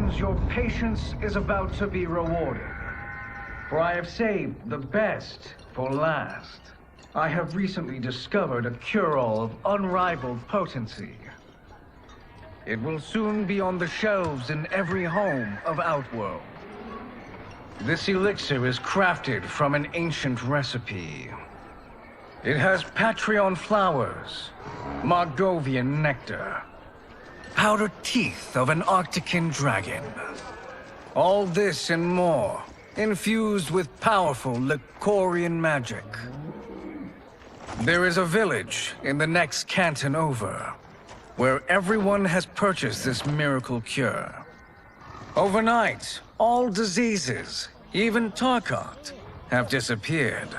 Congratulations, your patience is about to be rewarded. For I have saved the best for last. I have recently discovered a cure-all of unrivaled potency. It will soon be on the shelves in every home of Outworld. This elixir is crafted from an ancient recipe. It has Patreon flowers, Margovian nectar, powdered teeth of an Arctican dragon. All this and more, infused with powerful Lycorian magic. There is a village in the next canton over, where everyone has purchased this miracle cure. Overnight, all diseases, even Tarkot, have disappeared.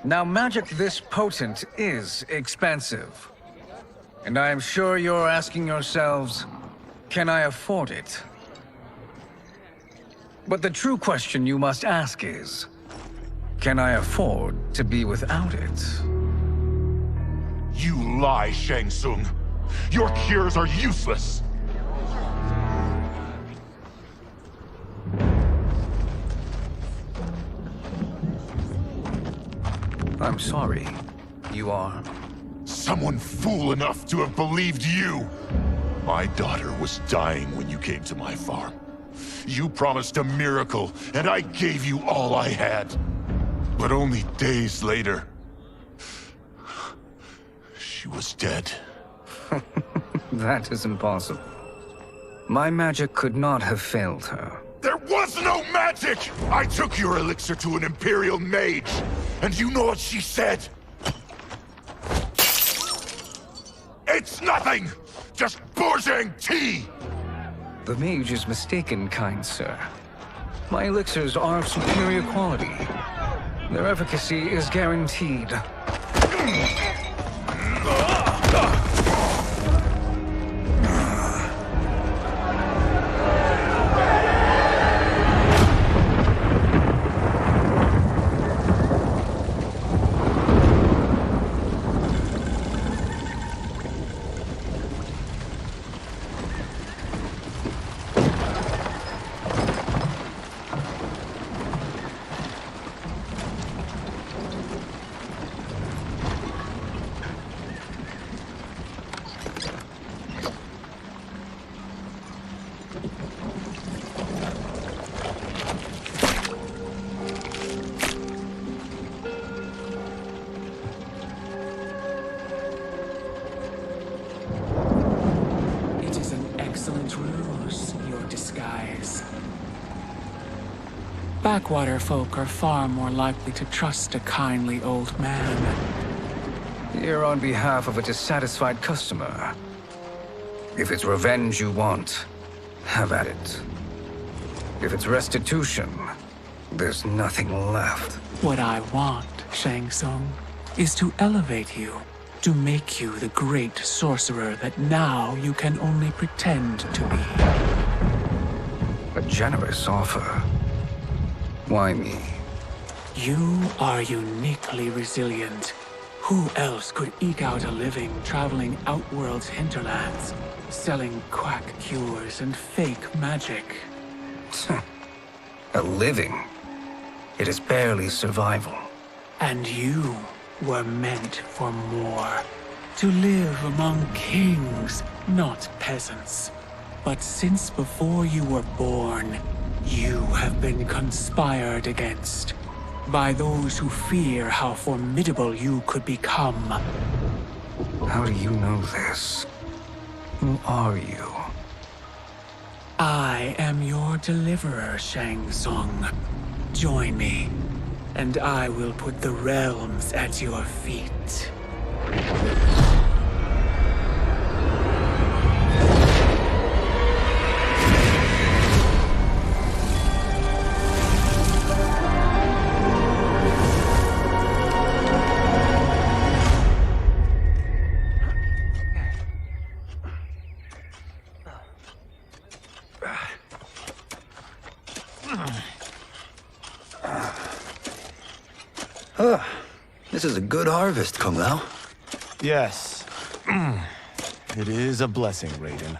Now, magic this potent is expensive. And I am sure you're asking yourselves, can I afford it? But the true question you must ask is, can I afford to be without it? You lie, Shang Tsung. Your cures are useless. I'm sorry. You are? Someone fool enough to have believed you. My daughter was dying when you came to my farm. You promised a miracle, and I gave you all I had. But only days later, she was dead. That is impossible. My magic could not have failed her. There was no magic! I took your elixir to an Imperial mage, and you know what she said? It's nothing! Just Bourgeois tea! The mage is mistaken, kind sir. My elixirs are of superior quality. Their efficacy is guaranteed. Backwater folk are far more likely to trust a kindly old man. Here on behalf of a dissatisfied customer. If it's revenge you want, have at it. If it's restitution, there's nothing left. What I want, Shang Tsung, is to elevate you, to make you the great sorcerer that now you can only pretend to be. A generous offer. Why me? You are uniquely resilient. Who else could eke out a living traveling Outworld's hinterlands, selling quack cures and fake magic? A living? It is barely survival. And you were meant for more. To live among kings, not peasants. But since before you were born, you have been conspired against by those who fear how formidable you could become. How do you know this? Who are you? I am your deliverer, Shang Tsung. Join me, and I will put the realms at your feet. This is a good harvest, Kung Lao. Yes. It is a blessing, Raiden.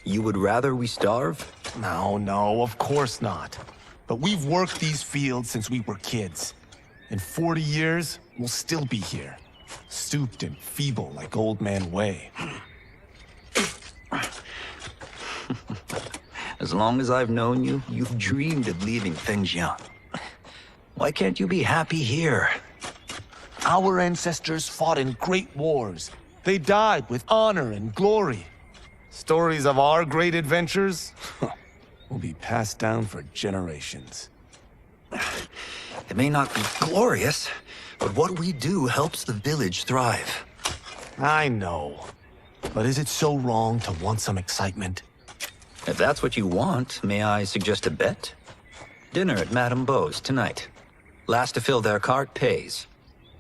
You would rather we starve? No, of course not. But we've worked these fields since we were kids. In 40 years, we'll still be here. Stooped and feeble like Old Man Way. As long as I've known you, you've dreamed of leaving things young. Why can't you be happy here? Our ancestors fought in great wars. They died with honor and glory. Stories of our great adventures will be passed down for generations. It may not be glorious, but what we do helps the village thrive. I know. But is it so wrong to want some excitement? If that's what you want, may I suggest a bet? Dinner at Madame Beau's tonight. Last to fill their cart pays.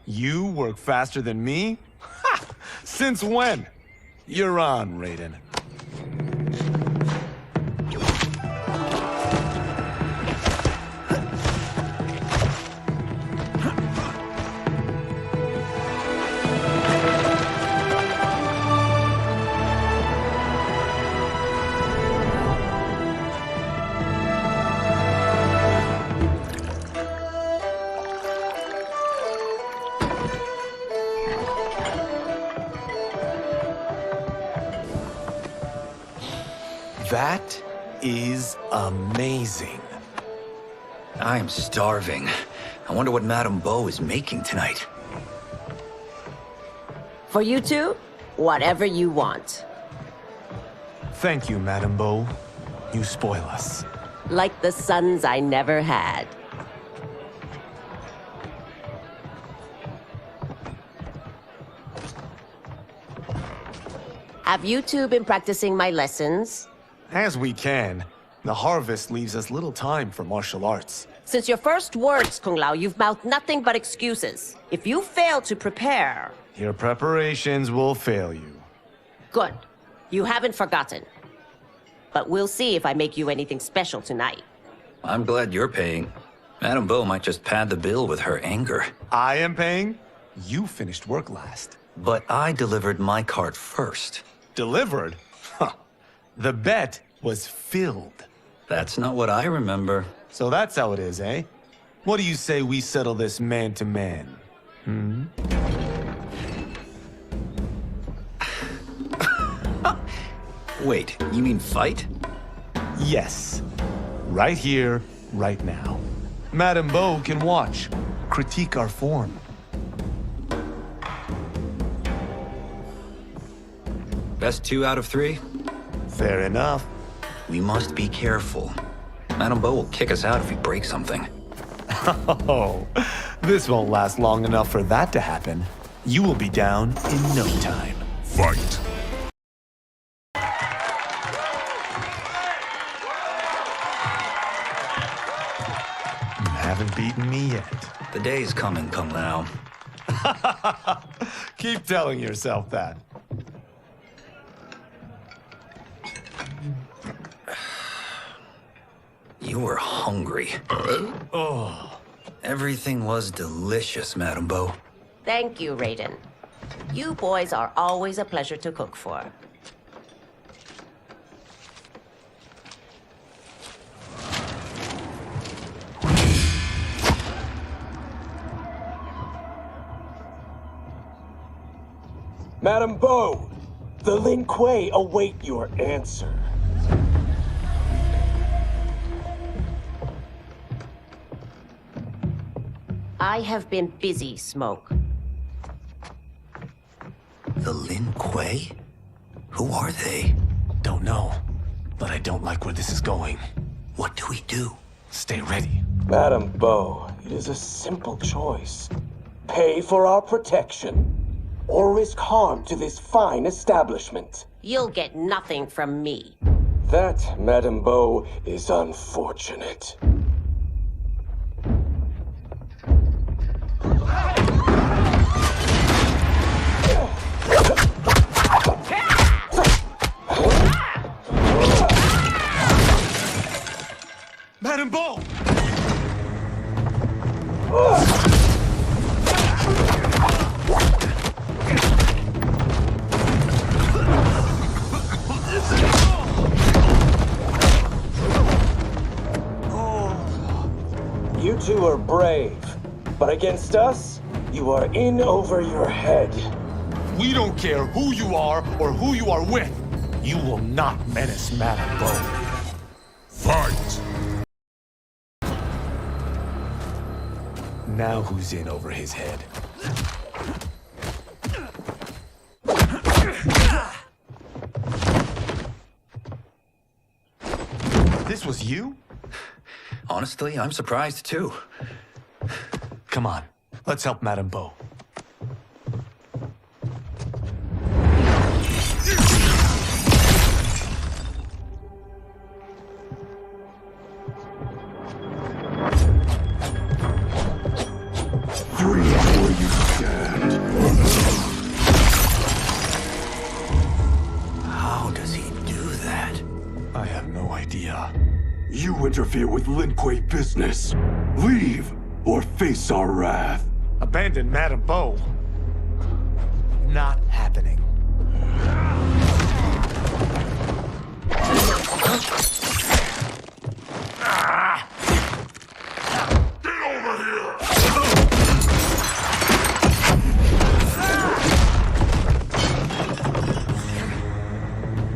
You work faster than me? Ha! Since when? You're on, Raiden. That is amazing. I'm starving. I wonder what Madame Beau is making tonight. For you two, whatever you want. Thank you, Madame Beau. You spoil us. Like the sons I never had. Have you two been practicing my lessons? As we can. The harvest leaves us little time for martial arts. Since your first words, Kung Lao, you've mouthed nothing but excuses. If you fail to prepare... Your preparations will fail you. Good. You haven't forgotten. But we'll see if I make you anything special tonight. I'm glad you're paying. Madame Beau might just pad the bill with her anger. I am paying? You finished work last. But I delivered my cart first. Delivered? Huh. The bet was filled. That's not what I remember. So that's how it is, eh? What do you say we settle this man to man? Wait, you mean fight? Yes. Right here, right now. Madame Beau can watch, critique our form. Best 2 out of 3? Fair enough. We must be careful. Madame Beau will kick us out if we break something. Oh, this won't last long enough for that to happen. You will be down in no time. Fight! You haven't beaten me yet. The day's coming, Kung Lao. Keep telling yourself that. You were hungry. Oh. Everything was delicious, Madame Beau. Thank you, Raiden. You boys are always a pleasure to cook for. Madame Beau, the Lin Kuei await your answer. I have been busy, Smoke. The Lin Kuei? Who are they? Don't know, but I don't like where this is going. What do we do? Stay ready. Madame Beau, it is a simple choice. Pay for our protection, or risk harm to this fine establishment. You'll get nothing from me. That, Madame Beau, is unfortunate. Madame Beau! were brave. But against us, you are in over your head. We don't care who you are or who you are with. You will not menace Madame Bo. Fight! Now who's in over his head? This was you? Honestly, I'm surprised too. Come on, let's help Madame Bo. Free where you stand. How does he do that? I have no idea. You interfere with Lin Kuei business. Leave, or face our wrath. Abandon Madame Bo? Not happening.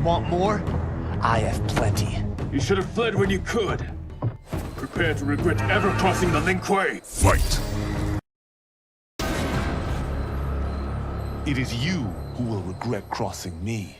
Want more? I have plenty. You should have fled when you could. Prepare to regret ever crossing the Lin Kuei. Fight! It is you who will regret crossing me.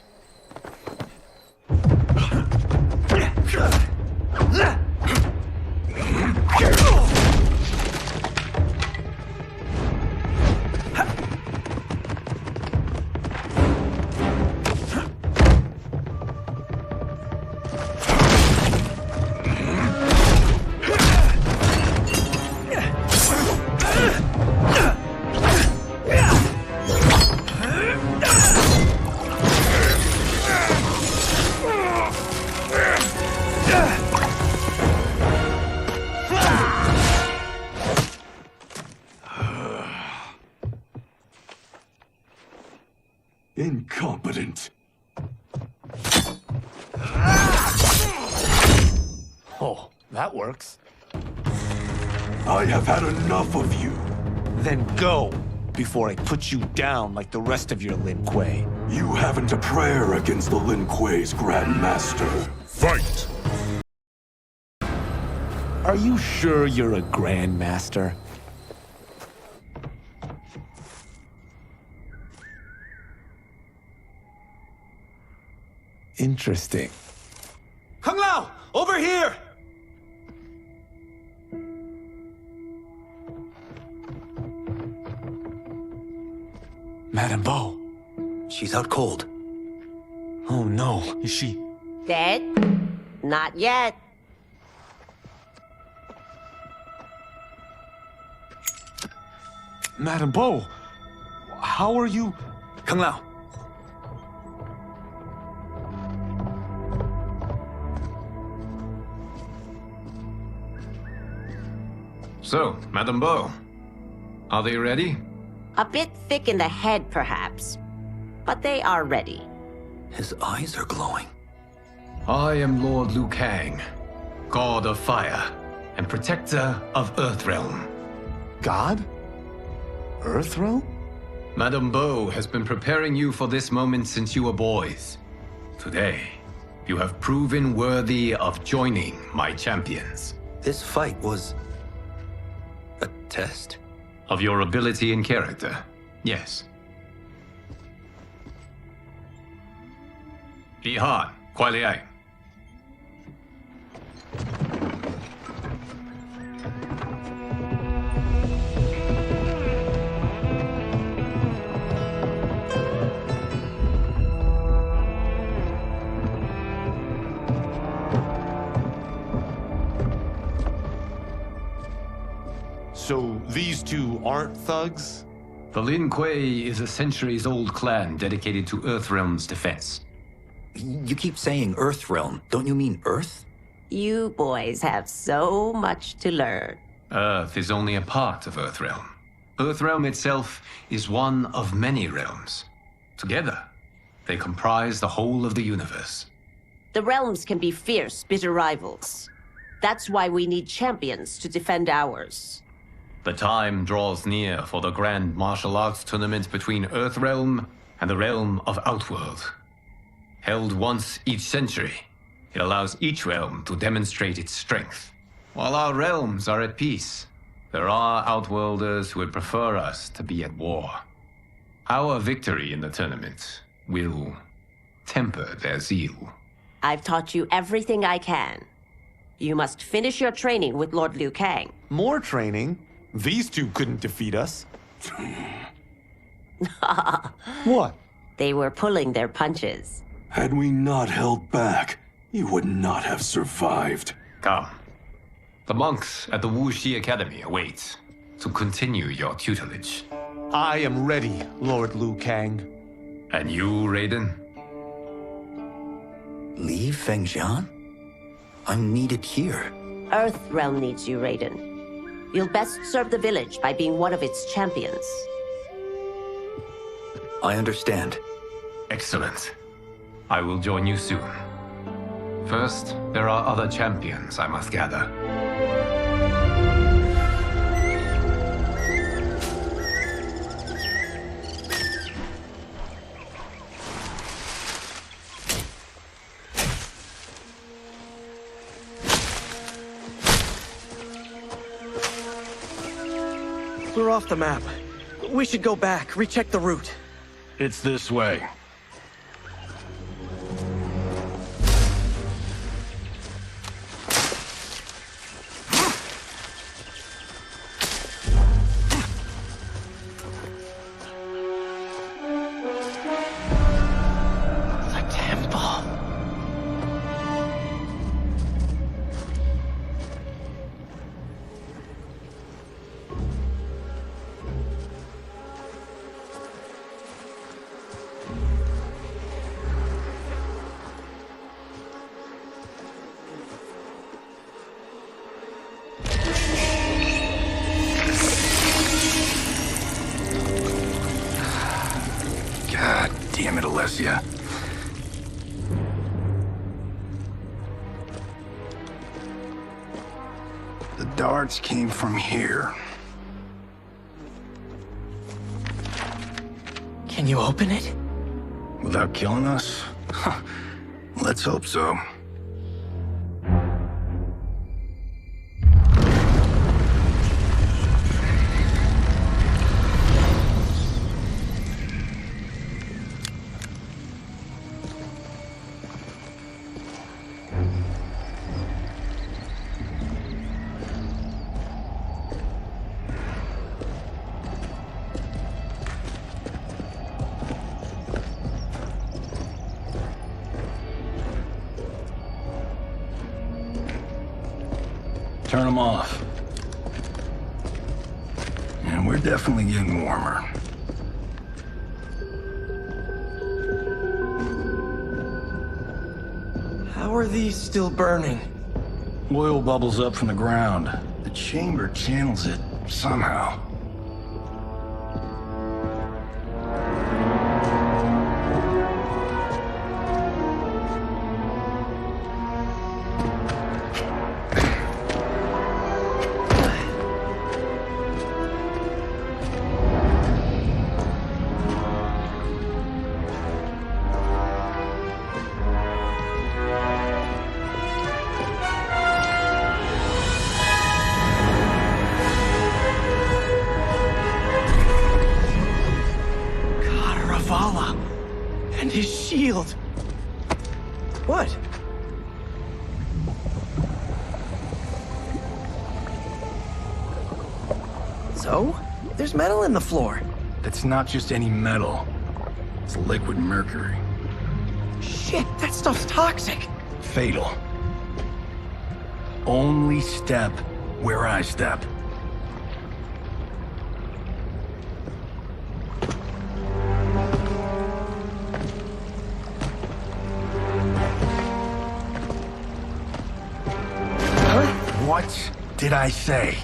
Incompetent. Oh, that works. I have had enough of you. Then go, before I put you down like the rest of your Lin Kuei. You haven't a prayer against the Lin Kuei's Grand Master. Fight! Are you sure you're a Grand Master? Interesting. Kung Lao! Over here! Madame Bo. She's out cold. Oh no, is she... Dead? Not yet. Madame Bo, how are you... Kung Lao. So, Madame Bo, are they ready? A bit thick in the head, perhaps. But they are ready. His eyes are glowing. I am Lord Liu Kang, God of Fire and Protector of Earthrealm. God? Earthrealm? Madame Bo has been preparing you for this moment since you were boys. Today, you have proven worthy of joining my champions. This fight was... a test? Of your ability and character, yes. Ihan, Kuai Liang. So these two aren't thugs? The Lin Kuei is a centuries-old clan dedicated to Earthrealm's defense. You keep saying Earthrealm. Don't you mean Earth? You boys have so much to learn. Earth is only a part of Earthrealm. Earthrealm itself is one of many realms. Together, they comprise the whole of the universe. The realms can be fierce, bitter rivals. That's why we need champions to defend ours. The time draws near for the grand martial arts tournament between Earthrealm and the realm of Outworld. Held once each century, it allows each realm to demonstrate its strength. While our realms are at peace, there are Outworlders who would prefer us to be at war. Our victory in the tournament will temper their zeal. I've taught you everything I can. You must finish your training with Lord Liu Kang. More training? These two couldn't defeat us. What? They were pulling their punches. Had we not held back, you would not have survived. Come. The monks at the Wuxi Academy await to continue your tutelage. I am ready, Lord Liu Kang. And you, Raiden? Leave Fengjian? I'm needed here. Earthrealm needs you, Raiden. You'll best serve the village by being one of its champions. I understand. Excellent. I will join you soon. First, there are other champions I must gather. We're off the map. We should go back, recheck the route. It's this way. God damn it, Alessia. The darts came from here. Can you open it? Without killing us? Let's hope so. Turn them off. And we're definitely getting warmer. How are these still burning? Oil bubbles up from the ground. The chamber channels it somehow. And his shield. What? So? There's metal in the floor. It's not just any metal. It's liquid mercury. Shit, that stuff's toxic. Fatal. Only step where I step. What did I say?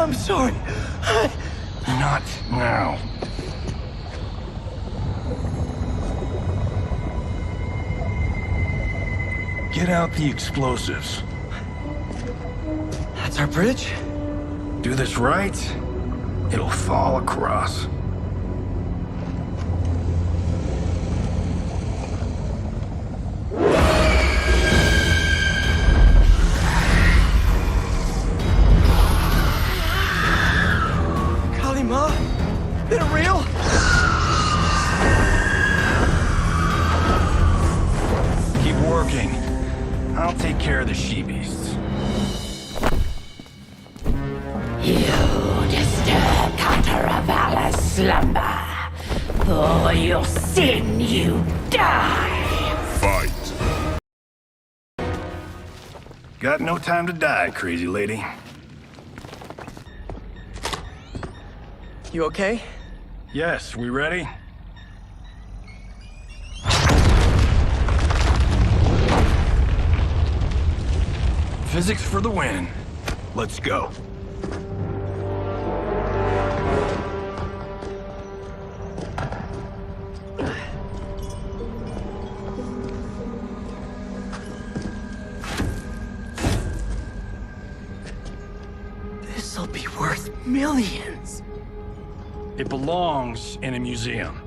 I'm sorry. Not now. Get out the explosives. That's our bridge? Do this right, it'll fall across. Kalima? Is it real? Keep working. I'll take care of the she-beasts. You disturb Contaravala's slumber. For your sin, you die. Fight. Got no time to die, crazy lady. You okay? Yes, we ready? Physics for the win. Let's go. This'll be worth millions. It belongs in a museum.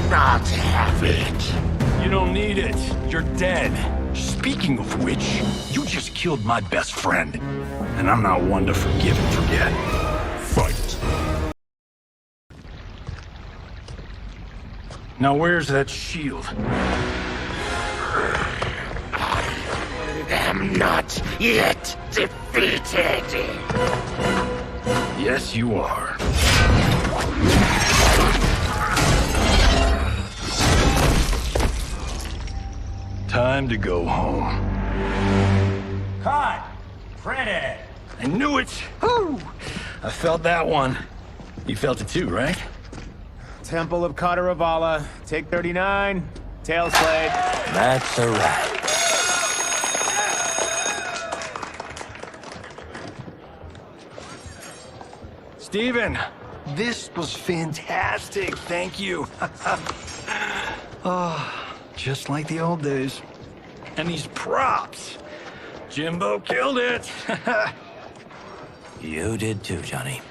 Not have it. You don't need it. You're dead. Speaking of which, you just killed my best friend. And I'm not one to forgive and forget. Fight. Now where's that shield? I am not yet defeated. Yes, you are. Time to go home. Cut! Printed! I knew it! Woo! I felt that one. You felt it too, right? Temple of Kataravala, take 39, tail slate. That's a wrap. Steven, this was fantastic. Thank you. Oh, just like the old days. And these props. Jimbo killed it. You did too, Johnny.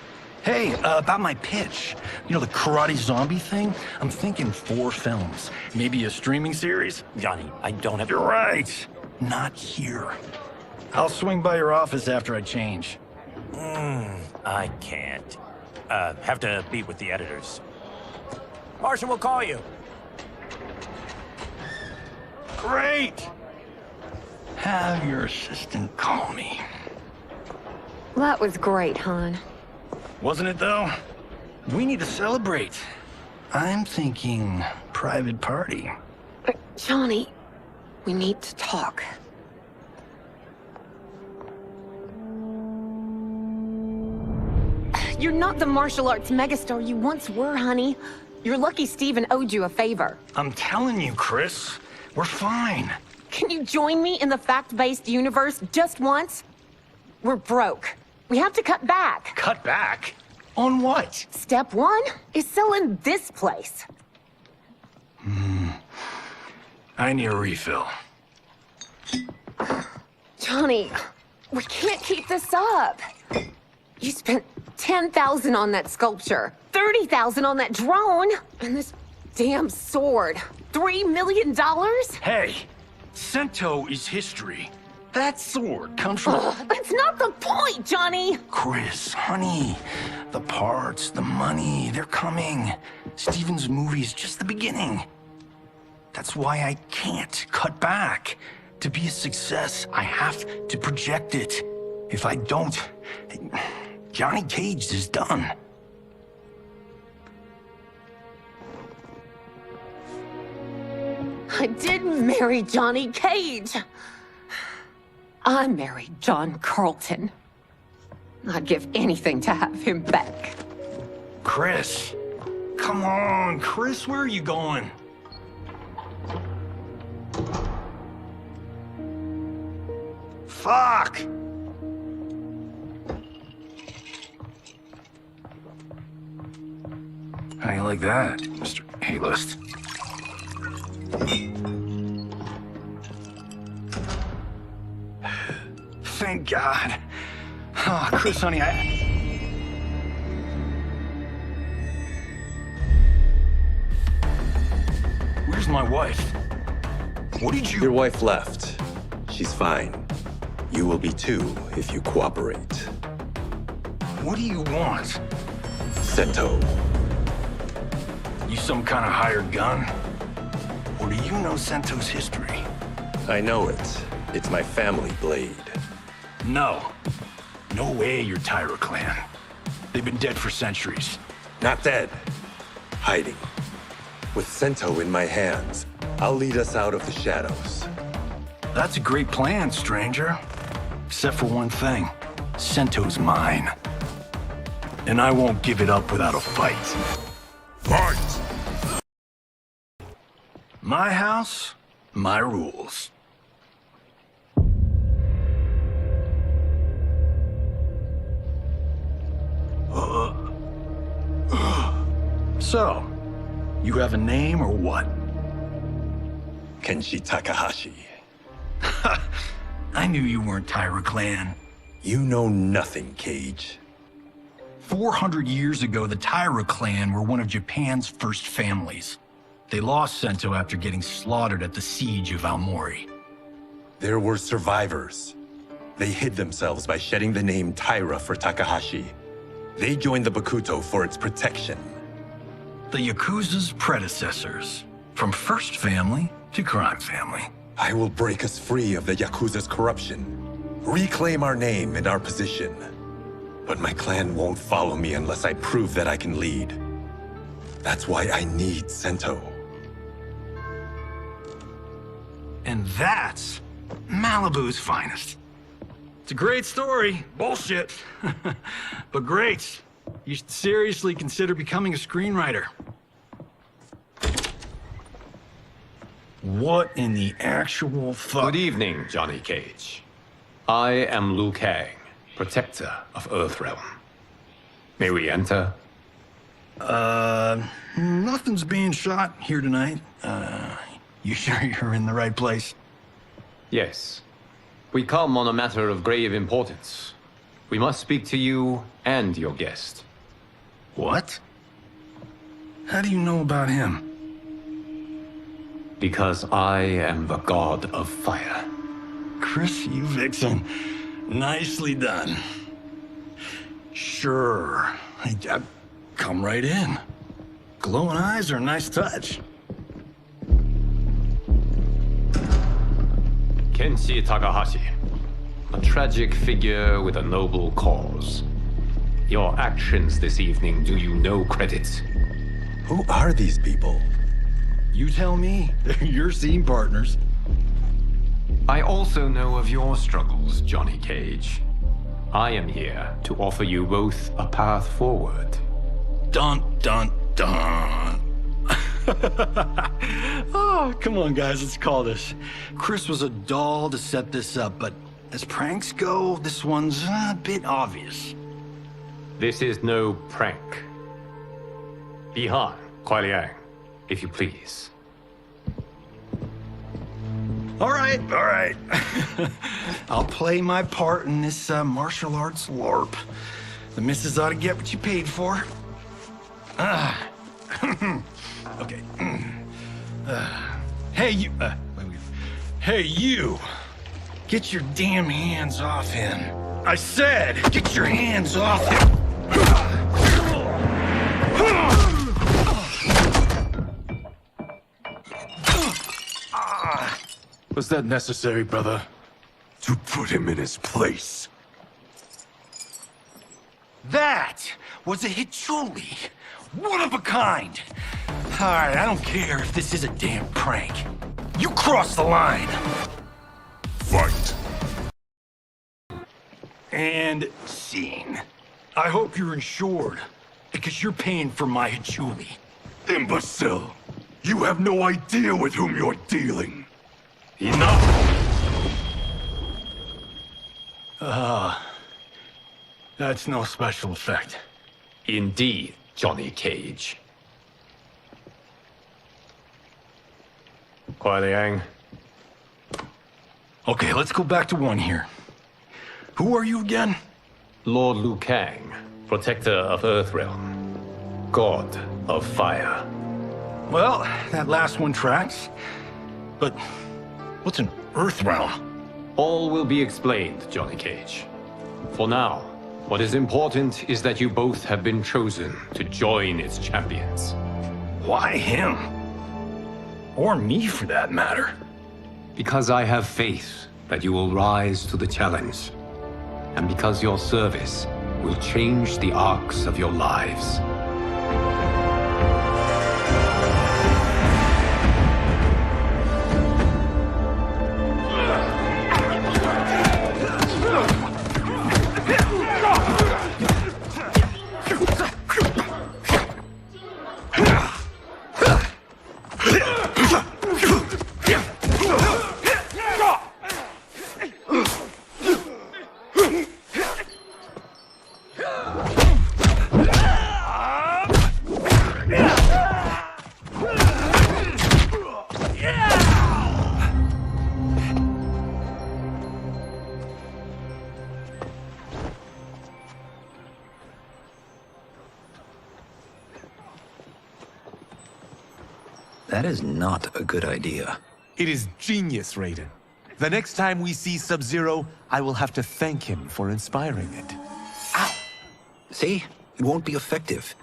Hey, about my pitch. You know, the karate zombie thing? I'm thinking 4 films. Maybe a streaming series? Johnny, I don't have... You're right. Not here. I'll swing by your office after I change. I can't. Have to meet with the editors. Martian will call you. Great! Have your assistant call me. That was great, hon. Wasn't it, though? We need to celebrate. I'm thinking private party. Johnny, we need to talk. You're not the martial arts megastar you once were, honey. You're lucky Steven owed you a favor. I'm telling you, Chris. We're fine. Can you join me in the fact-based universe just once? We're broke. We have to cut back. Cut back? On what? Step 1 is selling this place. I need a refill. Johnny, we can't keep this up. You spent $10,000 on that sculpture, $30,000 on that drone, and this damn sword. $3 million? Hey, Sento is history. That sword comes from... That's not the point, Johnny! Chris, honey, the parts, the money, they're coming. Steven's movie is just the beginning. That's why I can't cut back. To be a success, I have to project it. If I don't, Johnny Cage is done. I didn't marry Johnny Cage. I married John Carlton. I'd give anything to have him back. Chris. Come on, Chris, where are you going? Fuck! How you like that, Mr. A-list? Thank God. Oh, Chris, honey, Where's my wife? What did you... Your wife left. She's fine. You will be too, if you cooperate. What do you want? Sento. You some kind of hired gun? Or do you know Sento's history? I know it. It's my family blade. No. No way you're Tyra clan. They've been dead for centuries. Not dead. Hiding. With Sento in my hands, I'll lead us out of the shadows. That's a great plan, stranger. Except for one thing. Sento's mine. And I won't give it up without a fight. Fight! My house, my rules. So, you have a name or what? Kenshi Takahashi. I knew you weren't Tyra clan. You know nothing, Cage. 400 years ago, the Tyra clan were one of Japan's first families. They lost Sento after getting slaughtered at the siege of Aomori. There were survivors. They hid themselves by shedding the name Tyra for Takahashi. They joined the Bakuto for its protection. The Yakuza's predecessors. From first family to crime family. I will break us free of the Yakuza's corruption. Reclaim our name and our position. But my clan won't follow me unless I prove that I can lead. That's why I need Sento. And that's Malibu's finest. It's a great story. Bullshit. But great. You should seriously consider becoming a screenwriter. What in the actual fuck? Good evening, Johnny Cage. I am Liu Kang, protector of Earthrealm. May we enter? Nothing's being shot here tonight. You sure you're in the right place? Yes. We come on a matter of grave importance. We must speak to you and your guest. What? How do you know about him? Because I am the god of fire. Chris, you vixen. Nicely done. Sure. I come right in. Glowing eyes are a nice touch. Kenshi Takahashi. A tragic figure with a noble cause. Your actions this evening do you no credit. Who are these people? You tell me. They're your scene partners. I also know of your struggles, Johnny Cage. I am here to offer you both a path forward. Dun, dun, dun. Oh, come on, guys, let's call this. Chris was a doll to set this up, but as pranks go, this one's a bit obvious. This is no prank. Bihan, Kuai Liang, if you please. All right. I'll play my part in this martial arts LARP. The missus ought to get what you paid for. Okay. Hey, you... Hey, you! Get your damn hands off him. I said, get your hands off him! Was that necessary, brother? To put him in his place. That was a Hichuli. One of a kind. All right, I don't care if this is a damn prank. You crossed the line! Fight. And scene. I hope you're insured, because you're paying for my Hachuli. Imbecile! You have no idea with whom you're dealing. Enough! That's no special effect. Indeed, Johnny Cage. Kuai Liang. Okay, let's go back to one here. Who are you again? Lord Liu Kang, protector of Earthrealm, god of fire. Well, that last one tracks. But what's an Earthrealm? All will be explained, Johnny Cage. For now, what is important is that you both have been chosen to join its champions. Why him? Or me, for that matter. Because I have faith that you will rise to the challenge. And because your service will change the arcs of your lives. That is not a good idea. It is genius, Raiden. The next time we see Sub-Zero, I will have to thank him for inspiring it. Ow! See? It won't be effective.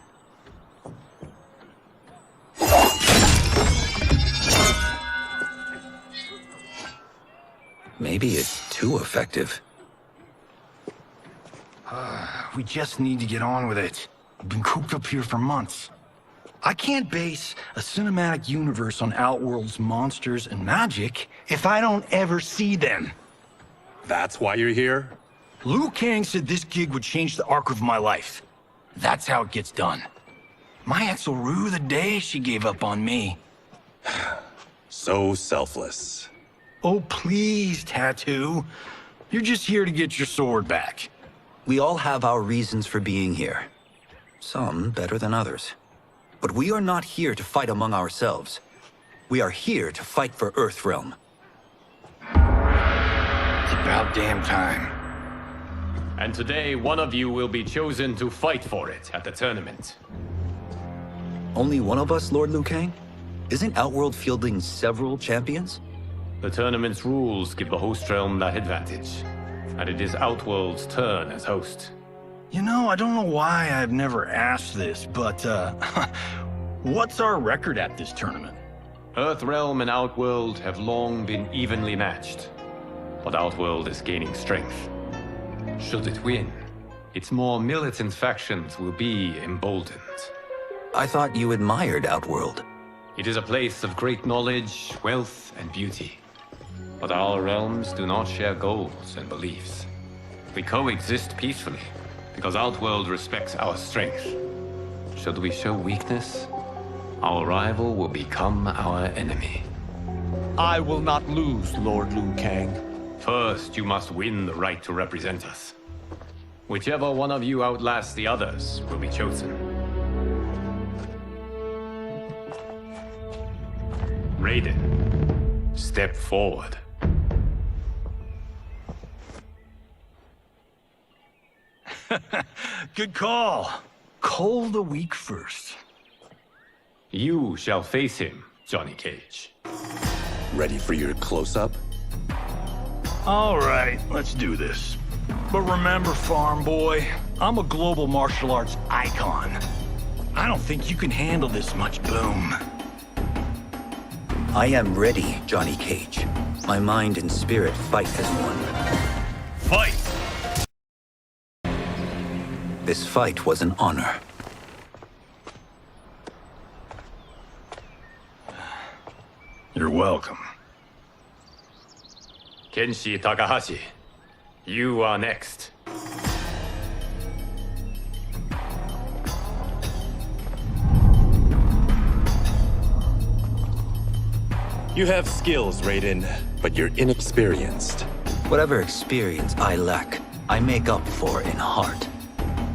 Maybe it's too effective. We just need to get on with it. I've been cooped up here for months. I can't base a cinematic universe on Outworld's monsters and magic if I don't ever see them. That's why you're here? Liu Kang said this gig would change the arc of my life. That's how it gets done. My ex will rue the day she gave up on me. So selfless. Oh, please, Tattoo. You're just here to get your sword back. We all have our reasons for being here. Some better than others. But we are not here to fight among ourselves. We are here to fight for Earthrealm. It's about damn time. And today, one of you will be chosen to fight for it at the tournament. Only one of us, Lord Liu Kang? Isn't Outworld fielding several champions? The tournament's rules give the host realm that advantage. And it is Outworld's turn as host. You know, I don't know why I've never asked this, but, what's our record at this tournament? Earthrealm and Outworld have long been evenly matched. But Outworld is gaining strength. Should it win, its more militant factions will be emboldened. I thought you admired Outworld. It is a place of great knowledge, wealth, and beauty. But our realms do not share goals and beliefs. We coexist peacefully, because Outworld respects our strength. Should we show weakness, our rival will become our enemy. I will not lose, Lord Liu Kang. First, you must win the right to represent us. Whichever one of you outlasts the others will be chosen. Raiden, step forward. Good call. Cole the weak first. You shall face him, Johnny Cage. Ready for your close-up? All right, let's do this. But remember, farm boy, I'm a global martial arts icon. I don't think you can handle this much boom. I am ready, Johnny Cage. My mind and spirit fight as one. Fight! This fight was an honor. You're welcome. Kenshi Takahashi, you are next. You have skills, Raiden, but you're inexperienced. Whatever experience I lack, I make up for in heart.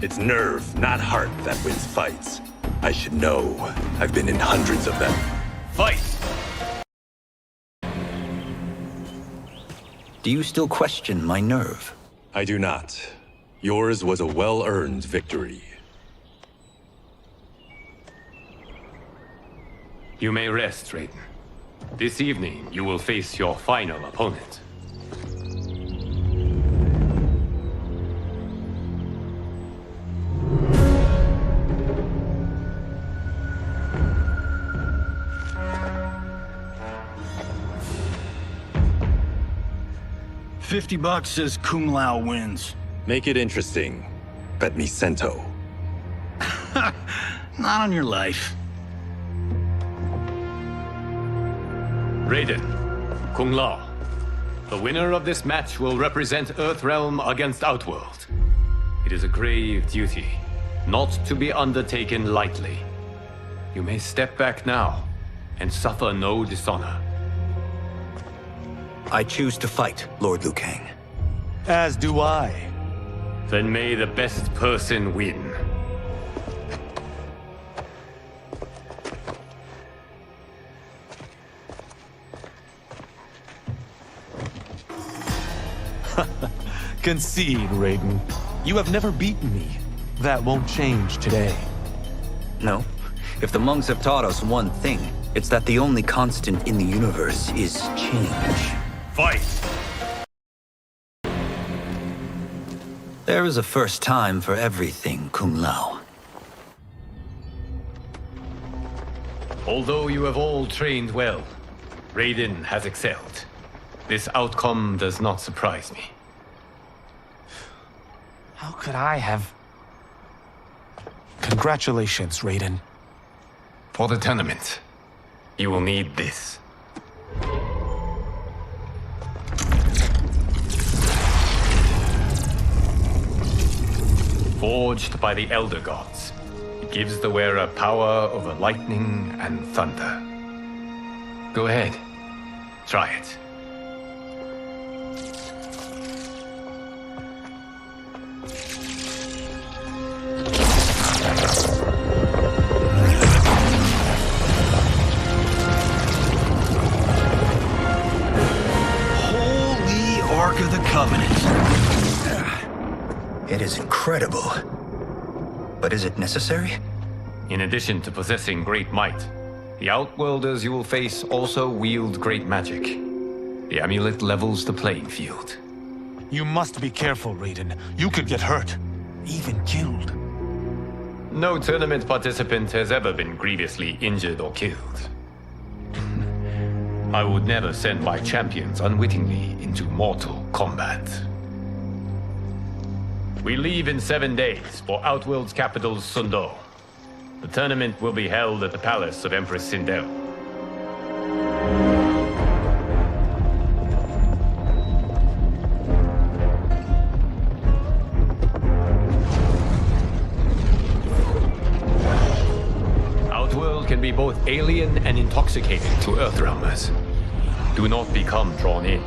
It's nerve, not heart, that wins fights. I should know. I've been in hundreds of them. Fight! Do you still question my nerve? I do not. Yours was a well-earned victory. You may rest, Raiden. This evening, you will face your final opponent. $50 says Kung Lao wins. Make it interesting. Bet me Sento. Not on your life. Raiden, Kung Lao. The winner of this match will represent Earthrealm against Outworld. It is a grave duty, not to be undertaken lightly. You may step back now and suffer no dishonor. I choose to fight, Lord Liu Kang. As do I. Then may the best person win. Concede, Raiden. You have never beaten me. That won't change today. No. If the monks have taught us one thing, it's that the only constant in the universe is change. Fight! There is a first time for everything, Kung Lao. Although you have all trained well, Raiden has excelled. This outcome does not surprise me. How could I have... Congratulations, Raiden. For the tournament, you will need this. Forged by the Elder Gods, it gives the wearer power over lightning and thunder. Go ahead, try it. Of the Covenant. It is incredible. But is it necessary? In addition to possessing great might, the Outworlders you will face also wield great magic. The amulet levels the playing field. You must be careful, Raiden. You could get hurt. Even killed. No tournament participant has ever been grievously injured or killed. I would never send my champions unwittingly into Mortal Kombat. We leave in 7 days for Outworld's capital, Sundo. The tournament will be held at the palace of Empress Sindel. Outworld can be both alien and intoxicating to Earthrealmers. Do not become drawn in.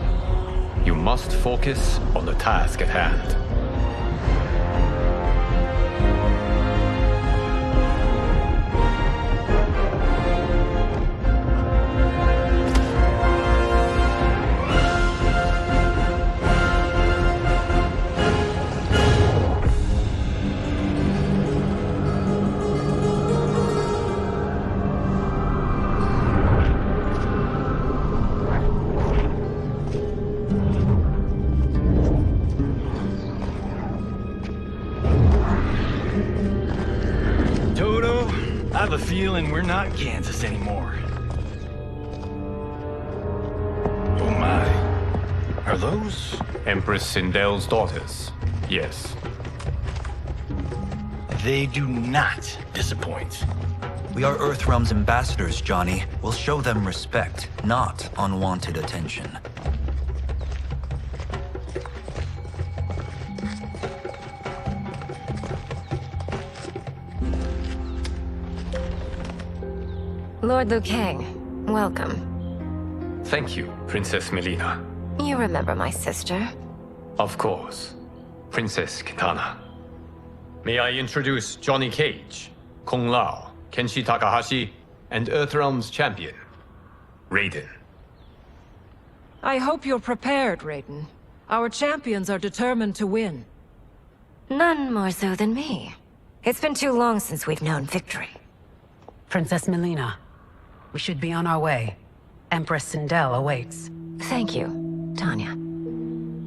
You must focus on the task at hand. I have a feeling we're not Kansas anymore. Oh my. Are those? Empress Sindel's daughters, yes. They do not disappoint. We are Earthrealm's ambassadors, Johnny. We'll show them respect, not unwanted attention. Lord Liu Kang, welcome. Thank you, Princess Melina. You remember my sister? Of course. Princess Kitana. May I introduce Johnny Cage, Kung Lao, Kenshi Takahashi, and Earthrealm's champion, Raiden. I hope you're prepared, Raiden. Our champions are determined to win. None more so than me. It's been too long since we've known victory. Princess Melina, we should be on our way. Empress Sindel awaits. Thank you, Tanya.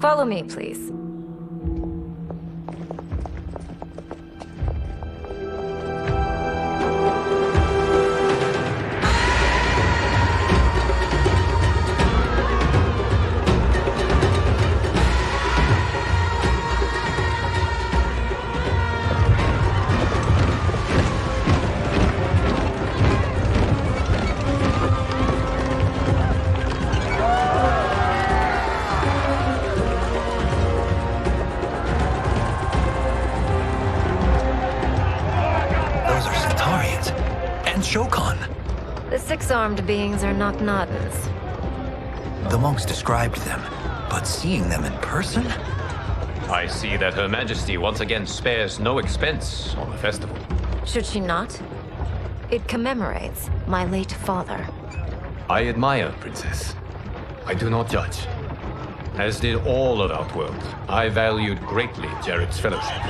Follow me, please. The six-armed beings are not Nadans. The monks described them, but seeing them in person? I see that Her Majesty once again spares no expense on the festival. Should she not? It commemorates my late father. I admire, Princess. I do not judge. As did all of Outworld, I valued greatly Jared's fellowship.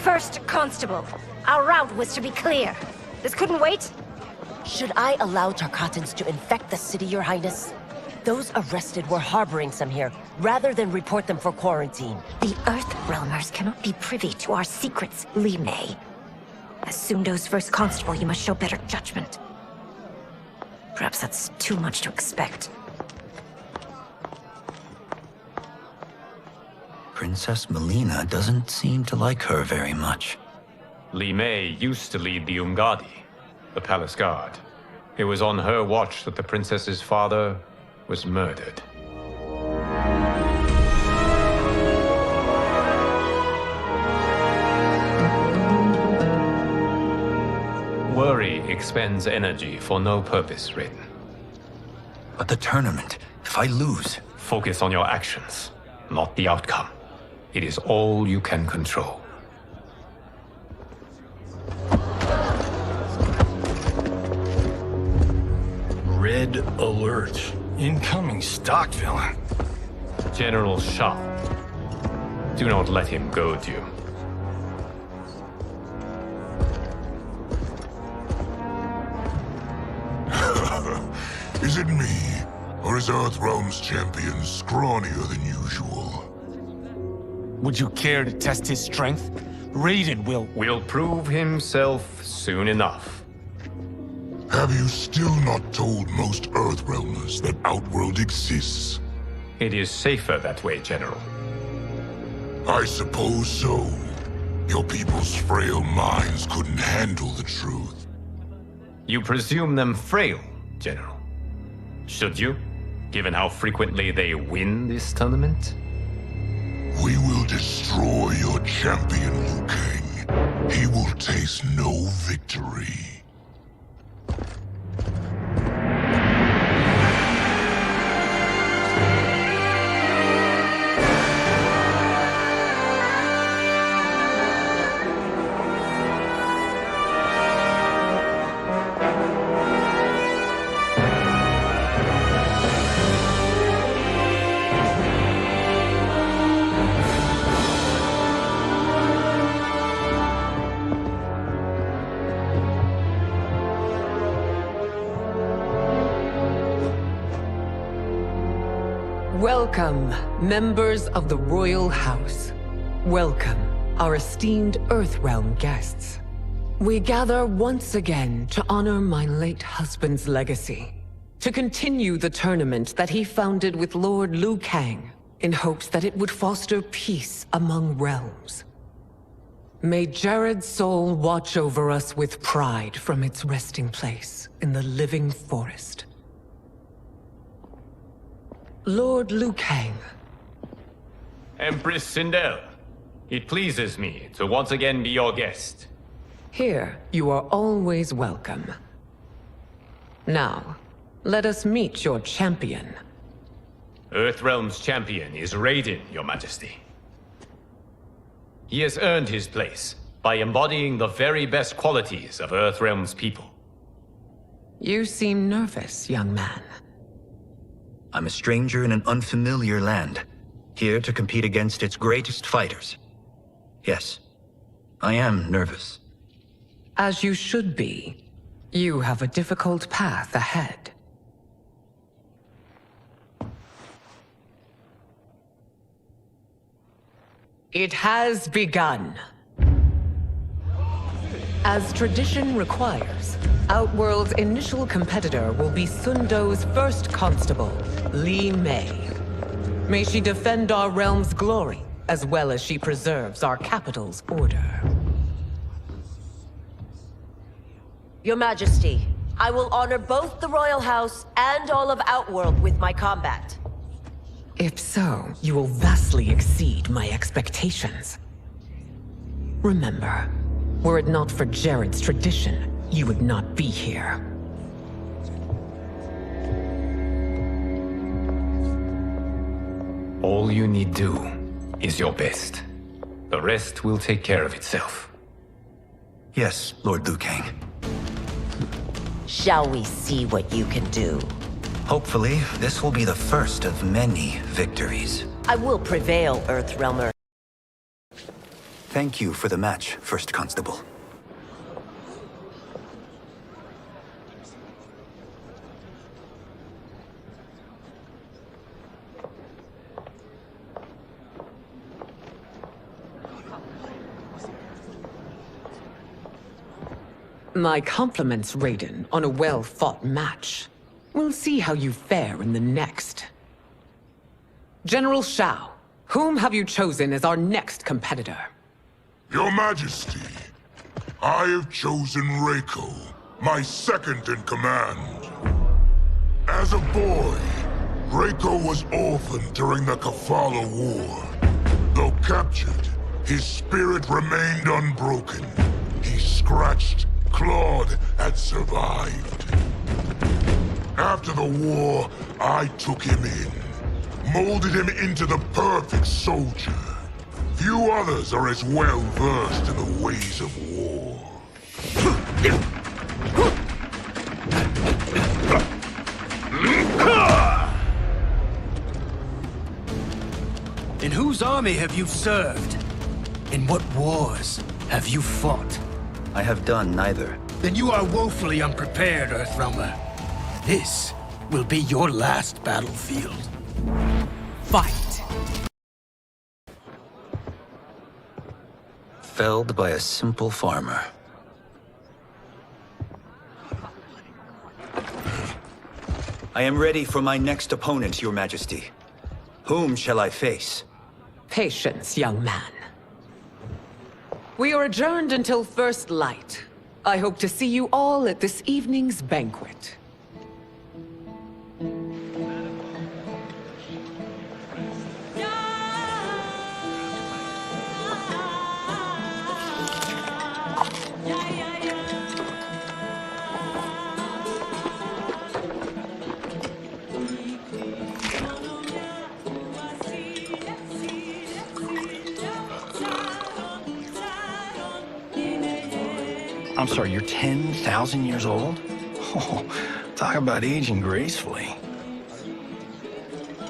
First Constable, our route was to be clear. This couldn't wait? Should I allow Tarkatans to infect the city, Your Highness? Those arrested were harboring some here, rather than report them for quarantine. The Earthrealmers cannot be privy to our secrets, Li Mei. As Sundo's first constable, you must show better judgment. Perhaps that's too much to expect. Princess Melina doesn't seem to like her very much. Li Mei used to lead the Umgadi, the palace guard. It was on her watch that the princess's father was murdered. Worry expends energy for no purpose, Raiden. But the tournament, if I lose... Focus on your actions, not the outcome. It is all you can control. Red alert. Incoming stock villain. General Shah. Do not let him goad you. Is it me? Or is Earthrealm's champion scrawnier than usual? Would you care to test his strength? Raiden will prove himself soon enough. Have you still not told most Earthrealmers that Outworld exists? It is safer that way, General. I suppose so. Your people's frail minds couldn't handle the truth. You presume them frail, General. Should you, given how frequently they win this tournament? We will destroy your champion, Liu Kang. He will taste no victory. Welcome, members of the Royal House. Welcome, our esteemed Earthrealm guests. We gather once again to honor my late husband's legacy, to continue the tournament that he founded with Lord Liu Kang, in hopes that it would foster peace among realms. May Jared's soul watch over us with pride from its resting place in the living forest. Lord Liu Kang. Empress Sindel, it pleases me to once again be your guest. Here, you are always welcome. Now, let us meet your champion. Earthrealm's champion is Raiden, Your Majesty. He has earned his place by embodying the very best qualities of Earthrealm's people. You seem nervous, young man. I'm a stranger in an unfamiliar land, here to compete against its greatest fighters. Yes, I am nervous. As you should be. You have a difficult path ahead. It has begun. As tradition requires, Outworld's initial competitor will be Sundo's first constable, Li Mei. May she defend our realm's glory, as well as she preserves our capital's order. Your Majesty, I will honor both the Royal House and all of Outworld with my combat. If so, you will vastly exceed my expectations. Remember, were it not for Jared's tradition, you would not be here. All you need do is your best. The rest will take care of itself. Yes, Lord Liu Kang. Shall we see what you can do? Hopefully, this will be the first of many victories. I will prevail, Earthrealmer. Thank you for the match, First Constable. My compliments, Raiden, on a well-fought match. We'll see how you fare in the next. General Shao, whom have you chosen as our next competitor? Your Majesty, I have chosen Reiko, my second in command. As a boy, Reiko was orphaned during the Kafala War. Though captured, his spirit remained unbroken. He scratched, clawed, and survived. After the war, I took him in, molded him into the perfect soldier. Few others are as well versed in the ways of war. In whose army have you served? In what wars have you fought? I have done neither. Then you are woefully unprepared, Earthrealmer. This will be your last battlefield. Fight! Felled by a simple farmer. I am ready for my next opponent, Your Majesty. Whom shall I face? Patience, young man. We are adjourned until first light. I hope to see you all at this evening's banquet. I'm sorry, you're 10,000 years old? Oh, talk about aging gracefully.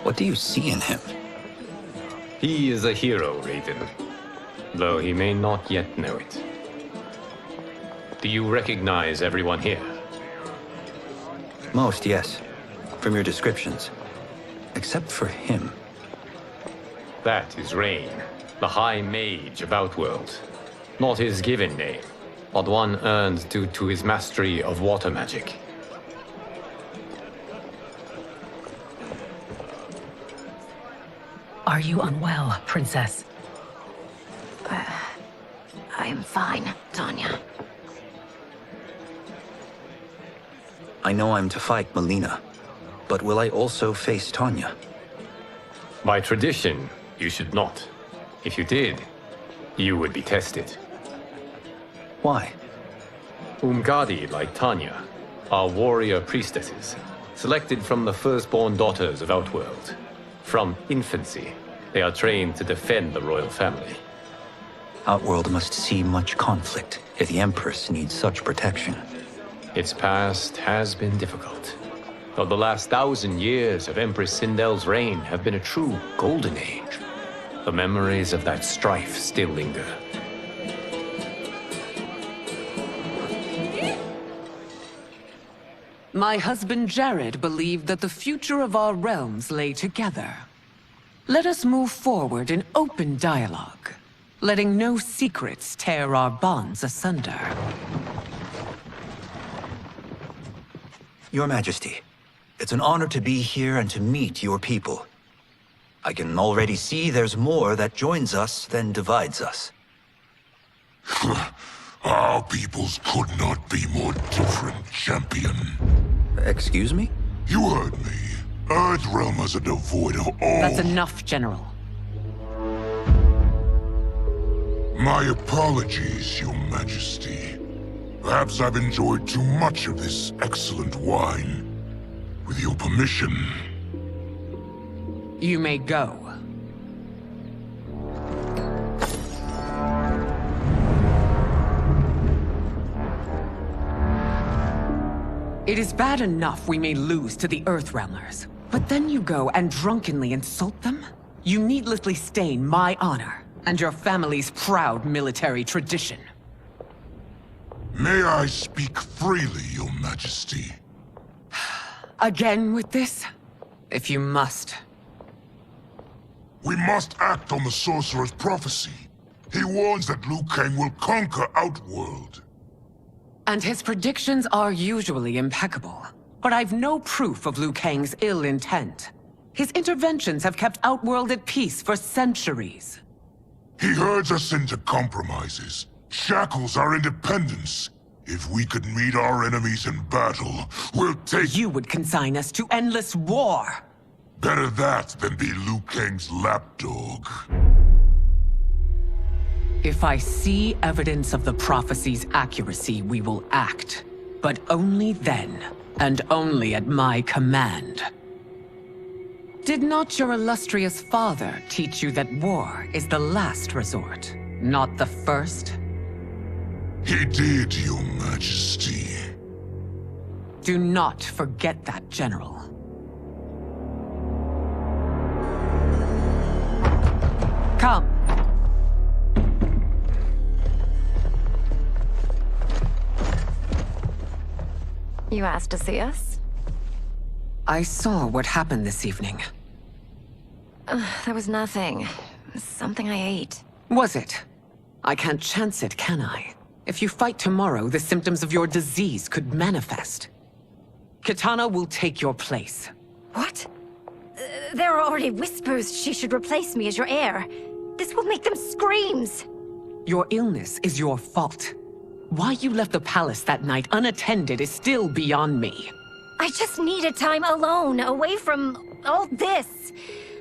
What do you see in him? He is a hero, Raiden, though he may not yet know it. Do you recognize everyone here? Most, yes. From your descriptions. Except for him. That is Rain, the High Mage of Outworld. Not his given name, but one earned due to his mastery of water magic. Are you unwell, Princess? I am fine, Tanya. I know I'm to fight Melina, but will I also face Tanya? By tradition, you should not. If you did, you would be tested. Why? Umgadi, like Tanya, are warrior priestesses, selected from the firstborn daughters of Outworld. From infancy, they are trained to defend the royal family. Outworld must see much conflict if the Empress needs such protection. Its past has been difficult, though the last 1,000 years of Empress Sindel's reign have been a true golden age. The memories of that strife still linger. My husband Jared believed that the future of our realms lay together. Let us move forward in open dialogue, letting no secrets tear our bonds asunder. Your Majesty, it's an honor to be here and to meet your people. I can already see there's more that joins us than divides us. Our peoples could not be more different, champion. Excuse me? You heard me. Earthrealmers are devoid of all... That's enough, General. My apologies, Your Majesty. Perhaps I've enjoyed too much of this excellent wine. With your permission... You may go. It is bad enough we may lose to the Earthrealmers, but then you go and drunkenly insult them? You needlessly stain my honor and your family's proud military tradition. May I speak freely, Your Majesty? Again with this? If you must. We must act on the Sorcerer's prophecy. He warns that Liu Kang will conquer Outworld. And his predictions are usually impeccable. But I've no proof of Liu Kang's ill intent. His interventions have kept Outworld at peace for centuries. He herds us into compromises, shackles our independence. If we could meet our enemies in battle, we'll take... You would consign us to endless war! Better that than be Liu Kang's lapdog. If I see evidence of the prophecy's accuracy, we will act. But only then, and only at my command. Did not your illustrious father teach you that war is the last resort, not the first? He did, Your Majesty. Do not forget that, General. Come. You asked to see us? I saw what happened this evening. There was nothing. Something I ate. Was it? I can't chance it, can I? If you fight tomorrow, the symptoms of your disease could manifest. Kitana will take your place. What? There are already whispers she should replace me as your heir. This will make them screams! Your illness is your fault. Why you left the palace that night unattended is still beyond me. I just needed time alone, away from all this.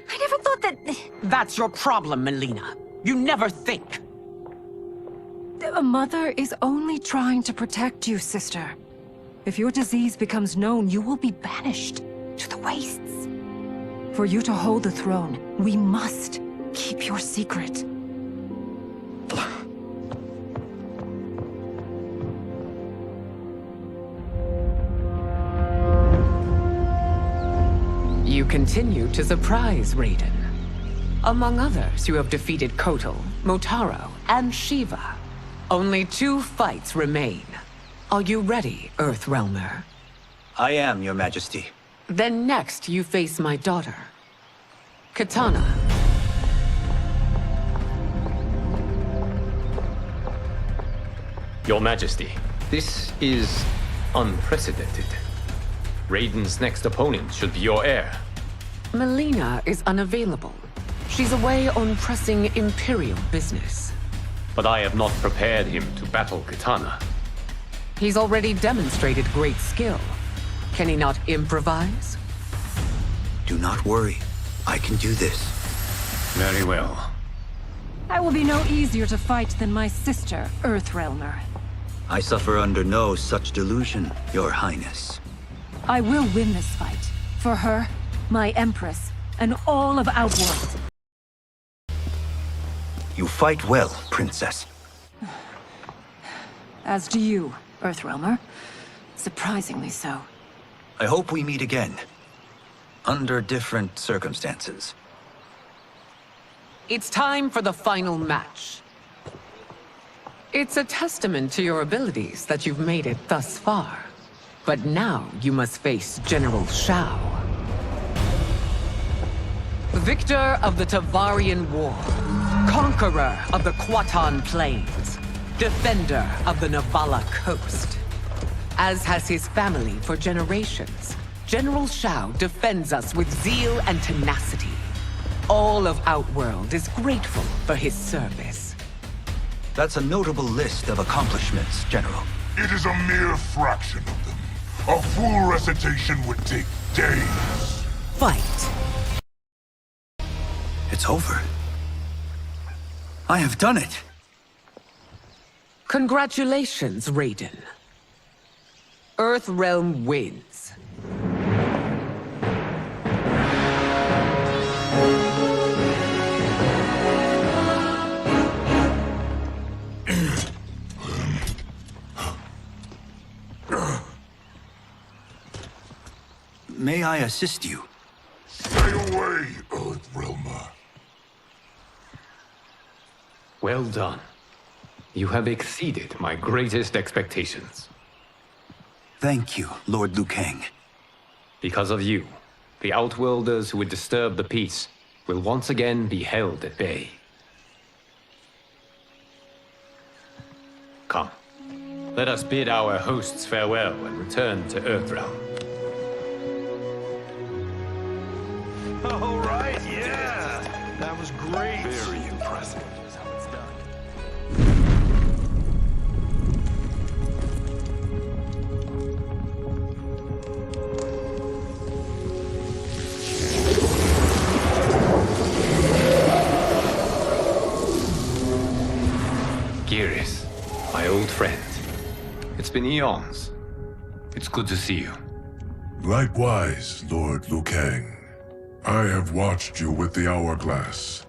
I never thought that... That's your problem, Melina. You never think. A mother is only trying to protect you, sister. If your disease becomes known, you will be banished to the wastes. For you to hold the throne, we must keep your secret. You continue to surprise Raiden. Among others, you have defeated Kotal, Motaro, and Shiva. Only 2 fights remain. Are you ready, Earthrealmer? I am, Your Majesty. Then next, you face my daughter, Kitana. Your Majesty, this is unprecedented. Raiden's next opponent should be your heir. Melina is unavailable. She's away on pressing Imperial business. but I have not prepared him to battle Kitana. He's already demonstrated great skill. Can he not improvise? Do not worry. I can do this. Very well. I will be no easier to fight than my sister, Earthrealmer. I suffer under no such delusion, Your Highness. I will win this fight. For her, my Empress, and all of Outworld. You fight well, Princess. As do you, Earthrealmer. Surprisingly so. I hope we meet again. Under different circumstances. It's time for the final match. It's a testament to your abilities that you've made it thus far. But now you must face General Shao. Victor of the Tavarian War. Conqueror of the Kwatan Plains. Defender of the Navala Coast. As has his family for generations, General Shao defends us with zeal and tenacity. All of Outworld is grateful for his service. That's a notable list of accomplishments, General. It is a mere fraction of them. A full recitation would take days. Fight. It's over. I have done it. Congratulations, Raiden. Earthrealm wins. May I assist you? Stay away, Earthrealmer. Well done. You have exceeded my greatest expectations. Thank you, Lord Liu Kang. Because of you, the Outworlders who would disturb the peace will once again be held at bay. Come, let us bid our hosts farewell and return to Earthrealm. All right, yeah. That was great. Very impressive. Here's how it's done. Geras, my old friend. It's been eons. It's good to see you. Likewise, Lord Liu Kang. I have watched you with the Hourglass.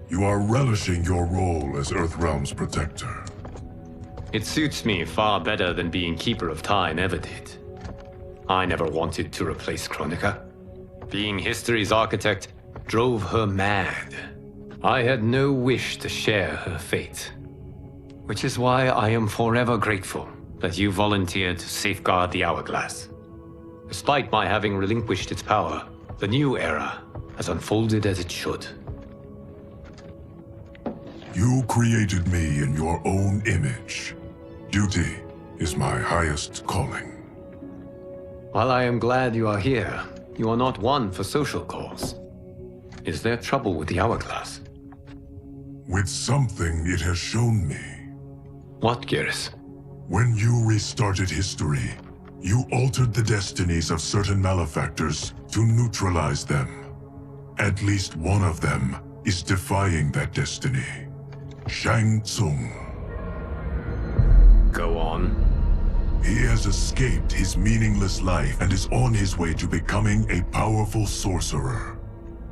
You are relishing your role as Earthrealm's protector. It suits me far better than being Keeper of Time ever did. I never wanted to replace Kronika. Being history's architect drove her mad. I had no wish to share her fate. Which is why I am forever grateful that you volunteered to safeguard the Hourglass. Despite my having relinquished its power, the new era has unfolded as it should. You created me in your own image. Duty is my highest calling. While I am glad you are here, you are not one for social calls. Is there trouble with the Hourglass? With something it has shown me. What, Geras? When you restarted history, you altered the destinies of certain malefactors to neutralize them. At least one of them is defying that destiny. Shang Tsung. Go on. He has escaped his meaningless life and is on his way to becoming a powerful sorcerer.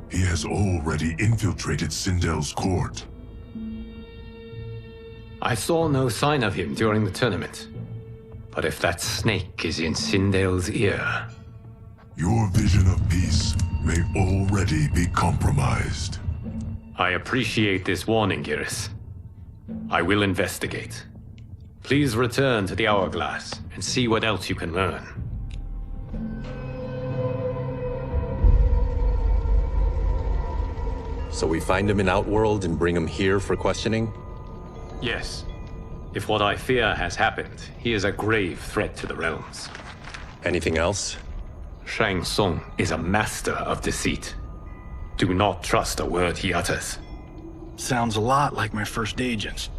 He has already infiltrated Sindel's court. I saw no sign of him during the tournament. But if that snake is in Sindel's ear... Your vision of peace may already be compromised. I appreciate this warning, Geras. I will investigate. Please return to the Hourglass and see what else you can learn. So we find him in Outworld and bring him here for questioning? Yes. If what I fear has happened, he is a grave threat to the realms. Anything else? Shang Tsung is a master of deceit. Do not trust a word he utters. Sounds a lot like my first agents.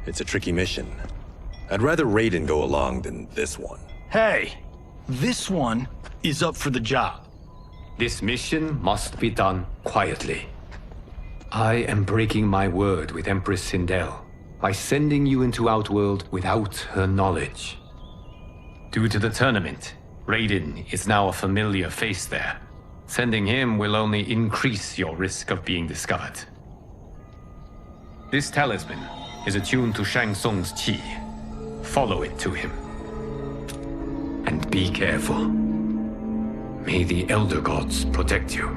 It's a tricky mission. I'd rather Raiden go along than this one. Hey, this one is up for the job. This mission must be done quietly. I am breaking my word with Empress Sindel by sending you into Outworld without her knowledge. Due to the tournament, Raiden is now a familiar face there. Sending him will only increase your risk of being discovered. This talisman is attuned to Shang Tsung's chi. Follow it to him. And be careful. May the Elder Gods protect you.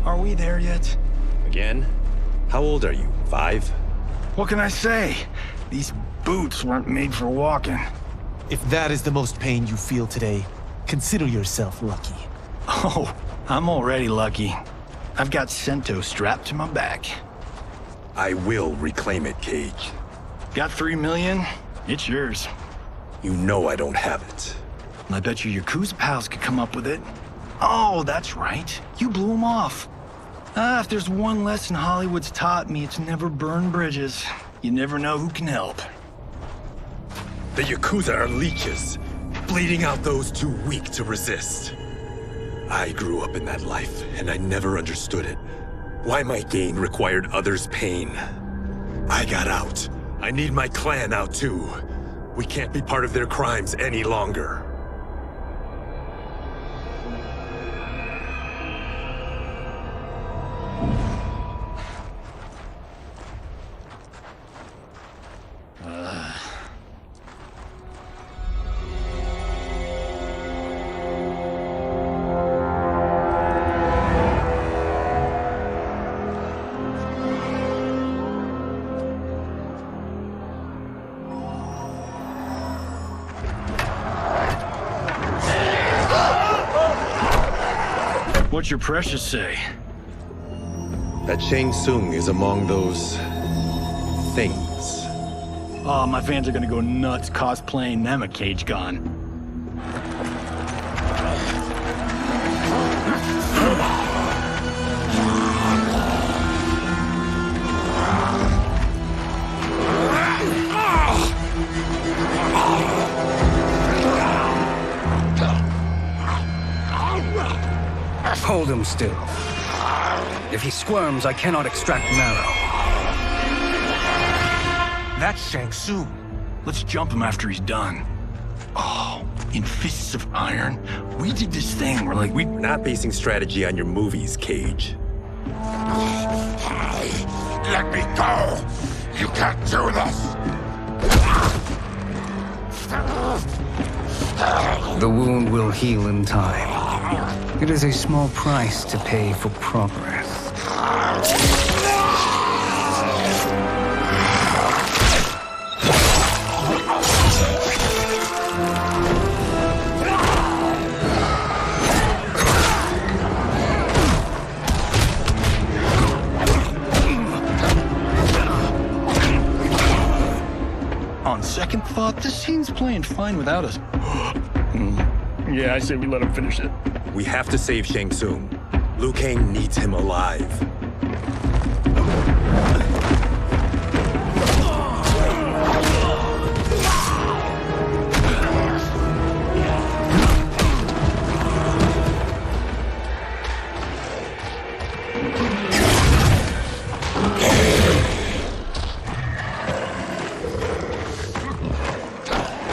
Are we there yet? Again? How old are you? 5? What can I say? These boots weren't made for walking. If that is the most pain you feel today, consider yourself lucky. Oh, I'm already lucky. I've got Sento strapped to my back. I will reclaim it, Cage. Got 3 million? It's yours. You know I don't have it. I bet your Yakuza pals could come up with it. Oh, that's right. You blew them off. If there's one lesson Hollywood's taught me, it's never burn bridges. You never know who can help. The Yakuza are leeches, bleeding out those too weak to resist. I grew up in that life, and I never understood it. Why my gain required others' pain. I got out. I need my clan out too. We can't be part of their crimes any longer. What's your precious say? That Shang Tsung is among those... things. Oh, my fans are gonna go nuts cosplaying them a Cage Gon. Hold him still. If he squirms, I cannot extract marrow. That's Shang Tsung. Let's jump him after he's done. Oh, in Fists of Iron, we did this thing where like We're not basing strategy on your movies, Cage. Let me go! You can't do this! The wound will heal in time. It is a small price to pay for progress. On second thought, this scene's playing fine without us. Yeah, I say we let him finish it. We have to save Shang Tsung. Liu Kang needs him alive.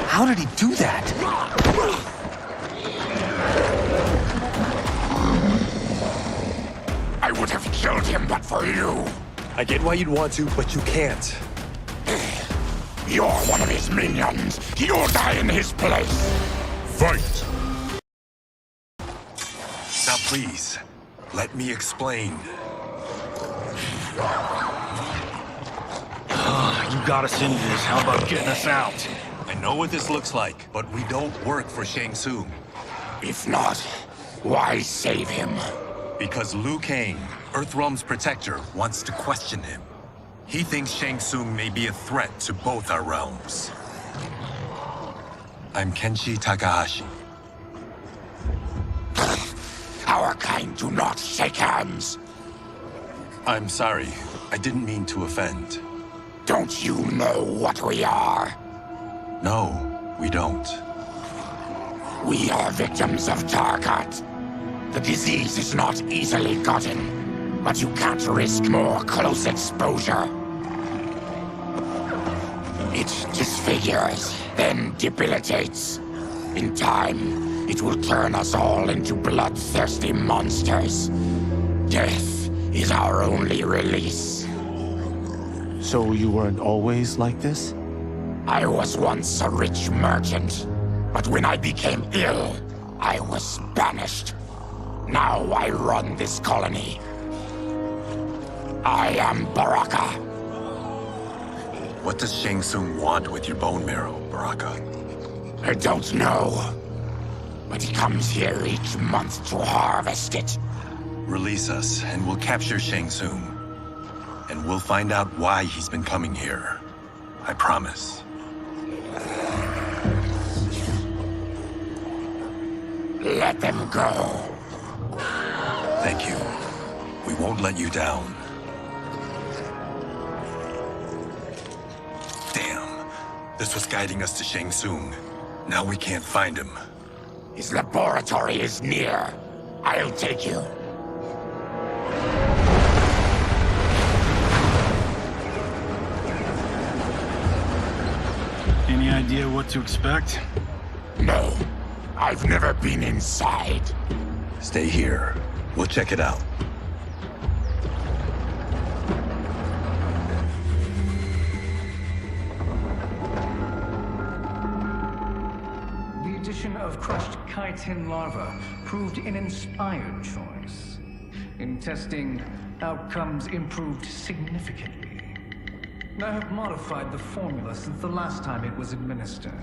How did he do that? I would have killed him but for you. I get why you'd want to, but you can't. You're one of his minions. You'll die in his place. Fight! Now please, let me explain. You got us into this. How about getting us out? I know what this looks like, but we don't work for Shang Tsung. If not, why save him? Because Liu Kang, Earthrealm's protector, wants to question him. He thinks Shang Tsung may be a threat to both our realms. I'm Kenshi Takahashi. Our kind do not shake hands. I'm sorry. I didn't mean to offend. Don't you know what we are? No, we don't. We are victims of Tarkat. The disease is not easily gotten, but you can't risk more close exposure. It disfigures, then debilitates. In time, it will turn us all into bloodthirsty monsters. Death is our only release. So you weren't always like this? I was once a rich merchant, but when I became ill, I was banished. Now I run this colony. I am Baraka. What does Shang Tsung want with your bone marrow, Baraka? I don't know, but he comes here each month to harvest it. Release us, and we'll capture Shang Tsung. And we'll find out why he's been coming here. I promise. Let them go. Thank you. We won't let you down. Damn. This was guiding us to Shang Tsung. Now we can't find him. His laboratory is near. I'll take you. Any idea what to expect? No. I've never been inside. Stay here. We'll check it out. The addition of crushed chitin larva proved an inspired choice. In testing, outcomes improved significantly. I have modified the formula since the last time it was administered.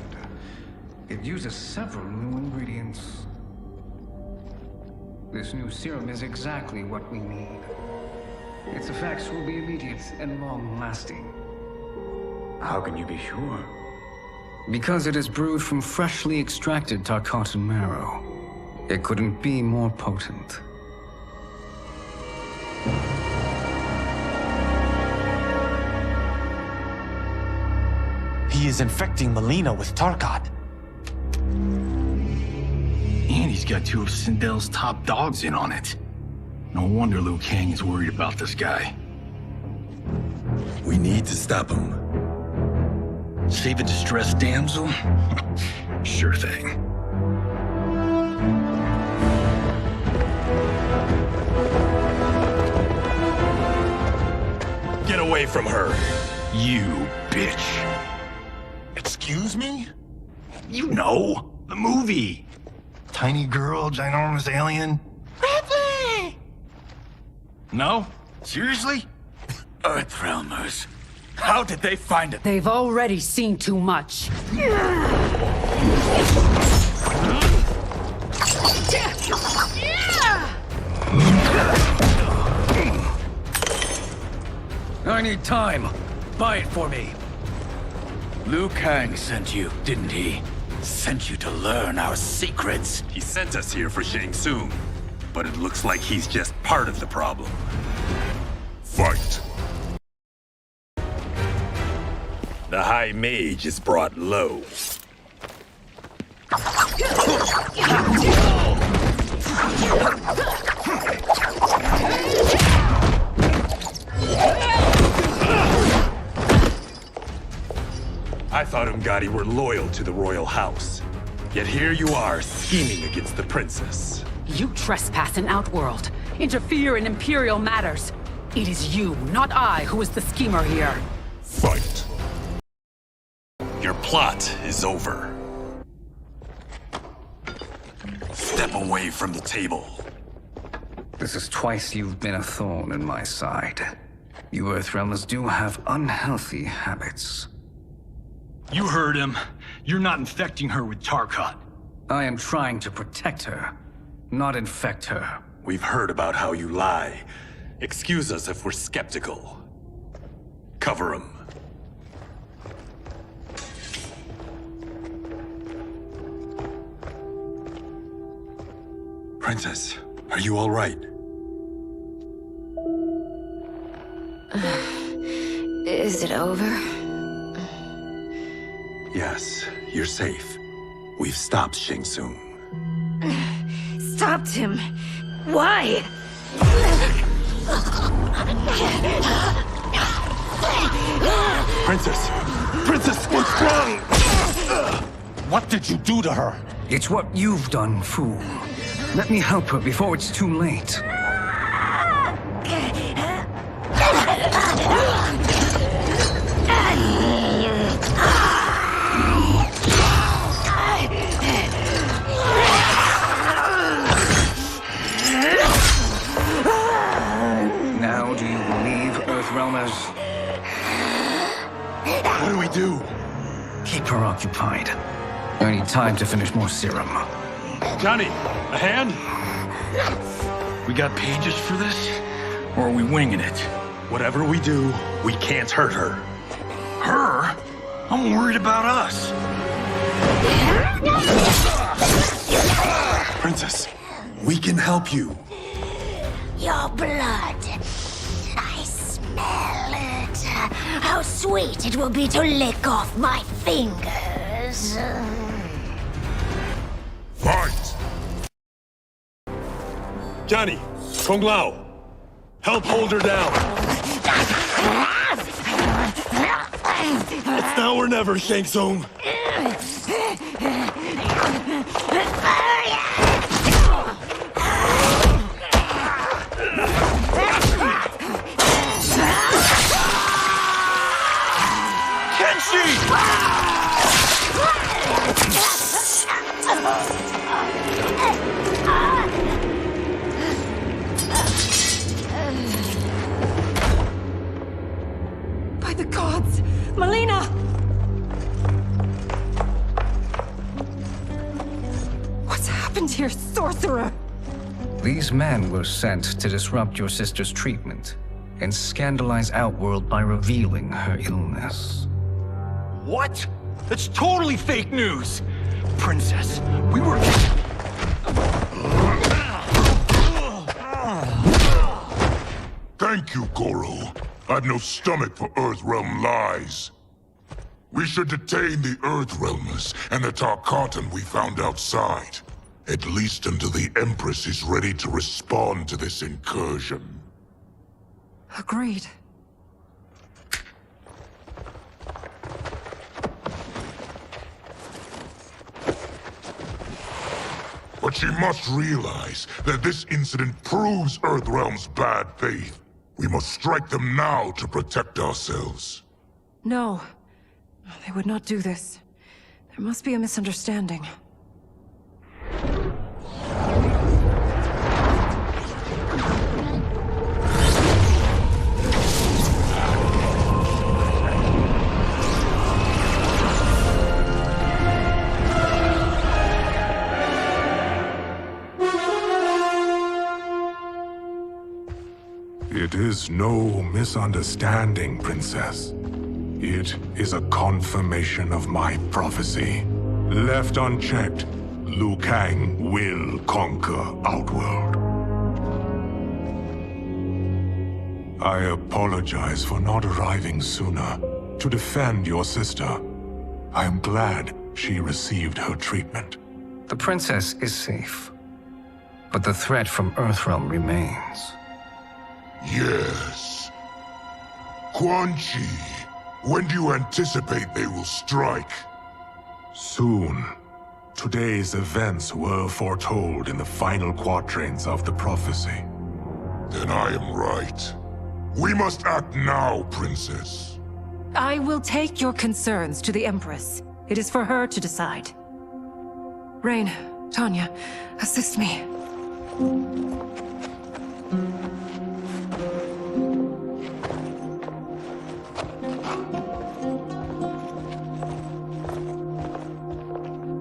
It uses several new ingredients. This new serum is exactly what we need. Its effects will be immediate and long-lasting. How can you be sure? Because it is brewed from freshly extracted Tarkatan marrow. It couldn't be more potent. He is infecting Melina with Tarkat. And he's got two of Sindel's top dogs in on it. No wonder Liu Kang is worried about this guy. We need to stop him. Save a distressed damsel? Sure thing. Get away from her! You bitch. Excuse me? You know, the movie. Tiny girl, ginormous alien. Ripley! No? Seriously? Earthrealmers. How did they find it? They've already seen too much. I need time. Buy it for me. Liu Kang sent you, didn't he? Sent you to learn our secrets. He sent us here for Shang Tsung, but it looks like he's just part of the problem. Fight! The High Mage is brought low. I thought Umgadi were loyal to the royal house. Yet here you are, scheming against the princess. You trespass in Outworld, interfere in Imperial matters. It is you, not I, who is the schemer here. Fight! Your plot is over. Step away from the table. This is twice you've been a thorn in my side. You Earthrealmers do have unhealthy habits. You heard him. You're not infecting her with Tarkat. I am trying to protect her, not infect her. We've heard about how you lie. Excuse us if we're skeptical. Cover him. Princess, Are you all right? Is it over? Yes, you're safe. We've stopped Shang Tsung. Stopped him. Why? Princess! Princess, what's wrong? What did you do to her? It's what you've done, fool. Let me help her before it's too late. Now do you believe, Earthrealmers? What do we do? Keep her occupied. I need time to finish more serum. Johnny, a hand? We got pages for this? Or are we winging it? Whatever we do, we can't hurt her. Her? I'm worried about us. Princess, we can help you. Your blood. I smell it. How sweet it will be to lick off my fingers. Fight! Johnny, Kung Lao, help hold her down. It's now or never, Shang Tsung. By the gods! Melina! What's happened here, sorcerer? These men were sent to disrupt your sister's treatment and scandalize Outworld by revealing her illness. What? That's totally fake news! Princess, we were... Thank you, Goro. I've no stomach for Earthrealm lies. We should detain the Earthrealmers and the Tarkatan we found outside. At least until the Empress is ready to respond to this incursion. Agreed. But she must realize that this incident proves Earthrealm's bad faith. We must strike them now to protect ourselves. No. They would not do this. There must be a misunderstanding. It is no misunderstanding, Princess. It is a confirmation of my prophecy. Left unchecked, Liu Kang will conquer Outworld. I apologize for not arriving sooner to defend your sister. I am glad she received her treatment. The princess is safe, but the threat from Earthrealm remains. Yes. Quan Chi, when do you anticipate they will strike? Soon. Today's events were foretold in the final quatrains of the prophecy. Then I am right. We must act now, Princess. I will take your concerns to the Empress. It is for her to decide. Rain, Tanya, assist me.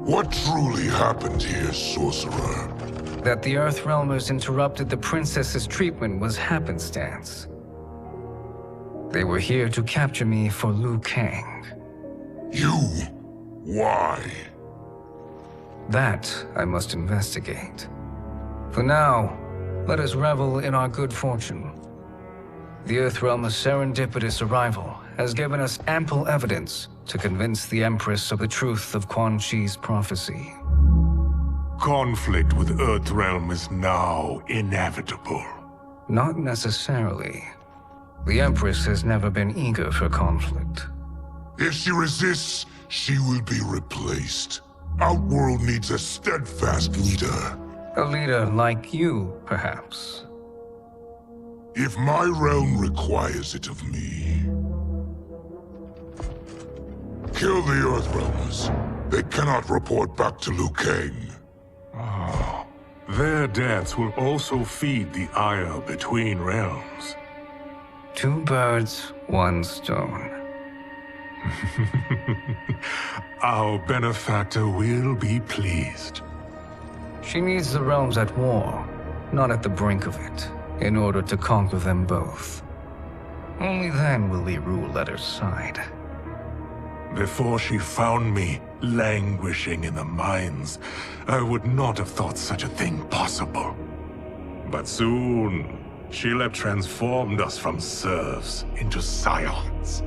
What truly happened here, sorcerer? That the Earthrealmers interrupted the princess's treatment was happenstance. They were here to capture me for Liu Kang. You? Why? That I must investigate. For now, Let us revel in our good fortune. The Earthrealm's serendipitous arrival has given us ample evidence to convince the Empress of the truth of Quan Chi's prophecy. Conflict with Earthrealm is now inevitable. Not necessarily. The Empress has never been eager for conflict. If she resists, she will be replaced. Outworld needs a steadfast leader. A leader like you, perhaps. If my realm requires it of me. Kill the Earthrealmers. They cannot report back to Liu Kang. Their deaths will also feed the ire between realms. 2 birds, 1 stone. Our benefactor will be pleased. She needs the realms at war, not at the brink of it, in order to conquer them both. Only then will we rule at her side. Before she found me languishing in the mines, I would not have thought such a thing possible. But soon, she'll have transformed us from serfs into scions.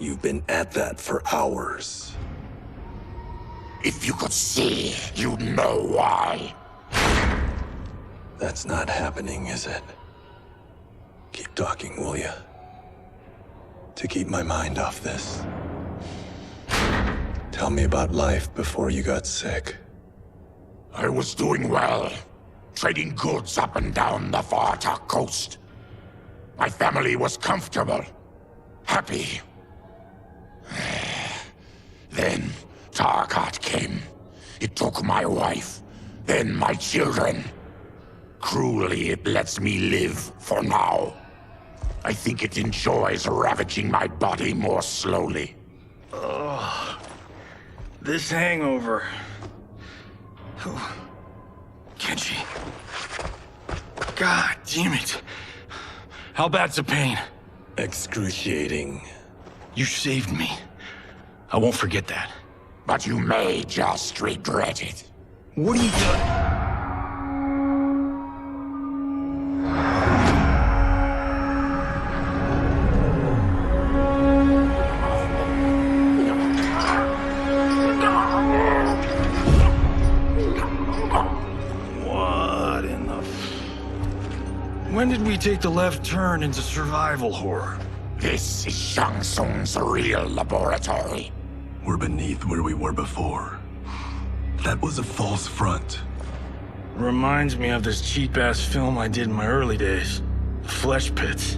You've been at that for hours. If you could see, you'd know why. That's not happening, is it? Keep talking, will ya? To keep my mind off this. Tell me about life before you got sick. I was doing well, trading goods up and down the Varta coast. My family was comfortable, happy. Then Tarkat came. It took my wife, then my children. Cruelly, it lets me live for now. I think it enjoys ravaging my body more slowly. Ugh. This hangover. Kenji. God damn it. How bad's the pain? Excruciating. You saved me. I won't forget that. But you may just regret it. What are you doing? What in the... When did we take the left turn into survival horror? This is Shang Tsung's real laboratory. We're beneath where we were before. That was a false front. Reminds me of this cheap-ass film I did in my early days. Flesh Pits.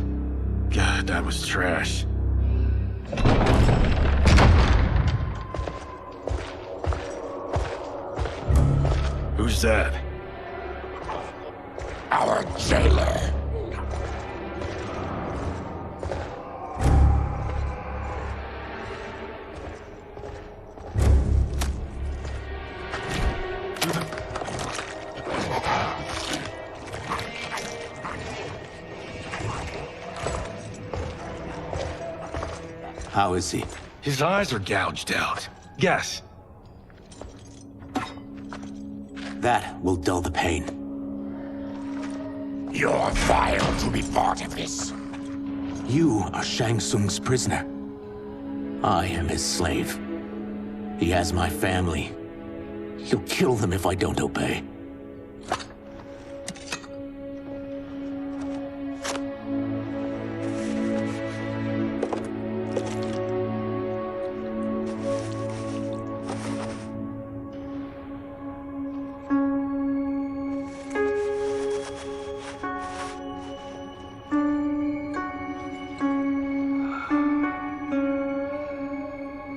God, that was trash. Who's that? Our jailer. How is he? His eyes are gouged out. Guess. That will dull the pain. You're vile to be part of this. You are Shang Tsung's prisoner. I am his slave. He has my family. He'll kill them if I don't obey.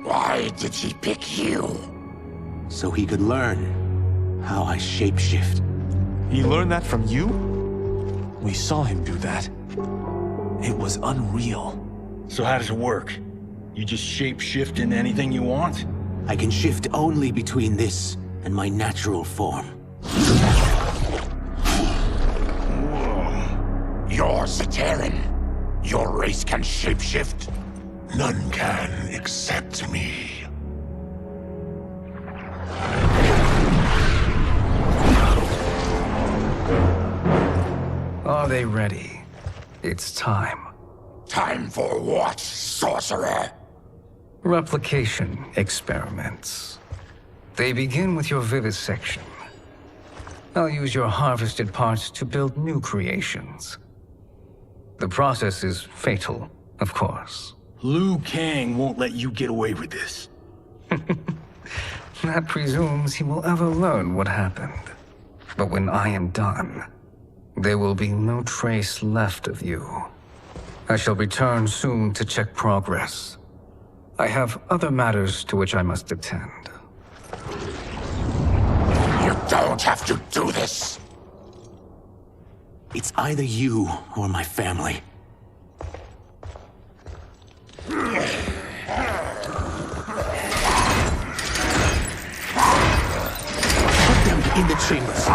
Why did he pick you? So he could learn how I shapeshift. He learned that from you? We saw him do that. It was unreal. So how does it work? You just shape-shift into anything you want? I can shift only between this and my natural form. You're Zaterran. Your race can shapeshift. None can except me. Are they ready? It's time. Time for what, sorcerer? Replication experiments. They begin with your vivisection. I'll use your harvested parts to build new creations. The process is fatal, of course. Liu Kang won't let you get away with this. That presumes he will ever learn what happened. But when I am done, there will be no trace left of you. I shall return soon to check progress. I have other matters to which I must attend. You don't have to do this. It's either you or my family. Put them in the chambers.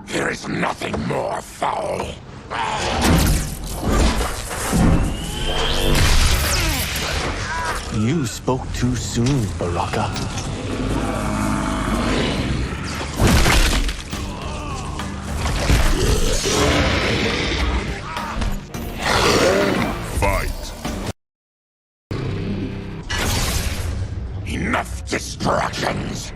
There is nothing more foul. You spoke too soon, Baraka. Fight. Enough distractions.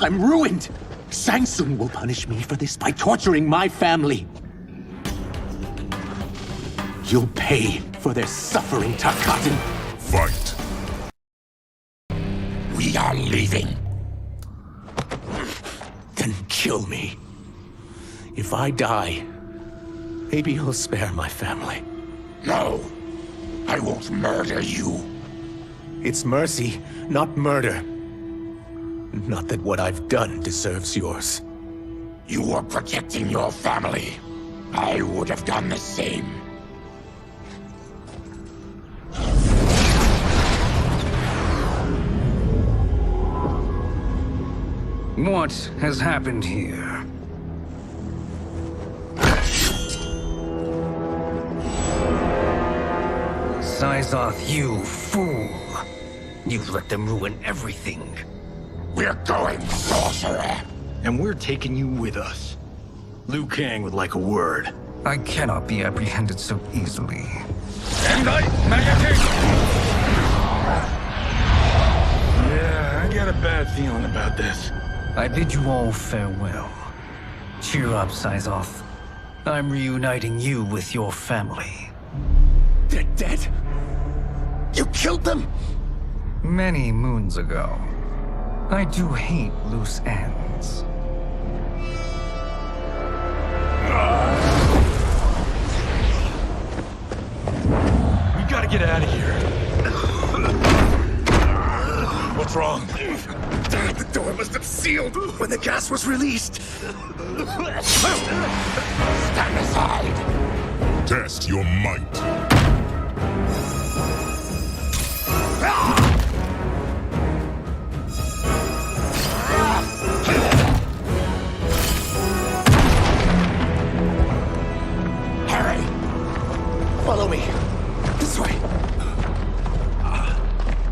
I'm ruined! Shang Tsung will punish me for this by torturing my family. You'll pay for their suffering, Tarkatan. Fight. We are leaving. Then kill me. If I die, maybe you'll spare my family. No, I won't murder you. It's mercy, not murder. Not that what I've done deserves yours. You were protecting your family. I would have done the same. What has happened here? Syzoth, you fool! You let them ruin everything. We're going, sorcerer. And we're taking you with us. Liu Kang would like a word. I cannot be apprehended so easily. Yeah, I got a bad feeling about this. I bid you all farewell. Cheer up, Syzoth. I'm reuniting you with your family. They're dead? You killed them? Many moons ago. I do hate loose ends. concealed when the gas was released. Stand aside. Test your might. Harry! Follow me. This way.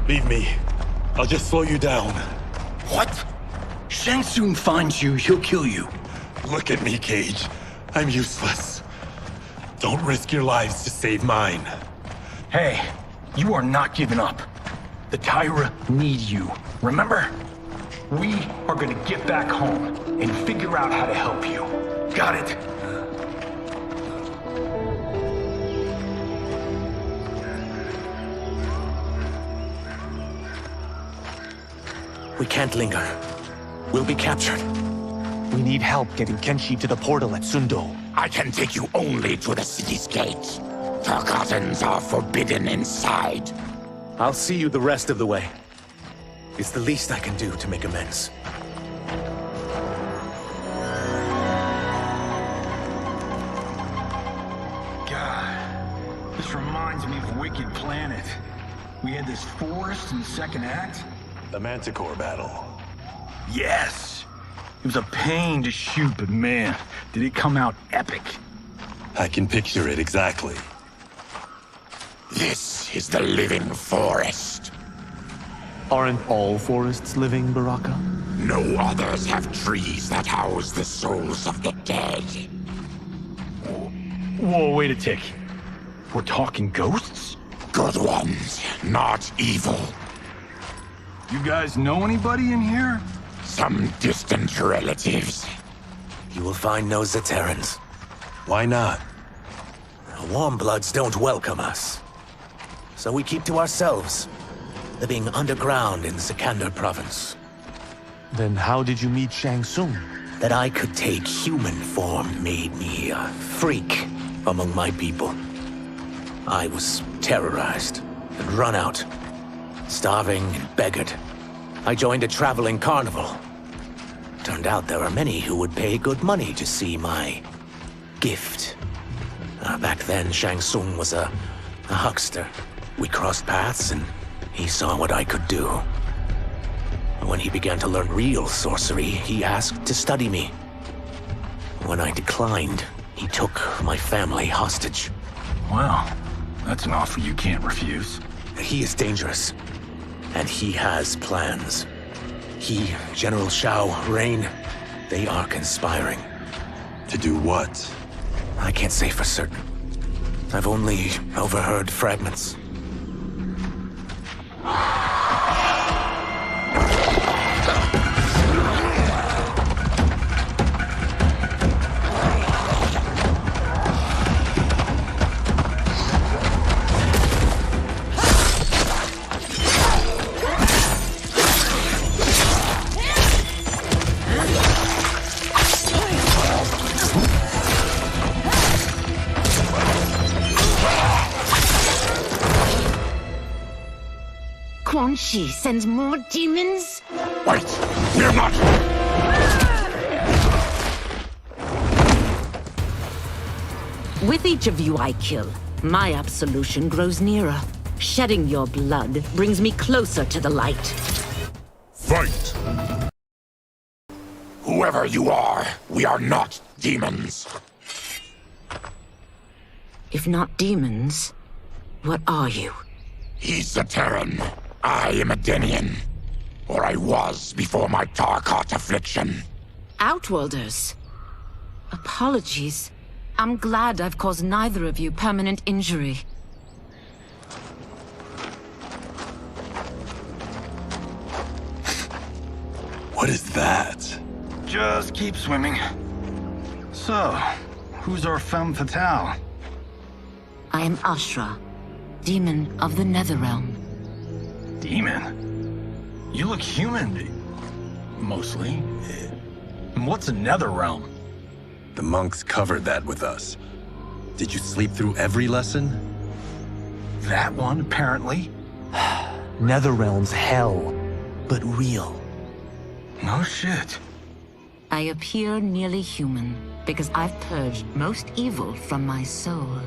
Leave me. I'll just slow you down. What? Shang Tsung finds you, he'll kill you. Look at me, Cage. I'm useless. Don't risk your lives to save mine. Hey, you are not giving up. The Tyra need you, remember? We are gonna get back home and figure out how to help you. Got it? We can't linger. We'll be captured. We need help getting Kenshi to the portal at Sundo. I can take you only to the city's gate. Tarkatans are forbidden inside. I'll see you the rest of the way. It's the least I can do to make amends. God, this reminds me of Wicked Planet. We had this forest in the second act. The Manticore battle. Yes! It was a pain to shoot, but man, did it come out epic. I can picture it exactly. This is the living forest. Aren't all forests living, Baraka? No others have trees that house the souls of the dead. Whoa, wait a tick. We're talking ghosts? Good ones, not evil. You guys know anybody in here? Some distant relatives. You will find no Zaterrans. Why not? Warmbloods don't welcome us. So we keep to ourselves, living underground in Sikander province. Then how did you meet Shang Tsung? That I could take human form made me a freak among my people. I was terrorized and run out, starving and beggared. I joined a traveling carnival. Turned out there are many who would pay good money to see my gift. Back then, Shang Tsung was a huckster. We crossed paths and he saw what I could do. When he began to learn real sorcery, he asked to study me. When I declined, he took my family hostage. Wow, that's an offer you can't refuse. He is dangerous, and he has plans. He, General Shao, Rain, they are conspiring. To do what? I can't say for certain. I've only overheard fragments. Quan Chi sends more demons? Wait! Fear not! With each of you I kill, my absolution grows nearer. Shedding your blood brings me closer to the light. Fight! Whoever you are, we are not demons. If not demons, what are you? He's a Terran. I am a Denian. Or I was before my Tarkat affliction. Outworlders. Apologies. I'm glad I've caused neither of you permanent injury. What is that? Just keep swimming. So, who's our femme fatale? I am Ashra, demon of the Netherrealm. Demon? You look human. Mostly. And what's a Netherrealm? The monks covered that with us. Did you sleep through every lesson? That one, apparently. Netherrealm's hell, but real. No shit. I appear nearly human because I've purged most evil from my soul.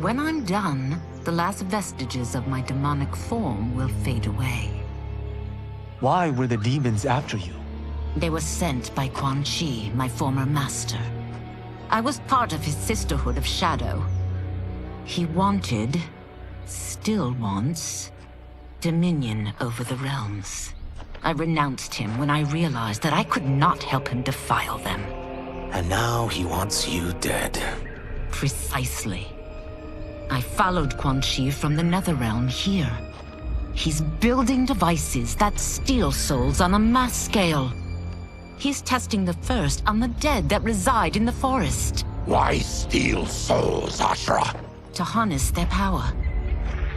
When I'm done, the last vestiges of my demonic form will fade away. Why were the demons after you? They were sent by Quan Chi, my former master. I was part of his Sisterhood of Shadow. He wanted, still wants, dominion over the realms. I renounced him when I realized that I could not help him defile them. And now he wants you dead. Precisely. I followed Quan Chi from the Netherrealm here. He's building devices that steal souls on a mass scale. He's testing the first on the dead that reside in the forest. Why steal souls, Ashura? To harness their power.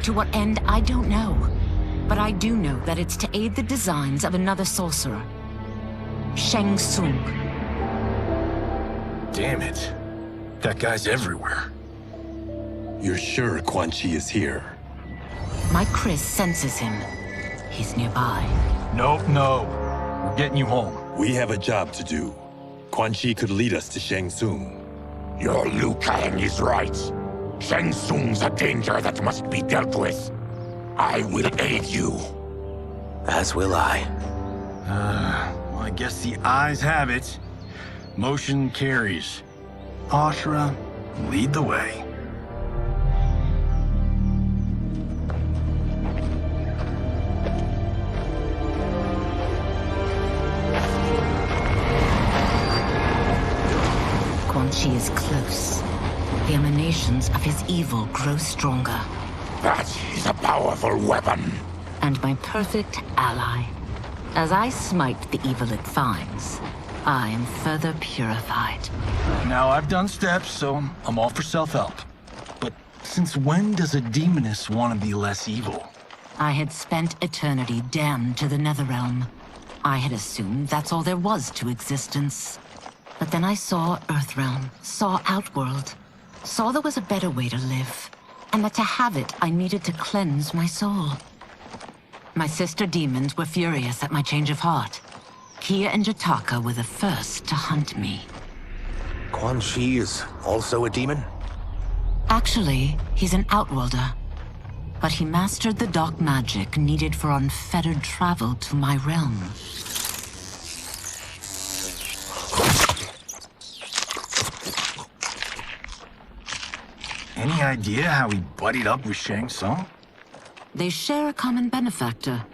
To what end, I don't know. But I do know that it's to aid the designs of another sorcerer. Shang Tsung. Damn it. That guy's everywhere. You're sure Quan Chi is here? My Chris senses him. He's nearby. No. We're getting you home. We have a job to do. Quan Chi could lead us to Shang Tsung. Your Liu Kang is right. Shang Tsung's a danger that must be dealt with. I will aid you. As will I. Well, I guess the eyes have it. Motion carries. Ashura, lead the way. Quan Chi is close. The emanations of his evil grow stronger. That is a powerful weapon. And my perfect ally. As I smite the evil it finds, I am further purified. Now, I've done steps, so I'm all for self-help. But since when does a demoness want to be less evil? I had spent eternity damned to the Netherrealm. I had assumed that's all there was to existence. But then I saw Earthrealm, saw Outworld, saw there was a better way to live, and that to have it, I needed to cleanse my soul. My sister demons were furious at my change of heart. Kia and Jataka were the first to hunt me. Quan Chi is also a demon? Actually, he's an Outworlder. But he mastered the dark magic needed for unfettered travel to my realm. Any idea how he buddied up with Shang Tsung? They share a common benefactor.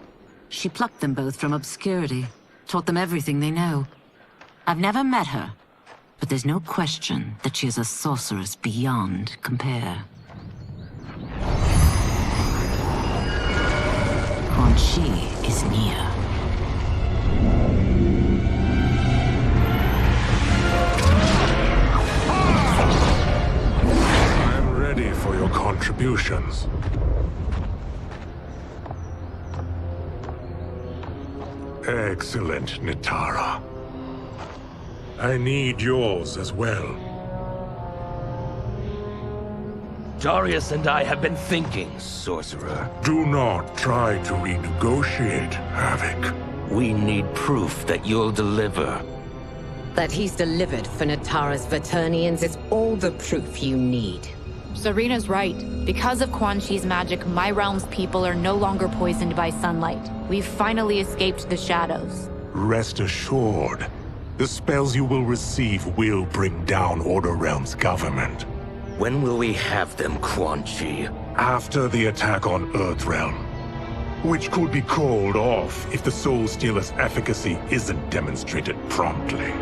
She plucked them both from obscurity, taught them everything they know. I've never met her, but there's no question that she is a sorceress beyond compare. Quan Chi is near. I'm ready for your contributions. Excellent, Nitara. I need yours as well. Darius and I have been thinking, Sorcerer. Do not try to renegotiate, Havoc. We need proof that you'll deliver. That he's delivered for Natara's Vaternians is all the proof you need. Serena's right. Because of Quan Chi's magic, my realm's people are no longer poisoned by sunlight. We've finally escaped the shadows. Rest assured, the spells you will receive will bring down Order Realm's government. When will we have them, Quan Chi? After the attack on Earthrealm, which could be called off if the Soul Stealer's efficacy isn't demonstrated promptly.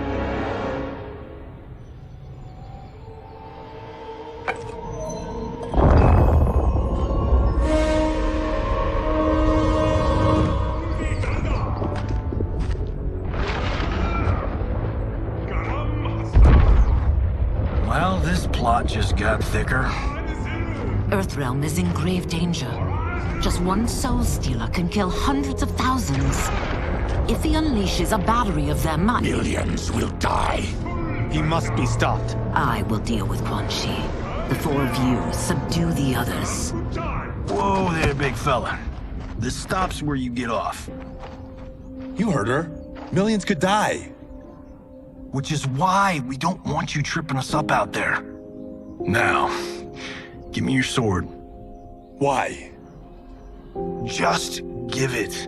Well, this plot just got thicker. Earthrealm is in grave danger. Just one Soul Stealer can kill hundreds of thousands. If he unleashes a battery of them, Millions will die. He must be stopped. I will deal with Quan Chi. The four of you subdue the others. Whoa there, big fella. This stops where you get off. You heard her. Millions could die. Which is why we don't want you tripping us up out there. Now, give me your sword. Why? Just give it.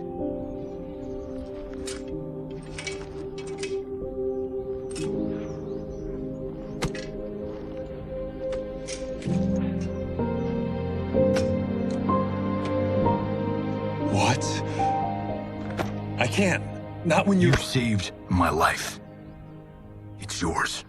What? I can't. Not when You've saved my life. It's yours.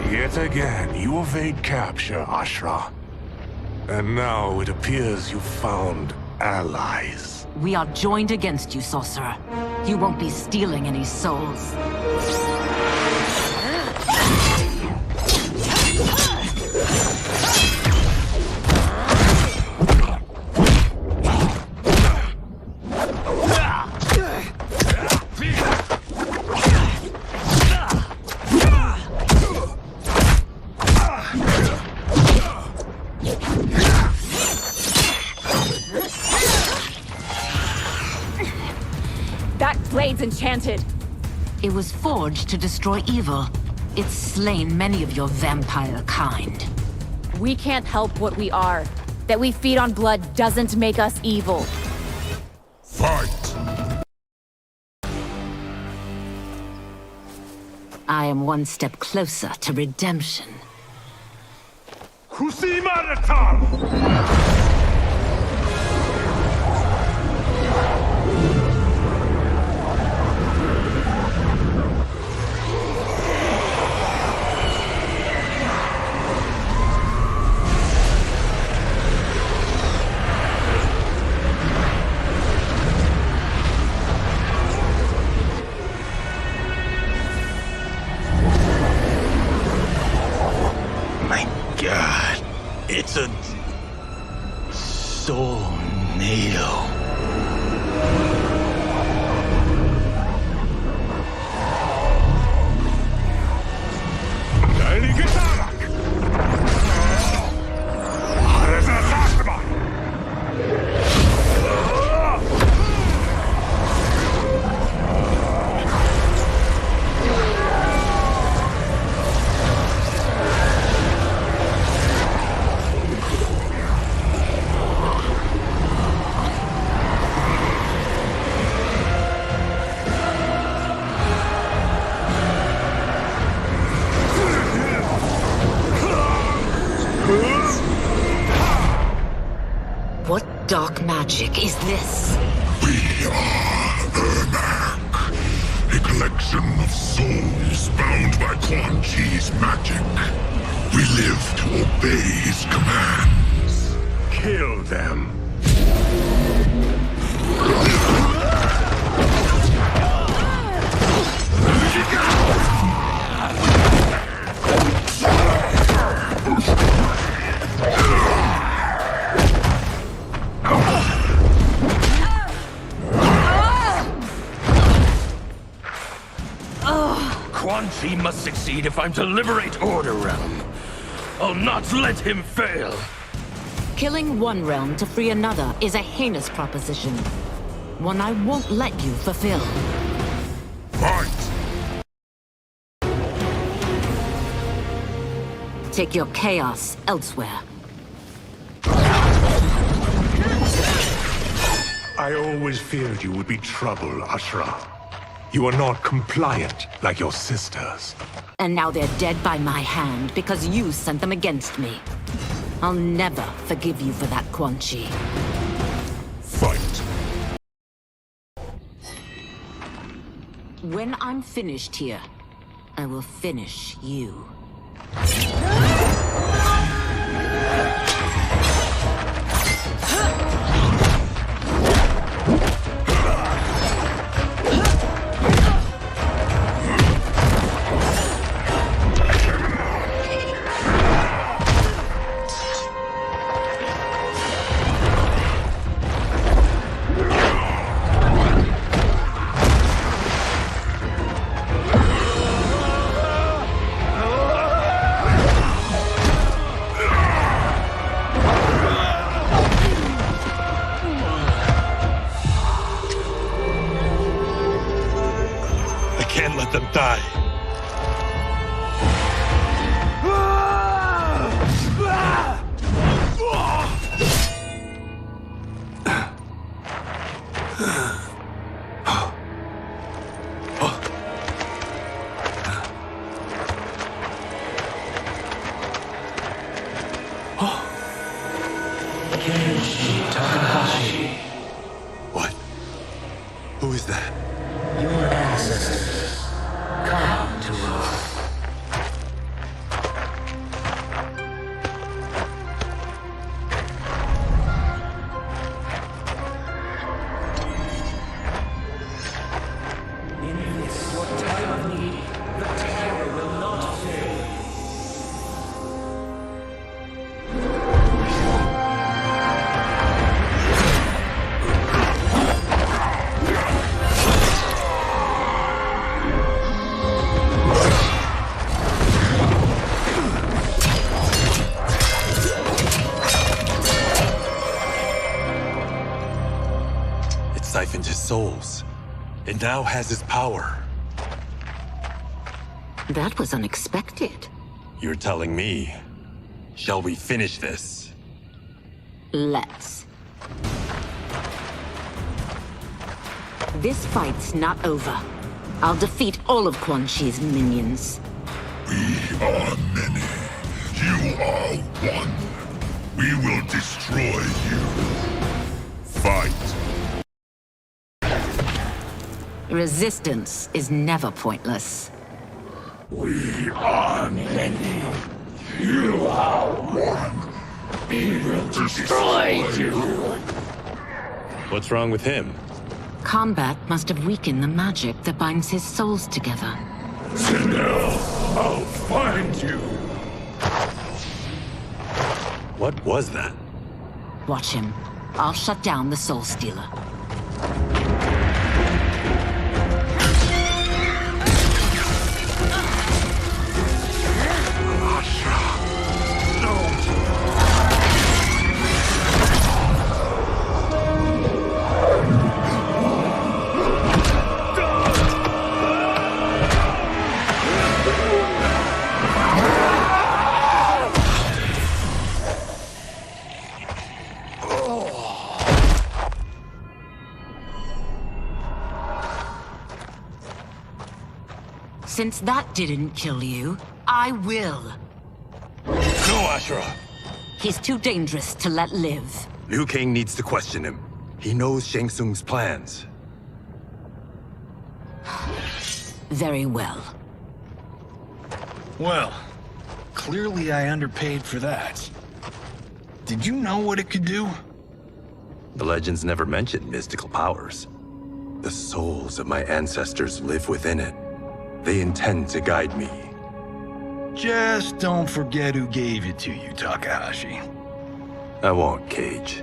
Yet again, you evade capture, Ashra. And now it appears you've found allies. We are joined against you, sorcerer. You won't be stealing any souls. Blade's enchanted. It was forged to destroy evil. It's slain many of your vampire kind. We can't help what we are. That we feed on blood doesn't make us evil. Fight! I am one step closer to redemption. God, it's a soul-nado. What dark magic is this? We are Ermac, a collection of souls bound by Quan Chi's magic. We live to obey his commands. Kill them. Quan Chi must succeed if I'm to liberate Order Realm. I'll not let him fail. Killing one realm to free another is a heinous proposition. One I won't let you fulfill. Fight! Take your chaos elsewhere. I always feared you would be trouble, Ashra. You are not compliant like your sisters. And now they're dead by my hand because you sent them against me. I'll never forgive you for that, Quan Chi. Fight! When I'm finished here, I will finish you. Don't let them die. What? Who is that? Your ancestors, come to us. In this, your time of need, the terror will not fail. Siphoned his souls. It now has his power. That was unexpected. You're telling me. Shall we finish this? Let's. This fight's not over. I'll defeat all of Quan Chi's minions. We are many. You are one. We will destroy you. Fight. Resistance is never pointless. We are many. You are one. We will destroy you. What's wrong with him? Combat must have weakened the magic that binds his souls together. Sindel, I'll find you. What was that? Watch him. I'll shut down the Soul Stealer. Since that didn't kill you, I will. No, Ashura! He's too dangerous to let live. Liu Kang needs to question him. He knows Shang Tsung's plans. Very well. Well, clearly I underpaid for that. Did you know what it could do? The legends never mentioned mystical powers. The souls of my ancestors live within it. They intend to guide me. Just don't forget who gave it to you, Takahashi. I won't, Cage.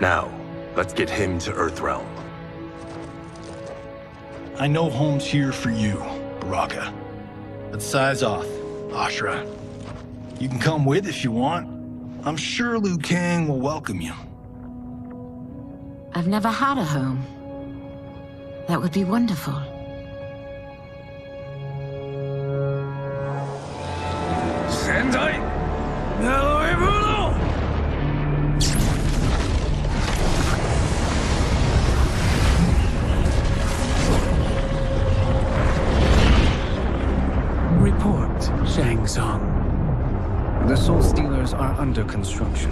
Now, let's get him to Earthrealm. I know home's here for you, Baraka. Let's size off, Ashura. You can come with if you want. I'm sure Liu Kang will welcome you. I've never had a home. That would be wonderful. Sendai! Report, Shang Tsung. The Soul Stealers are under construction.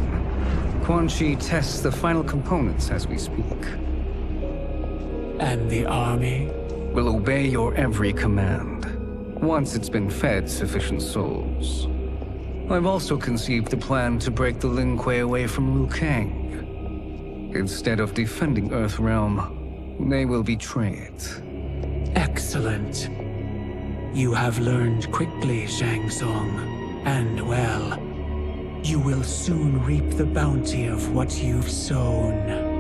Quan Chi tests the final components as we speak. And the army? Will obey your every command, once it's been fed sufficient souls. I've also conceived a plan to break the Lin Kuei away from Liu Kang. Instead of defending Earthrealm, they will betray it. Excellent. You have learned quickly, Shang Tsung, and well. You will soon reap the bounty of what you've sown.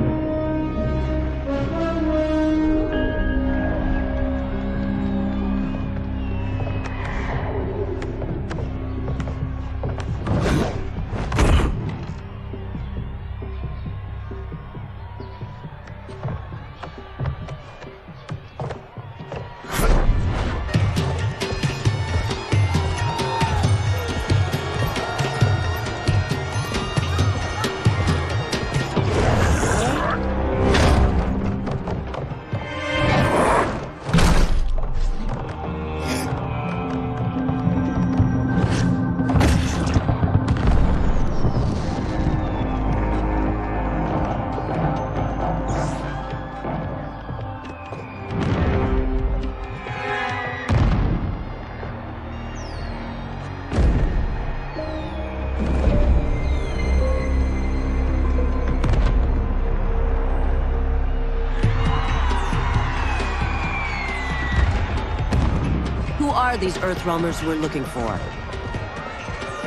are these Earthrealmers we're looking for?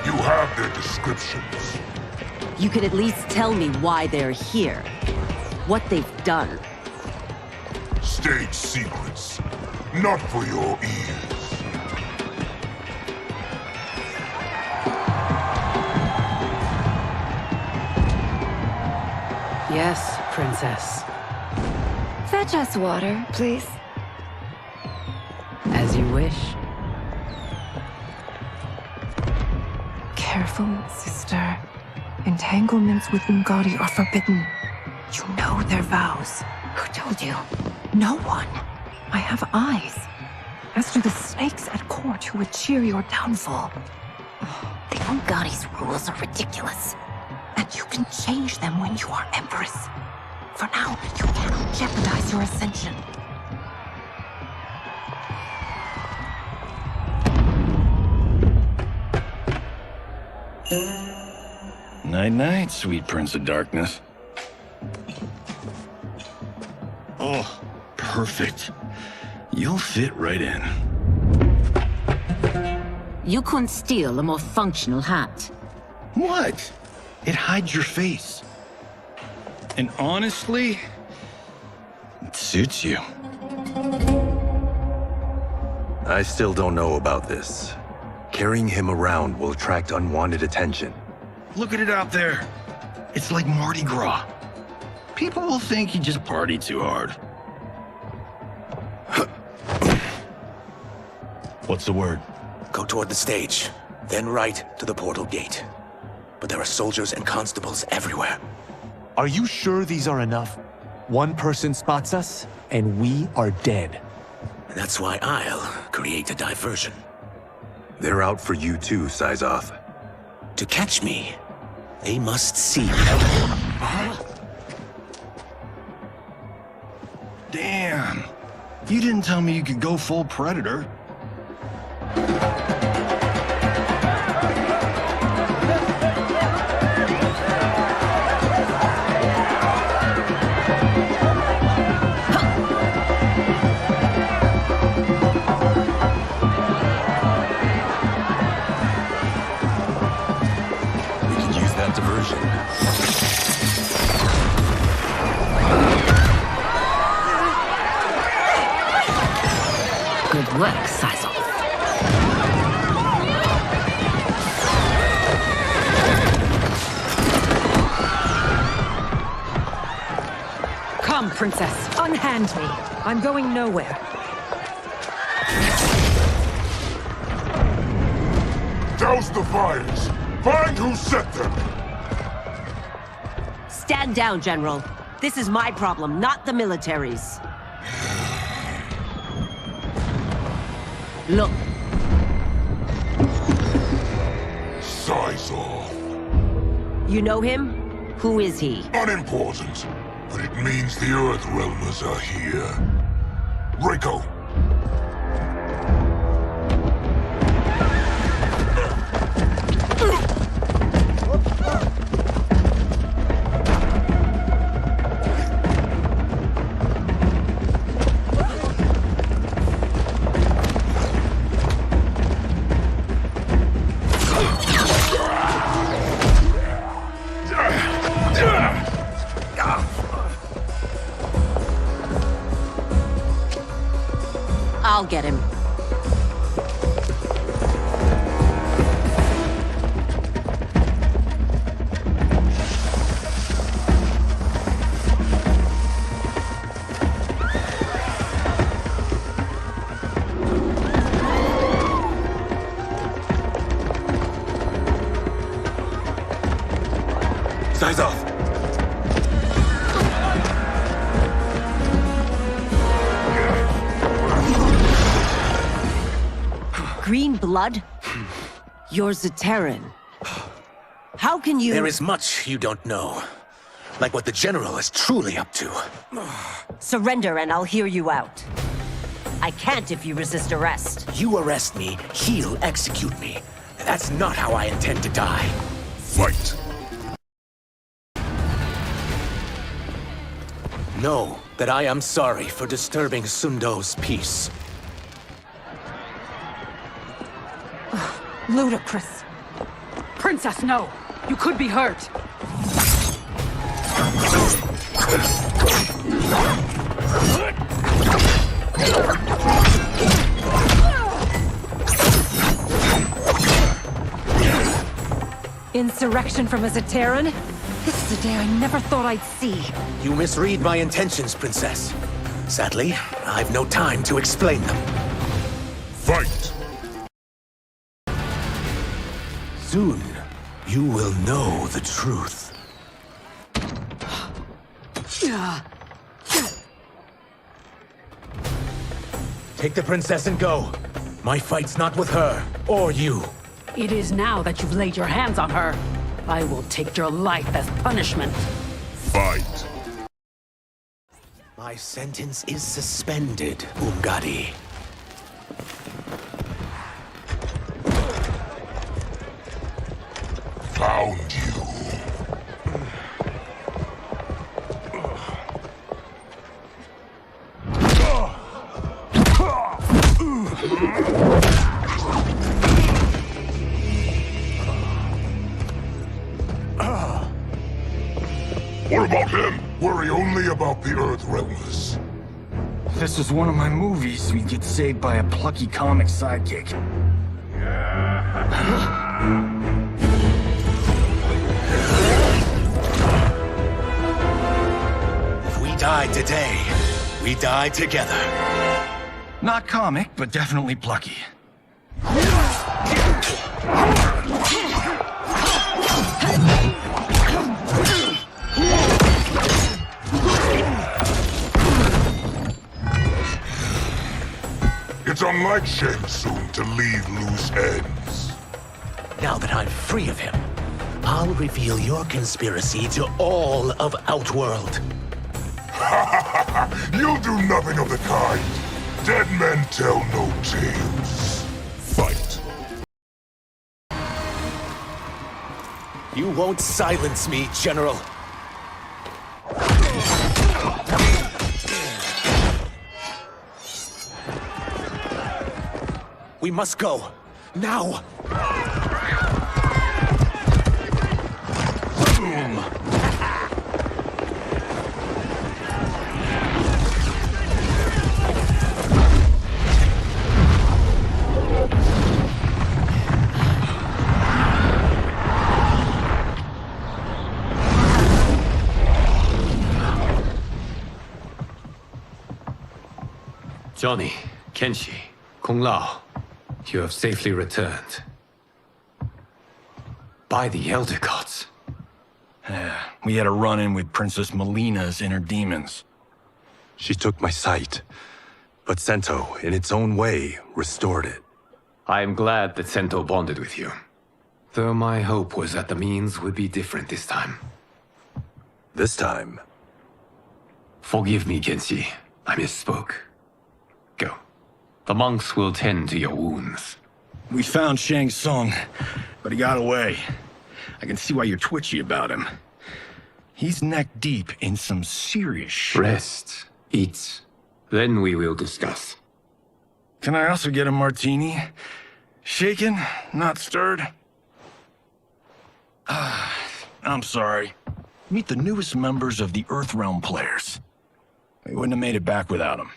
You have their descriptions. You could at least tell me why they're here. What they've done. State secrets. Not for your ears. Yes, Princess. Fetch us water, please. As you wish. Careful, sister. Entanglements with Ungadi are forbidden. You know their vows. Who told you? No one. I have eyes. As do the snakes at court who would cheer your downfall. The Ungadi's rules are ridiculous. And you can change them when you are Empress. For now, you cannot jeopardize your ascension. Night-night, sweet Prince of Darkness. Oh, perfect. You'll fit right in. You couldn't steal a more functional hat. What? It hides your face. And honestly, it suits you. I still don't know about this. Carrying him around will attract unwanted attention. Look at it out there. It's like Mardi Gras. People will think you just party too hard. What's the word? Go toward the stage, then right to the portal gate. But there are soldiers and constables everywhere. Are you sure these are enough? One person spots us, and we are dead. And that's why I'll create a diversion. They're out for you too, Syzoth. To catch me, they must see. Damn. You didn't tell me you could go full Predator. Good work, Syzoth. Come, Princess. Unhand me. I'm going nowhere. Douse the fires! Find who set them! Stand down, General. This is my problem, not the military's. Look. Syzoth. You know him? Who is he? Unimportant, but it means the Earthrealmers are here. Rico. I'll get him. Syzoth! Green blood? You're Zaterran. How can you— There is much you don't know. Like what the General is truly up to. Surrender and I'll hear you out. I can't if you resist arrest. You arrest me, he'll execute me. That's not how I intend to die. Fight! Know that I am sorry for disturbing Sundo's peace. ludicrous. Princess, no! You could be hurt! Insurrection from a Zaterran? This is a day I never thought I'd see. You misread my intentions, Princess. Sadly, I've no time to explain them. Fight! Soon, you will know the truth. Take the princess and go. My fight's not with her, or you. It is now that you've laid your hands on her. I will take your life as punishment. Fight! My sentence is suspended, Umgadi. Found you. What about him? Worry only about the Earthrealmers. If this was one of my movies, we'd get saved by a plucky comic sidekick. If we die today, we die together. Not comic, but definitely plucky. It's unlike Shang Tsung to leave loose ends. Now that I'm free of him, I'll reveal your conspiracy to all of Outworld. You'll do nothing of the kind. Dead men tell no tales. Fight. You won't silence me, General. We must go. Now! Boom! Johnny, Kenshi, Kung Lao, you have safely returned. By the Elder Gods. We had a run-in with Princess Melina's inner demons. She took my sight, but Sento, in its own way, restored it. I am glad that Sento bonded with you. Though my hope was that the means would be different this time. This time? Forgive me, Kenshi. I misspoke. Go. The monks will tend to your wounds. We found Shang Tsung, but he got away. I can see why you're twitchy about him. He's neck deep in some serious shit. Rest. Eat. Then we will discuss. Can I also get a martini? Shaken, not stirred? I'm sorry. Meet the newest members of the Earthrealm players. We wouldn't have made it back without them.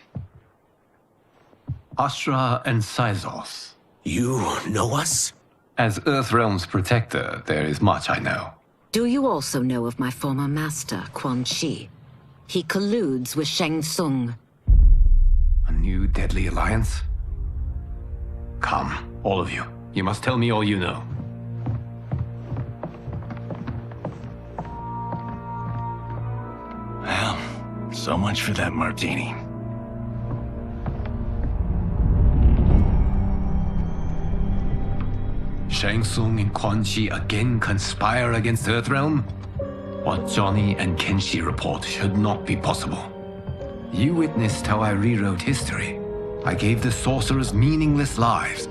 Astra and Syzos. You know us? As Earthrealm's protector, there is much I know. Do you also know of my former master, Quan Chi? He colludes with Shang Tsung. A new deadly alliance? Come, all of you. You must tell me all you know. Well, so much for that martini. Shang Tsung and Quan Chi again conspire against Earthrealm? What Johnny and Kenshi report should not be possible. You witnessed how I rewrote history. I gave the sorcerers meaningless lives.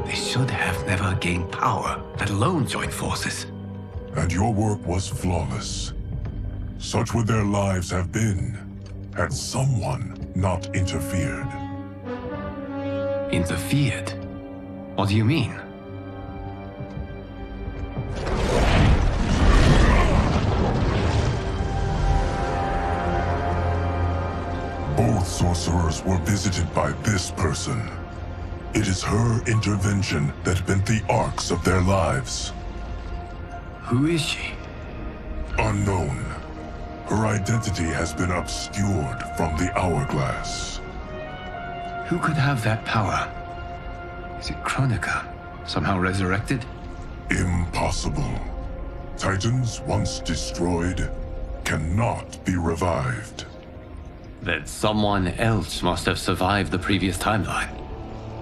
They should have never gained power, let alone joined forces. And your work was flawless. Such would their lives have been, had someone not interfered. Interfered? What do you mean? Both sorcerers were visited by this person. It is her intervention that bent the arcs of their lives. Who is she? Unknown. Her identity has been obscured from the hourglass. Who could have that power? Is it Kronika? Somehow resurrected? Impossible. Titans once destroyed cannot be revived. Then someone else must have survived the previous timeline.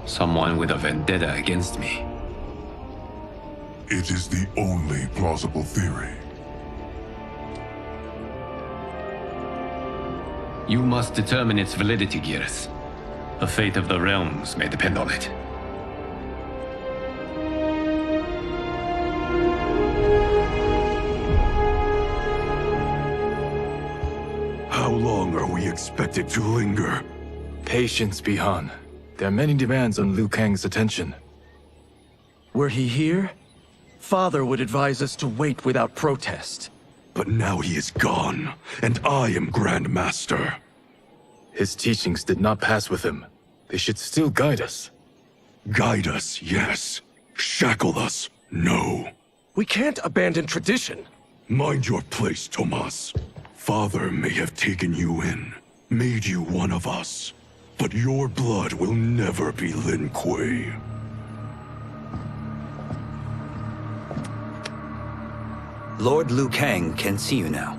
Someone with a vendetta against me. It is the only plausible theory. You must determine its validity, Geras. The fate of the realms may depend on it. How long are we expected to linger? Patience, Bihan. There are many demands on Liu Kang's attention. Were he here, Father would advise us to wait without protest. But now he is gone, and I am Grand Master. His teachings did not pass with him. They should still guide us. Guide us, yes. Shackle us, no. We can't abandon tradition. Mind your place, Tomas. Father may have taken you in, made you one of us. But your blood will never be Lin Kuei. Lord Liu Kang can see you now.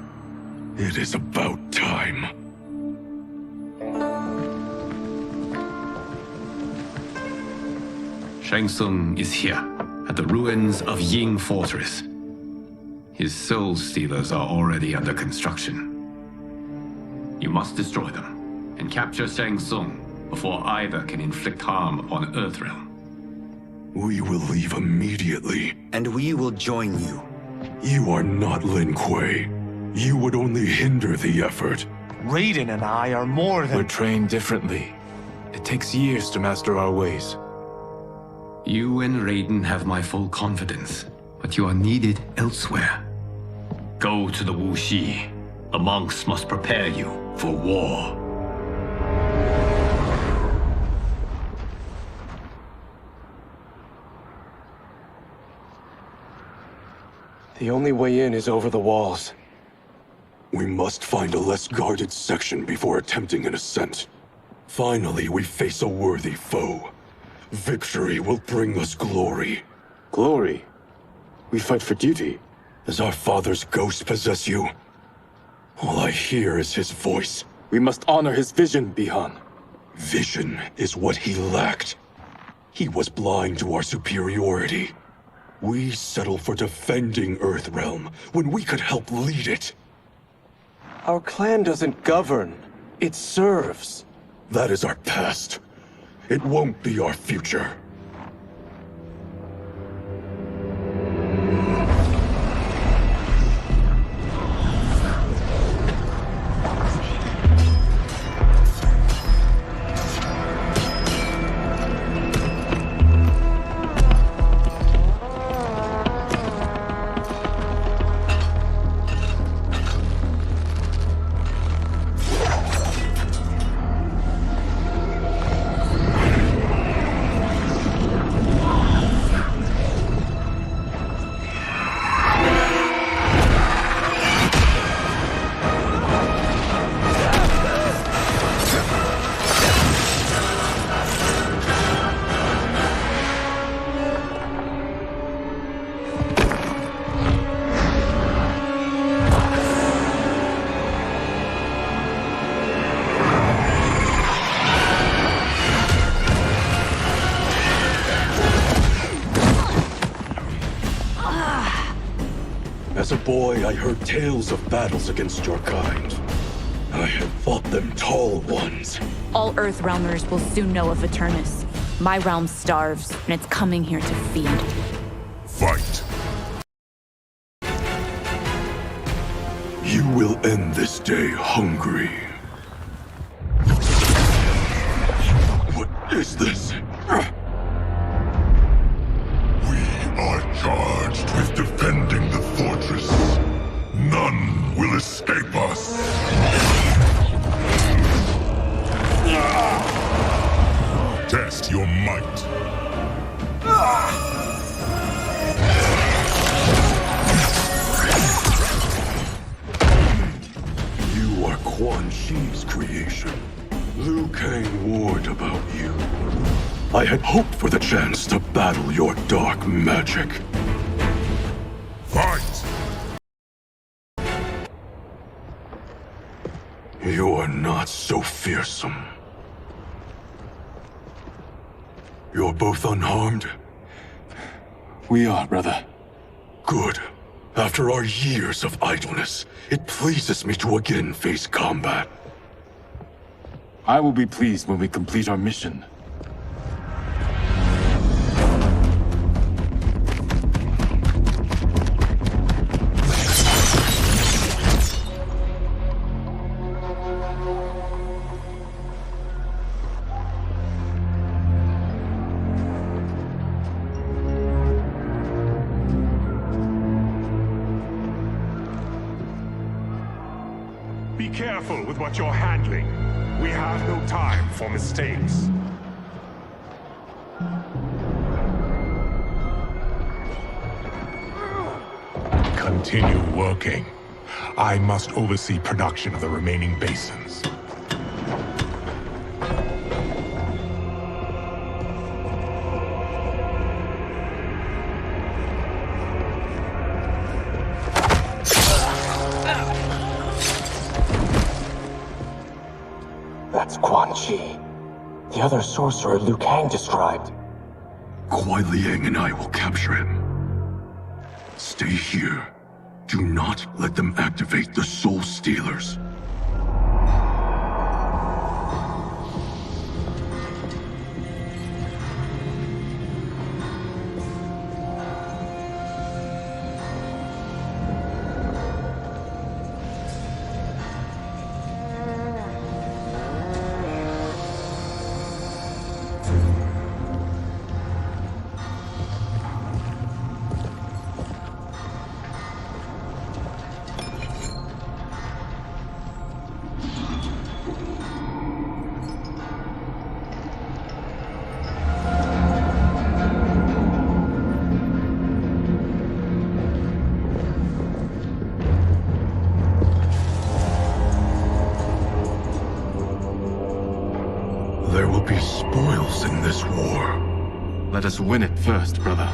It is about time. Shang Tsung is here, at the ruins of Ying Fortress. His Soul Stealers are already under construction. You must destroy them, and capture Shang Tsung before either can inflict harm upon Earthrealm. We will leave immediately. And we will join you. You are not Lin Kuei. You would only hinder the effort. Raiden and I are more than— We're trained differently. It takes years to master our ways. You and Raiden have my full confidence, but you are needed elsewhere. Go to the Wuxi. The monks must prepare you for war. The only way in is over the walls. We must find a less guarded section before attempting an ascent. Finally, we face a worthy foe. Victory will bring us glory. Glory? We fight for duty. Does our father's ghost possess you? All I hear is his voice. We must honor his vision, Bihan. Vision is what he lacked. He was blind to our superiority. We settle for defending Earthrealm when we could help lead it. Our clan doesn't govern. It serves. That is our past. It won't be our future. As a boy, I heard tales of battles against your kind. I have fought them tall ones. All Earthrealmers will soon know of Eternus. My realm starves, and it's coming here to feed. Fight! You will end this day hungry. What is this? We are charged with defending the fortress. None will escape us. might. You are Quan Chi's creation. Liu Kang warned about you. I had hoped for the chance to battle your dark magic. Fight! You are not so fearsome. You're both unharmed? We are, brother. Good. After our years of idleness, it pleases me to again face combat. I will be pleased when we complete our mission. Be careful with what you're handling. We have no time for mistakes. Continue working. I must oversee production of the remaining basins. That's Quan Chi. The other sorcerer Liu Kang described. Kuai Liang and I will capture him. Stay here. Do not let them activate the Soul Stealers. There will be spoils in this war. Let us win it first, brother.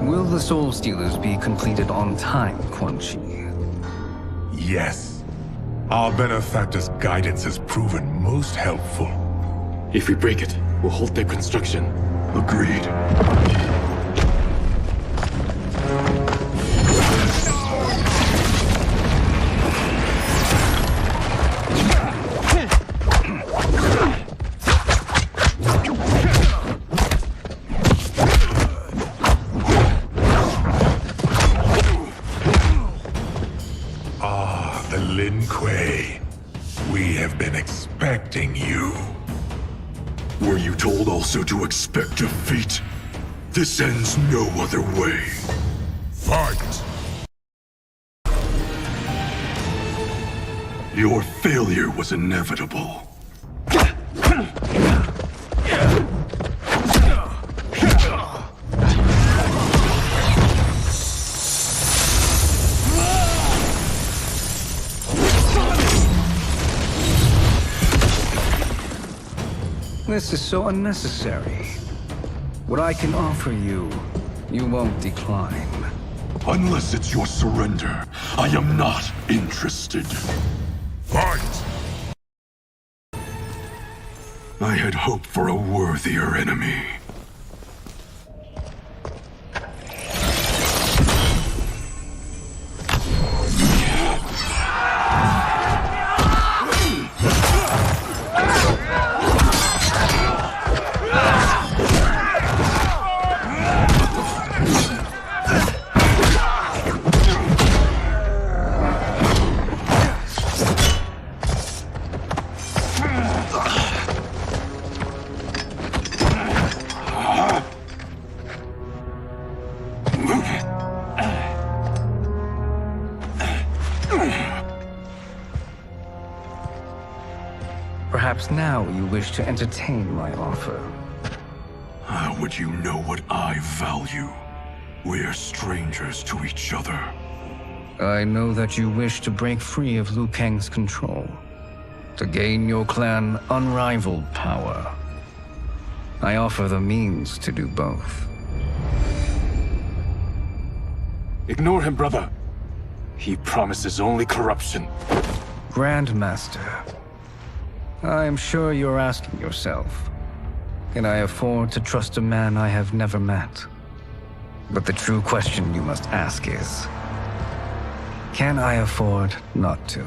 Will the Soul Stealers be completed on time, Quan Chi? Yes. Our benefactor's guidance has proven most helpful. If we break it, we'll halt their construction. Agreed. Lin Kuei, we have been expecting you. Were you told also to expect defeat? This ends no other way. Fight! Your failure was inevitable. This is so unnecessary. What I can offer you, you won't decline. Unless it's your surrender, I am not interested. Fight! I had hoped for a worthier enemy. Perhaps now you wish to entertain my offer. How would you know what I value? We're strangers to each other. I know that you wish to break free of Liu Kang's control, to gain your clan unrivaled power. I offer the means to do both. Ignore him, brother. He promises only corruption. Grandmaster, I am sure you're asking yourself, can I afford to trust a man I have never met? But the true question you must ask is, can I afford not to?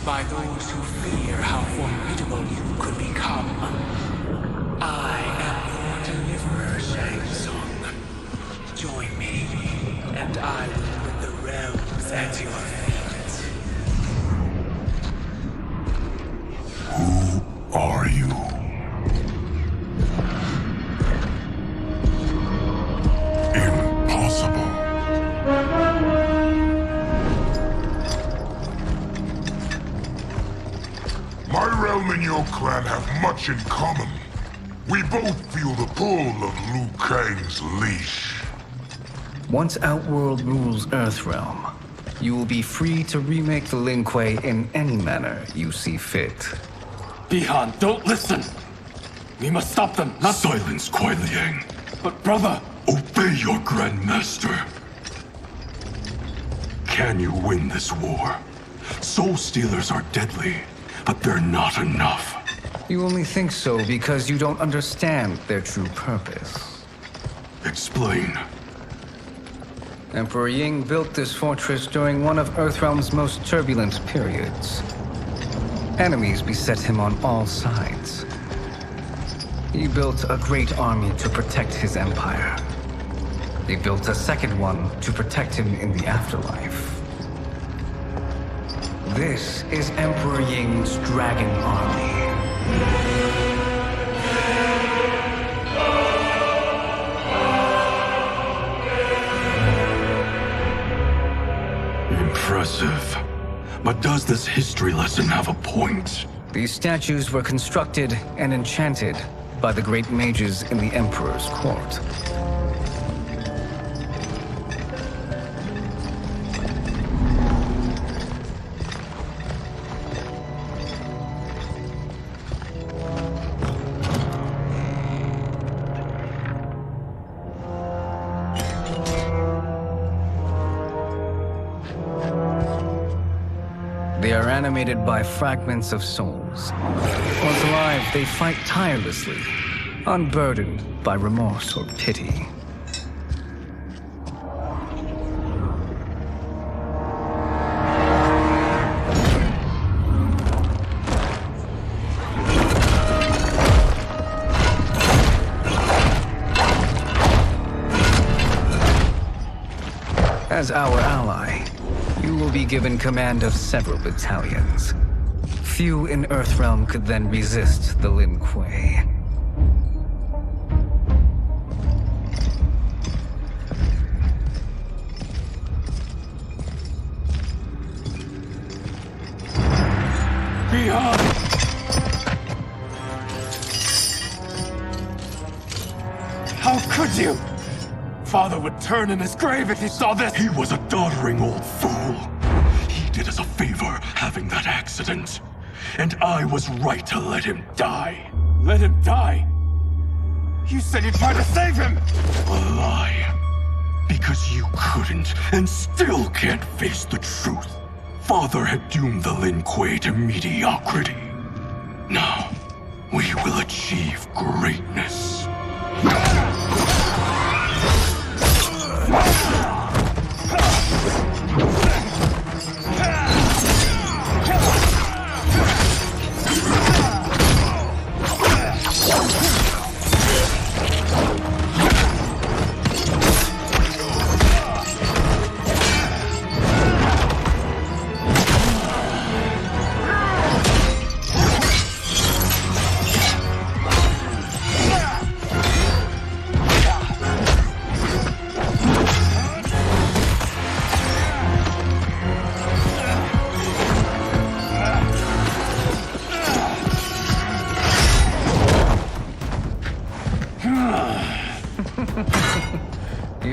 By those who fear how formidable you could become. I am your deliverer, Shang Tsung. Join me, and I will put the realms at your feet. Who are you? Impossible. My realm and your clan have much in common. We both feel the pull of Liu Kang's leash. Once Outworld rules Earthrealm, you will be free to remake the Lin Kuei in any manner you see fit. Bihan, don't listen! We must stop them, not— Silence, Kuai Liang. But brother— Obey your Grandmaster. Can you win this war? Soul Stealers are deadly, but they're not enough. You only think so because you don't understand their true purpose. Explain. Emperor Ying built this fortress during one of Earthrealm's most turbulent periods. Enemies beset him on all sides. He built a great army to protect his empire. He built a second one to protect him in the afterlife. This is Emperor Ying's Dragon Army. Impressive. But does this history lesson have a point? These statues were constructed and enchanted by the great mages in the Emperor's court. They are animated by fragments of souls. Once alive, they fight tirelessly, unburdened by remorse or pity. As our ally, you will be given command of several battalions. Few in Earthrealm could then resist the Lin Kuei. Bihan! How could you? Father would turn in his grave if he saw this! He was a doddering old fool. He did us a favor having that accident. And I was right to let him die. Let him die? You said you tried to save him! A lie. Because you couldn't and still can't face the truth. Father had doomed the Lin Kuei to mediocrity. Now, we will achieve greatness.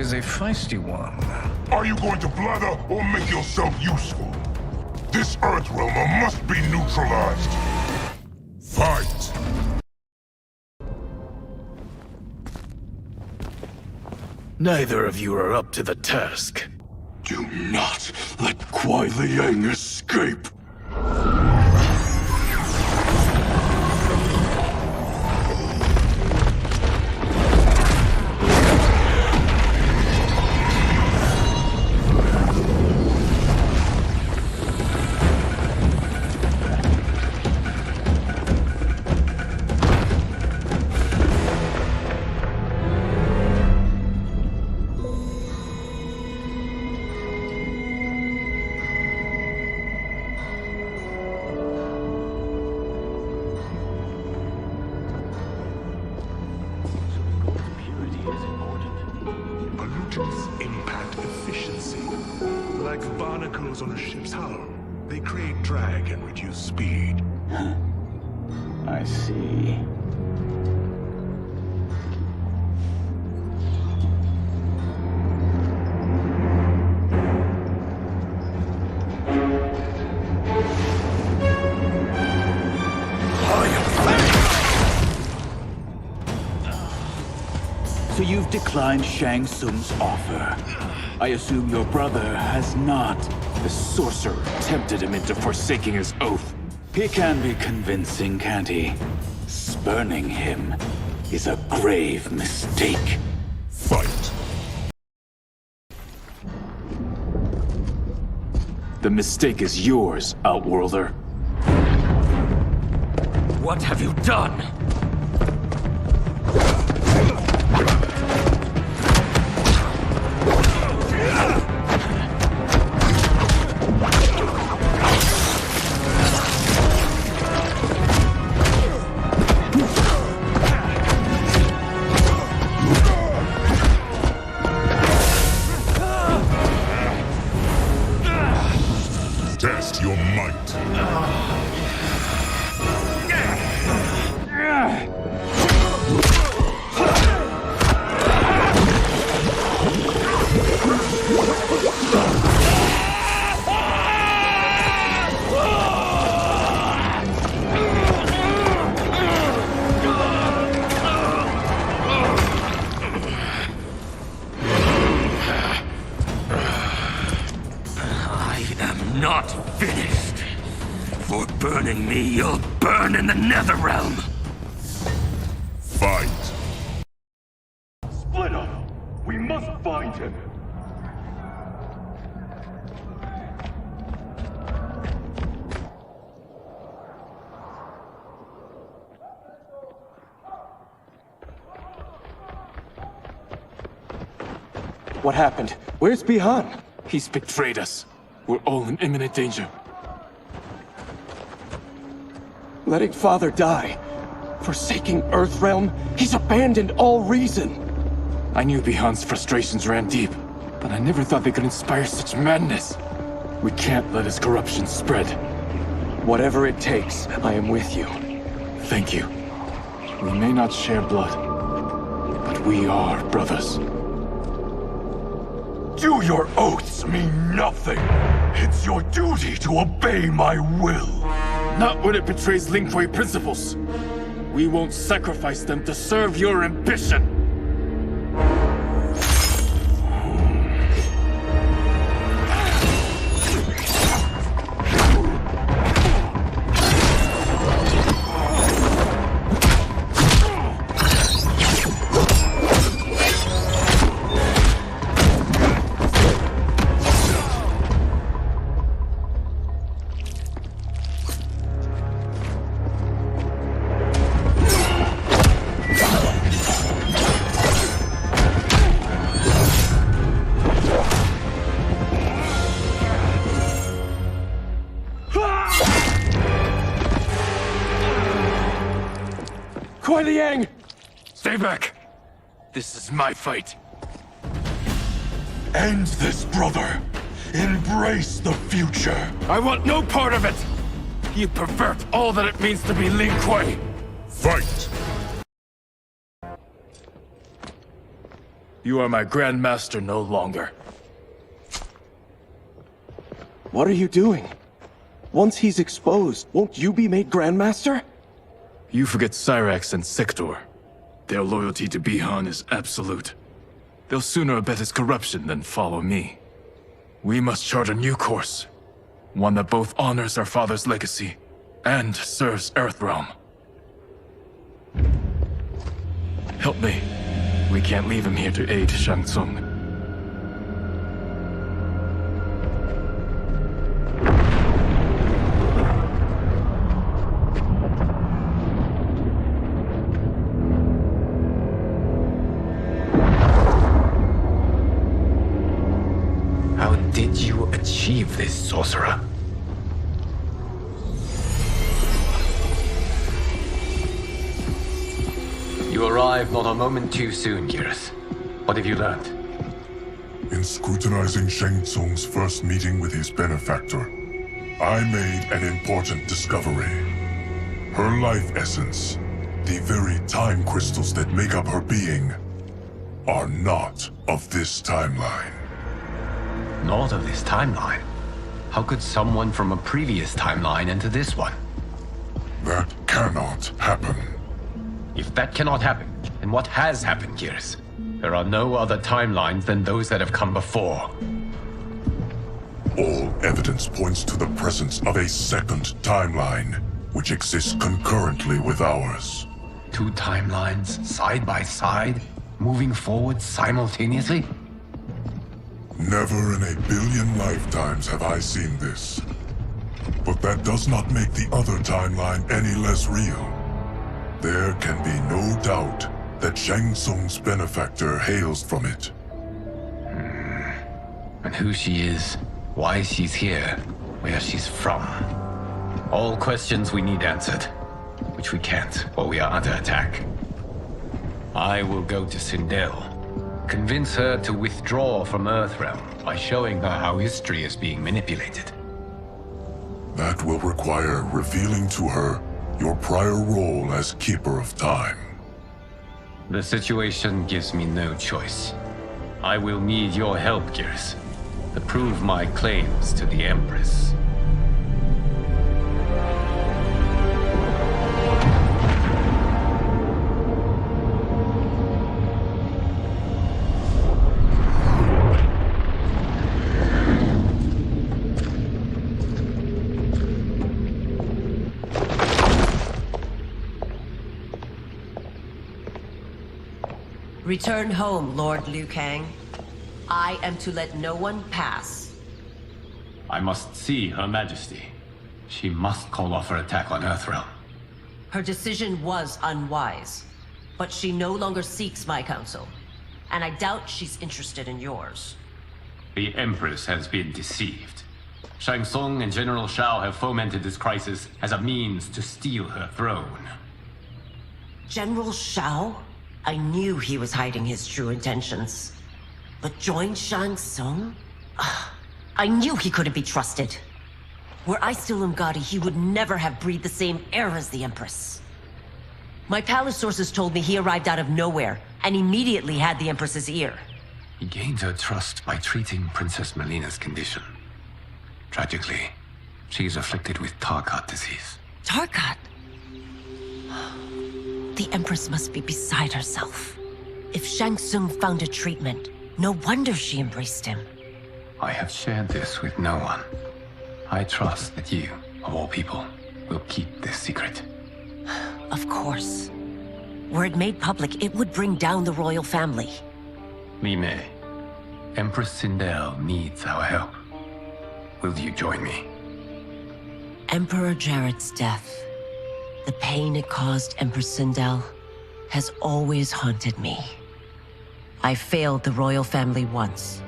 is a feisty one. Are you going to blather or make yourself useful? This Earthrealmer must be neutralized. Fight! Neither of you are up to the task. Do not let Kuai Liang escape! Pollutants impact efficiency. Like barnacles on a ship's hull, they create drag and reduce speed. I see. So you've declined Shang Tsung's offer. I assume your brother has not. The sorcerer tempted him into forsaking his oath. He can be convincing, can't he? Spurning him is a grave mistake. Fight! The mistake is yours, Outworlder. What have you done? Test your might. Not finished. For burning me, you'll burn in the Netherrealm. Fight! Split up! We must find him! What happened? Where's Bihan? He's betrayed us. We're all in imminent danger. Letting Father die. Forsaking Earthrealm. He's abandoned all reason. I knew Bihan's frustrations ran deep, but I never thought they could inspire such madness. We can't let his corruption spread. Whatever it takes, I am with you. Thank you. We may not share blood, but we are brothers. Do your oaths mean nothing? It's your duty to obey my will. Not when it betrays Lin Kuei principles. We won't sacrifice them to serve your ambition. Kuai Liang! Stay back! This is my fight. End this, brother. Embrace the future. I want no part of it! You pervert all that it means to be Lin Kuei! Fight! You are my Grand Master no longer. What are you doing? Once he's exposed, won't you be made Grandmaster? You forget Cyrax and Sector. Their loyalty to Bihan is absolute. They'll sooner abet his corruption than follow me. We must chart a new course. One that both honors our father's legacy and serves Earthrealm. Help me. We can't leave him here to aid Shang Tsung. How did you achieve this, sorcerer? You arrived not a moment too soon, Geras. What have you learned? In scrutinizing Shang Tsung's first meeting with his benefactor, I made an important discovery. Her life essence, the very time crystals that make up her being, are not of this timeline. Not of this timeline? How could someone from a previous timeline enter this one? That cannot happen. If that cannot happen, then what has happened, Geras? There are no other timelines than those that have come before. All evidence points to the presence of a second timeline, which exists concurrently with ours. Two timelines, side by side, moving forward simultaneously? Never in a billion lifetimes have I seen this. But that does not make the other timeline any less real. There can be no doubt that Shang Tsung's benefactor hails from it. And who she is, why she's here, where she's from. All questions we need answered, which we can't while we are under attack. I will go to Sindel, convince her to withdraw from Earthrealm by showing her how history is being manipulated. That will require revealing to her your prior role as Keeper of Time. The situation gives me no choice. I will need your help, Geras, to prove my claims to the Empress. Return home, Lord Liu Kang. I am to let no one pass. I must see Her Majesty. She must call off her attack on Earthrealm. Her decision was unwise, but she no longer seeks my counsel, and I doubt she's interested in yours. The Empress has been deceived. Shang Tsung and General Shao have fomented this crisis as a means to steal her throne. General Shao? I knew he was hiding his true intentions. But join Shang Tsung? I knew he couldn't be trusted. Were I still Umgadi, he would never have breathed the same air as the Empress. My palace sources told me he arrived out of nowhere, and immediately had the Empress's ear. He gained her trust by treating Princess Melina's condition. Tragically, she is afflicted with Tarkat disease. Tarkat? The Empress must be beside herself. If Shang Tsung found a treatment, no wonder she embraced him. I have shared this with no one. I trust that you, of all people, will keep this secret. Of course. Were it made public, it would bring down the royal family. Li Mei, Empress Sindel needs our help. Will you join me? Emperor Jarrett's death, the pain it caused Empress Sindel, has always haunted me. I failed the royal family once.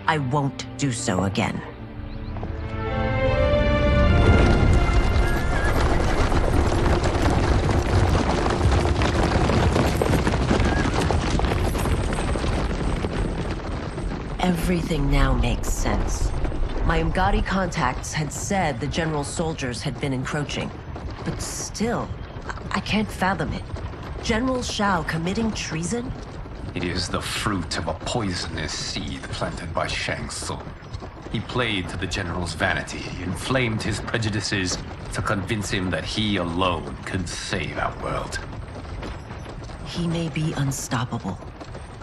I won't do so again. Everything now makes sense. My Umgadi contacts had said the general soldiers had been encroaching. But still, I can't fathom it. General Shao committing treason? It is the fruit of a poisonous seed planted by Shang Tsung. He played to the general's vanity, inflamed his prejudices to convince him that he alone could save our world. He may be unstoppable.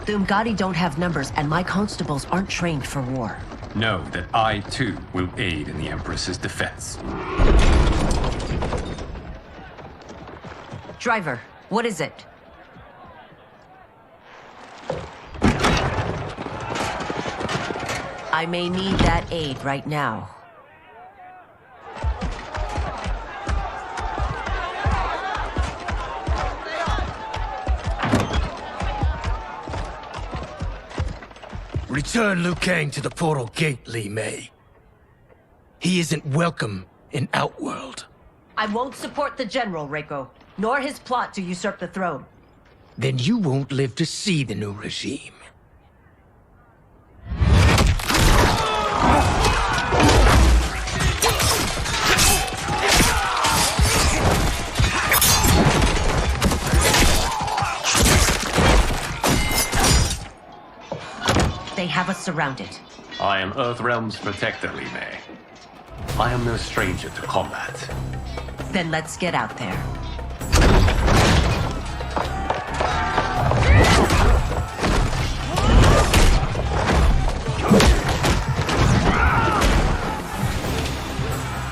The Umgadi don't have numbers, and my constables aren't trained for war. Know that I, too, will aid in the Empress's defense. Driver, what is it? I may need that aid right now. Return Liu Kang to the portal gate, Li Mei. He isn't welcome in Outworld. I won't support the General, Reiko, nor his plot to usurp the throne. Then you won't live to see the new regime. They have us surrounded. I am Earthrealm's protector, Li Mei. I am no stranger to combat. Then let's get out there.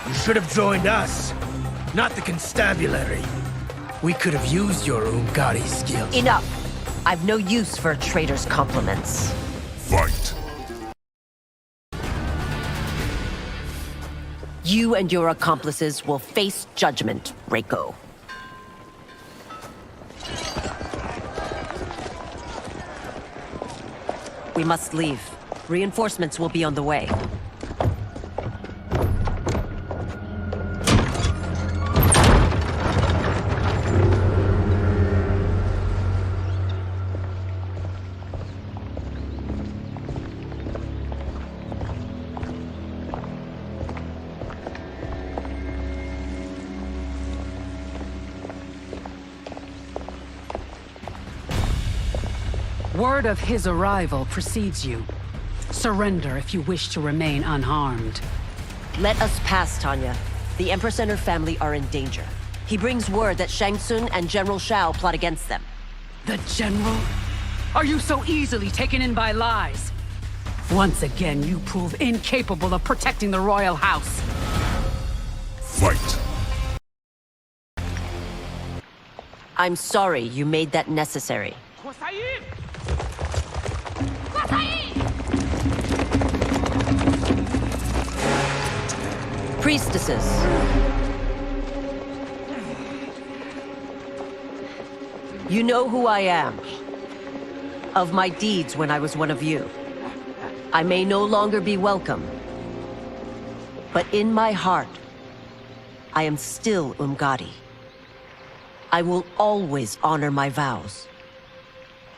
You should have joined us, not the constabulary. We could have used your Umgadi skills. Enough! I've no use for a traitor's compliments. Fight. You and your accomplices will face judgment, Reiko. We must leave. Reinforcements will be on the way. Word of his arrival precedes you. Surrender if you wish to remain unharmed. Let us pass, Tanya. The Empress and her family are in danger. He brings word that Shang Tsung and General Shao plot against them. The General? Are you so easily taken in by lies? Once again, you prove incapable of protecting the royal house. Fight. I'm sorry you made that necessary. Priestesses. You know who I am. Of my deeds when I was one of you. I may no longer be welcome. But in my heart, I am still Umgadi. I will always honor my vows.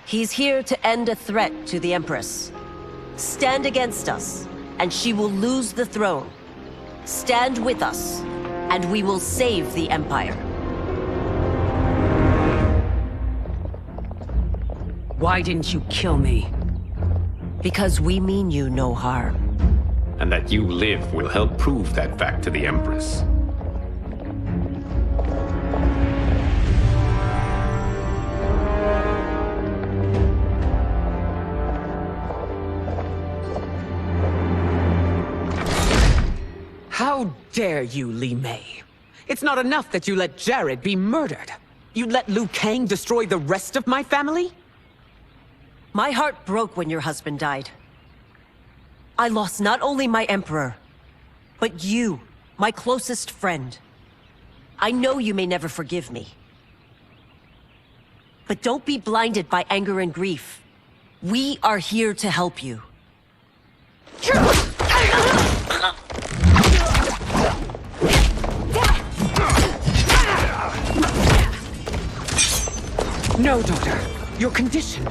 He's here to end a threat to the Empress. Stand against us, and she will lose the throne. Stand with us, and we will save the Empire. Why didn't you kill me? Because we mean you no harm. And that you live will help prove that fact to the Empress. How dare you, Li Mei? It's not enough that you let Jared be murdered. You'd let Liu Kang destroy the rest of my family? My heart broke when your husband died. I lost not only my emperor, but you, my closest friend. I know you may never forgive me. But don't be blinded by anger and grief. We are here to help you. No, daughter. Your condition.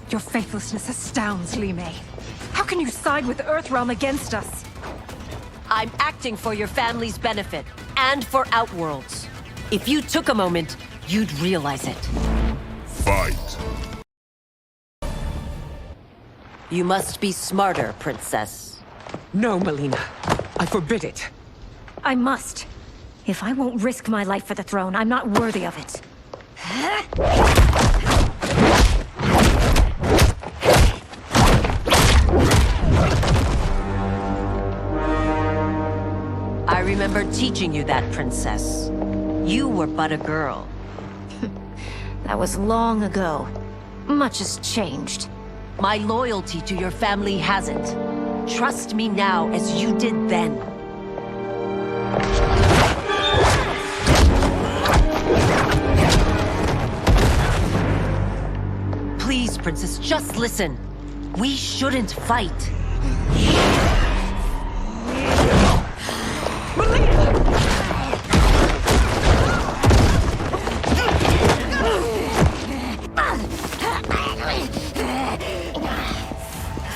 Your faithlessness astounds, Li Mei. How can you side with Earthrealm against us? I'm acting for your family's benefit. and for Outworlds. If you took a moment, you'd realize it. Fight. You must be smarter, Princess. No, Melina. I forbid it. I must. If I won't risk my life for the throne, I'm not worthy of it. I remember teaching you that, Princess. You were but a girl. That was long ago. Much has changed. My loyalty to your family hasn't. Trust me now as you did then. Please, Princess, just listen. We shouldn't fight.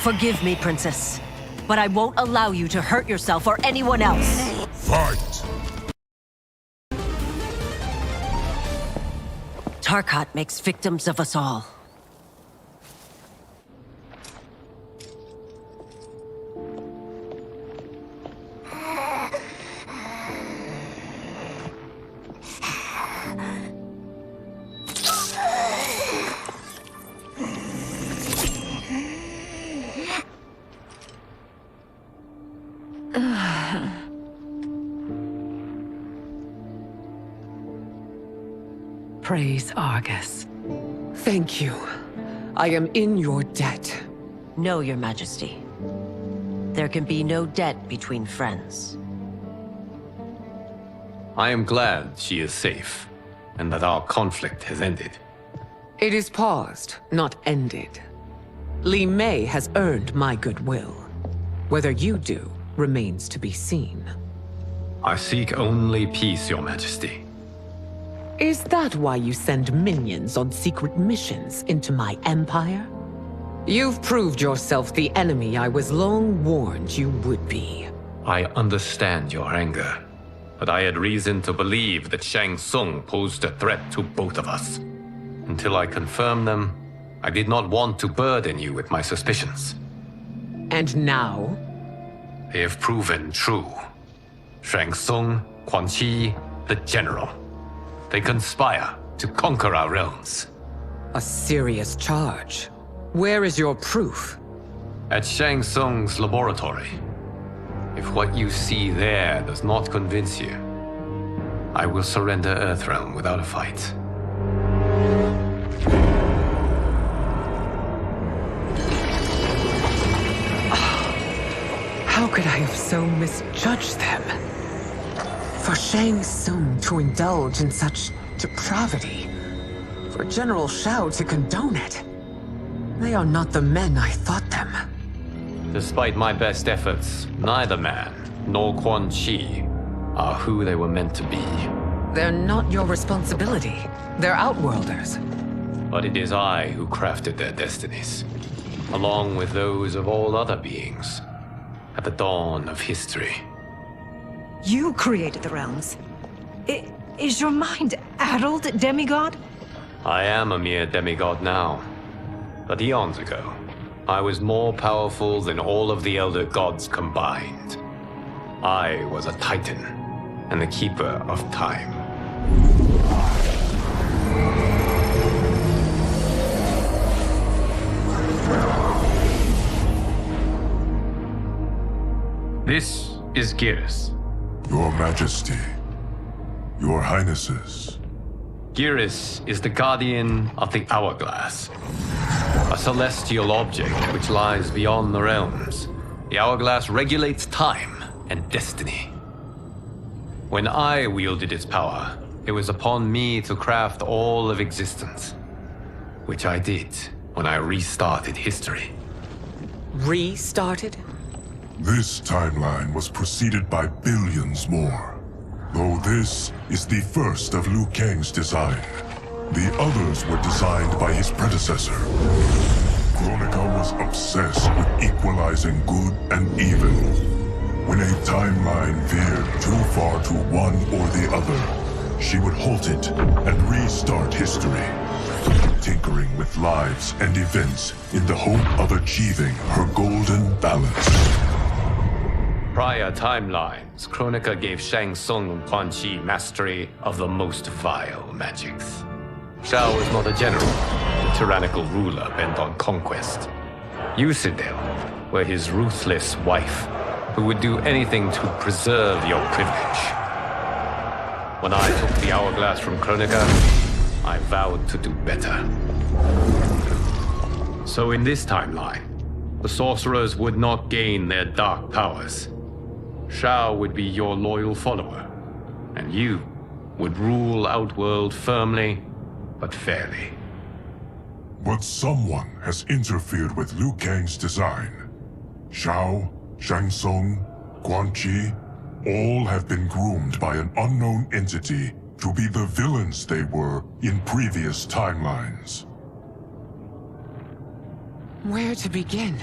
Forgive me, Princess, but I won't allow you to hurt yourself or anyone else. Fight! Tarkat makes victims of us all. Praise Argus. Thank you. I am in your debt. No, Your Majesty. There can be no debt between friends. I am glad she is safe, and that our conflict has ended. It is paused, not ended. Li Mei has earned my goodwill. Whether you do remains to be seen. I seek only peace, Your Majesty. Is that why you send minions on secret missions into my empire? You've proved yourself the enemy I was long warned you would be. I understand your anger, but I had reason to believe that Shang Tsung posed a threat to both of us. Until I confirmed them, I did not want to burden you with my suspicions. And now? They have proven true. Shang Tsung, Quan Chi, the General. They conspire to conquer our realms. A serious charge. Where is your proof? At Shang Tsung's laboratory. If what you see there does not convince you, I will surrender Earthrealm without a fight. How could I have so misjudged them? For Shang Tsung to indulge in such depravity, for General Shao to condone it, they are not the men I thought them. Despite my best efforts, neither man nor Quan Chi are who they were meant to be. They're not your responsibility. They're Outworlders. But it is I who crafted their destinies, along with those of all other beings, at the dawn of history. You created the realms. Is your mind addled, demigod? I am a mere demigod now. But eons ago, I was more powerful than all of the Elder Gods combined. I was a Titan, and the Keeper of Time. This is Geras. Your Majesty, Your Highnesses. Geras is the guardian of the Hourglass, a celestial object which lies beyond the realms. The Hourglass regulates time and destiny. When I wielded its power, it was upon me to craft all of existence, which I did when I restarted history. Restarted? This timeline was preceded by billions more. Though this is the first of Liu Kang's design. The others were designed by his predecessor. Kronika was obsessed with equalizing good and evil. When a timeline veered too far to one or the other, she would halt it and restart history, tinkering with lives and events in the hope of achieving her golden balance. Prior timelines, Kronika gave Shang Tsung and Quan Chi mastery of the most vile magics. Shao was not a general, a tyrannical ruler bent on conquest. You, Sindel, were his ruthless wife, who would do anything to preserve your privilege. When I took the hourglass from Kronika, I vowed to do better. So in this timeline, the sorcerers would not gain their dark powers. Shao would be your loyal follower, and you would rule Outworld firmly, but fairly. But someone has interfered with Liu Kang's design. Shao, Shang Tsung, Quan Chi, all have been groomed by an unknown entity to be the villains they were in previous timelines. Where to begin?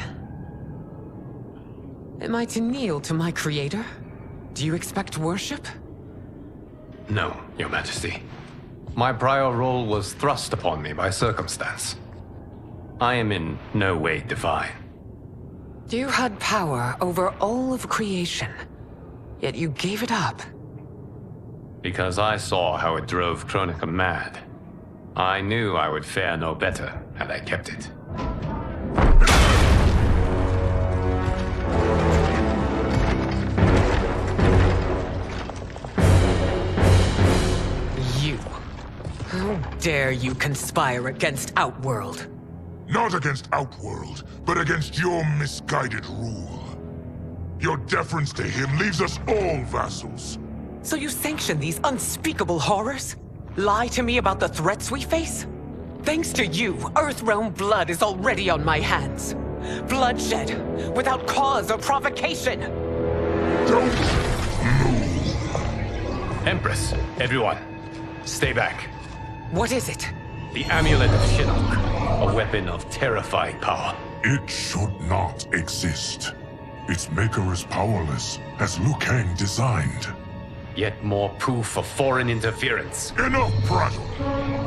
Am I to kneel to my creator? Do you expect worship? No, Your Majesty. My prior role was thrust upon me by circumstance. I am in no way divine. You had power over all of creation, yet you gave it up. Because I saw how it drove Kronika mad. I knew I would fare no better had I kept it. You. How dare you conspire against Outworld? Not against Outworld, but against your misguided rule. Your deference to him leaves us all vassals. So you sanction these unspeakable horrors? Lie to me about the threats we face? Thanks to you, Earthrealm blood is already on my hands. Bloodshed, without cause or provocation. Don't move. Empress, everyone, stay back. What is it? The Amulet of Shinnok, a weapon of terrifying power. It should not exist. Its maker is powerless, as Liu Kang designed. Yet more proof of foreign interference. Enough prattle.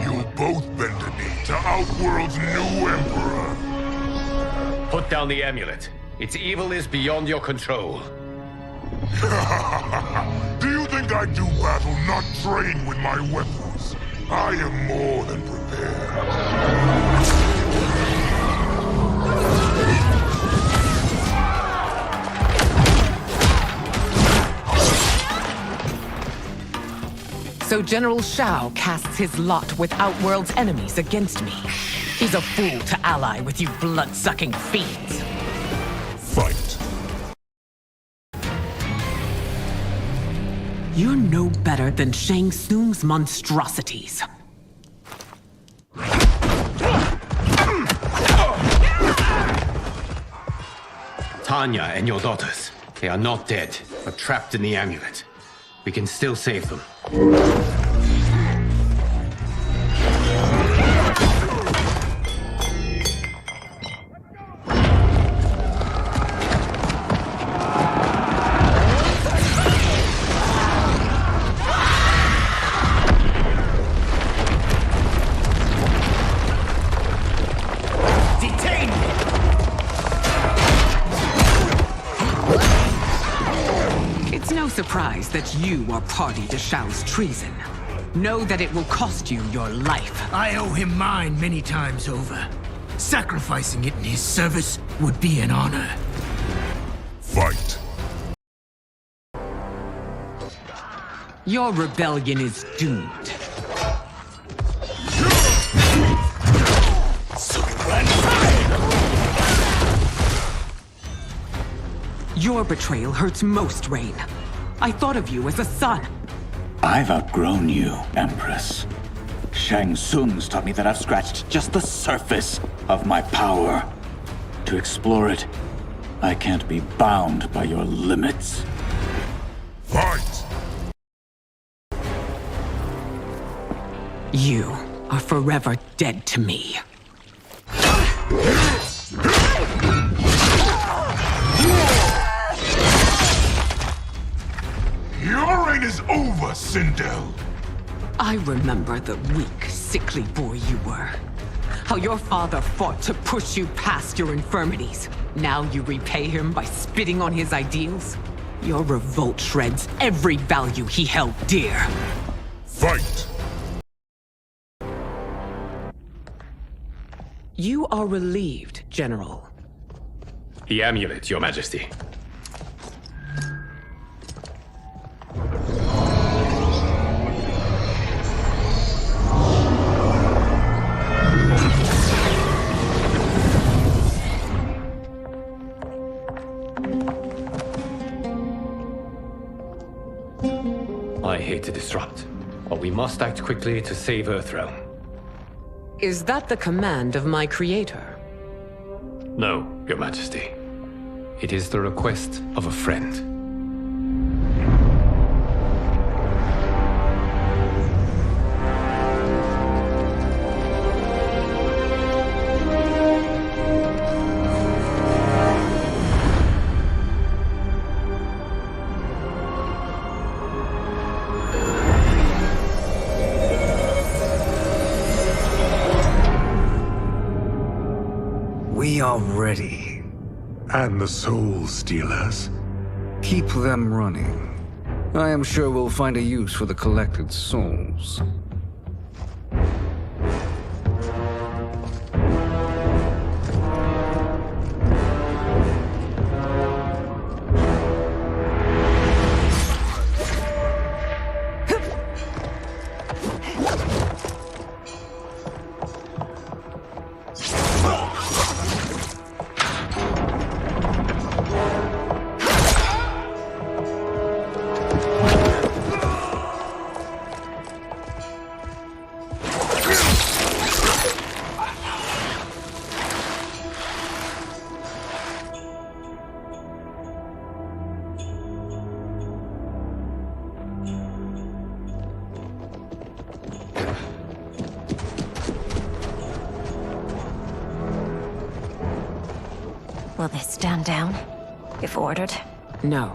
You'll both bend a knee to Outworld's new emperor. Put down the amulet. Its evil is beyond your control. Do you think I do battle not trained with my weapons? I am more than prepared. So General Shao casts his lot with Outworld's enemies against me. He's a fool to ally with you blood-sucking fiends. Fight. You're no better than Shang Tsung's monstrosities. Tanya and your daughters, they are not dead, but trapped in the amulet. We can still save them. Surprised that you are party to Shao's treason. Know that it will cost you your life. I owe him mine many times over. Sacrificing it in his service would be an honor. Fight. Your rebellion is doomed. Your betrayal hurts most, Rain. I thought of you as a son. I've outgrown you, Empress. Shang Tsung's taught me that I've scratched just the surface of my power. To explore it, I can't be bound by your limits. Fight! You are forever dead to me. is over, Sindel. I remember the weak, sickly boy you were. How your father fought to push you past your infirmities. Now you repay him by spitting on his ideals? Your revolt shreds every value he held dear. Fight! You are relieved, General. The amulet, Your Majesty. I hate to disrupt, but we must act quickly to save Earthrealm. Is that the command of my creator? No, Your Majesty. It is the request of a friend. We are ready. And the Soul Stealers? Keep them running. I am sure we'll find a use for the collected souls. Will they stand down, if ordered? No.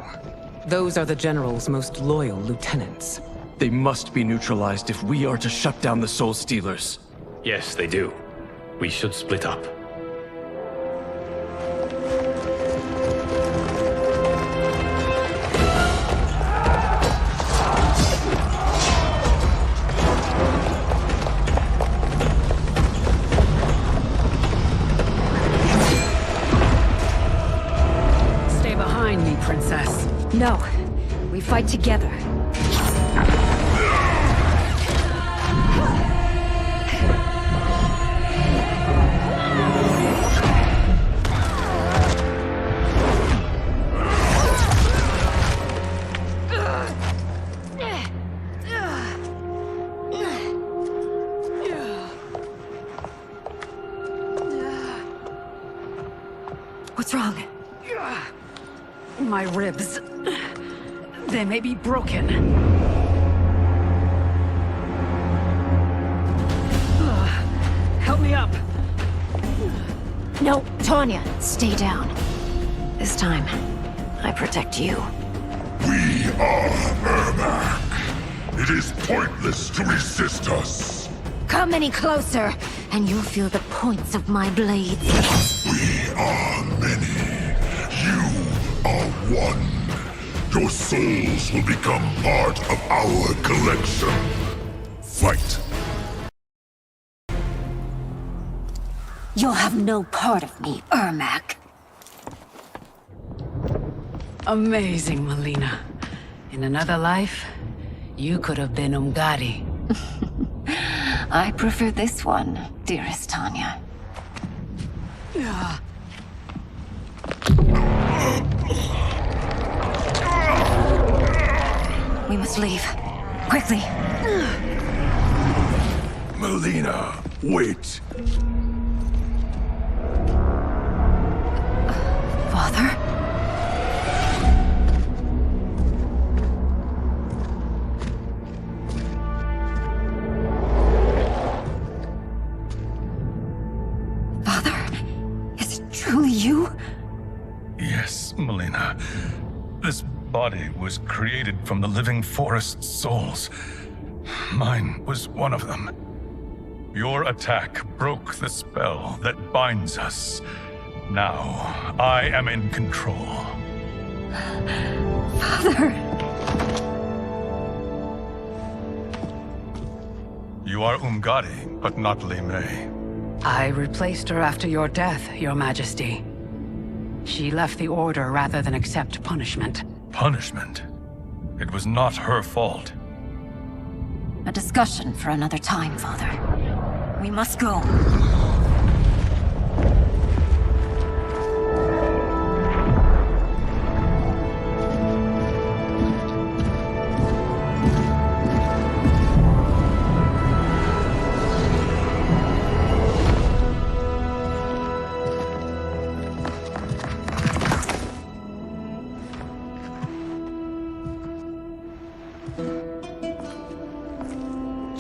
Those are the General's most loyal lieutenants. They must be neutralized if we are to shut down the Soul Stealers. Yes, they do. We should split up. Stay behind me, Princess. No. We fight together. What's wrong? My ribs. They may be broken. Help me up. No, Tanya, stay down. This time, I protect you. We are Ermac. It is pointless to resist us. Come any closer, and you'll feel the points of my blades. We are many. You are one. Your souls will become part of our collection. Fight. You'll have no part of me, Ermac. Amazing, Melina. In another life, you could have been Umgadi. I prefer this one, dearest Tanya. We must leave. Quickly. Melina, wait. Father? Father? Is it truly you? Yes, Melina. This body was created from the living forest's souls. Mine was one of them. Your attack broke the spell that binds us. Now, I am in control. Father! You are Umgadi, but not Li Mei. I replaced her after your death, Your Majesty. She left the Order rather than accept punishment. Punishment? It was not her fault. A discussion for another time, Father. We must go.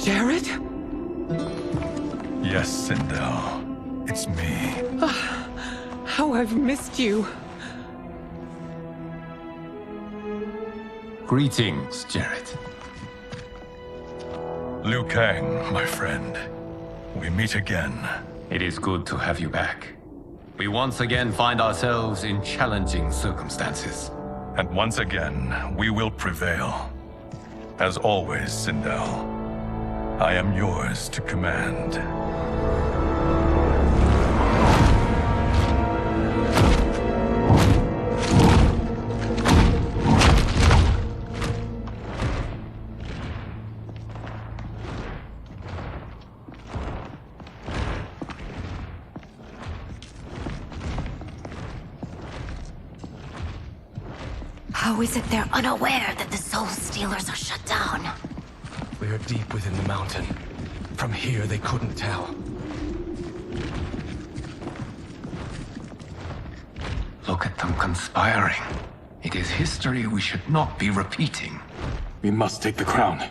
Jared? Yes, Sindel. It's me. How I've missed you. Greetings, Jared. Liu Kang, my friend. We meet again. It is good to have you back. We once again find ourselves in challenging circumstances. And once again, we will prevail. As always, Sindel, I am yours to command. How is it they're unaware that the Soul Stealers are shut down? We are deep within the mountain. From here, they couldn't tell. Look at them conspiring. It is history we should not be repeating. We must take the crown.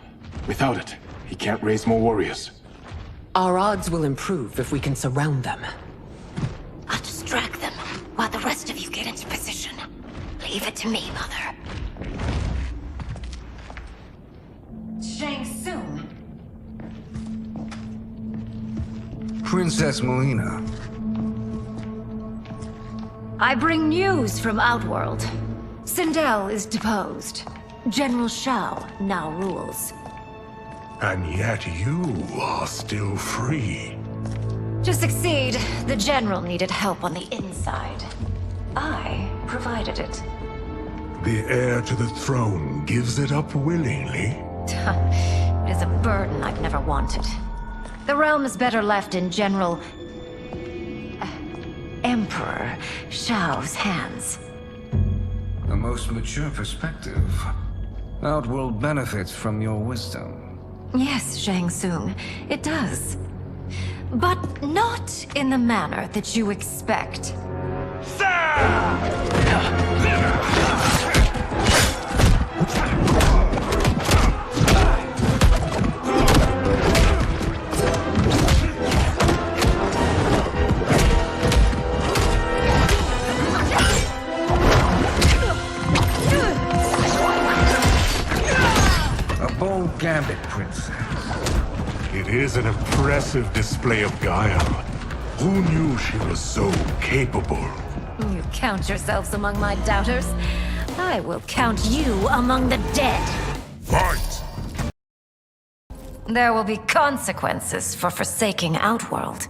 Without it, he can't raise more warriors. Our odds will improve if we can surround them. I'll distract them while the rest of you get into position. Leave it to me, Mother. Shang Tsung. Princess Melina. I bring news from Outworld. Sindel is deposed. General Shao now rules. And yet you are still free. To succeed, the General needed help on the inside. I provided it. The heir to the throne gives it up willingly. It is a burden I've never wanted. The realm is better left in General... Emperor Shao's hands. A most mature perspective. Outworld benefits from your wisdom. Yes, Shang Tsung, it does. But not in the manner that you expect. A bold gambit, Princess. It is an impressive display of guile. Who knew she was so capable? You count yourselves among my doubters. I will count you among the dead. Fight! There will be consequences for forsaking Outworld.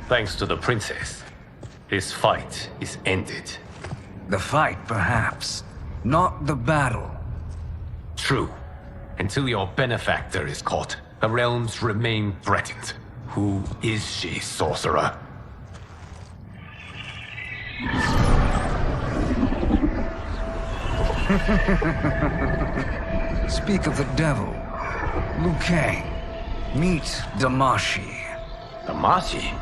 Thanks to the princess, this fight is ended. The fight, perhaps. Not the battle. True. Until your benefactor is caught, the realms remain threatened. Who is she, sorcerer? Speak of the devil. Liu Kang. Meet Damashi. Damashi?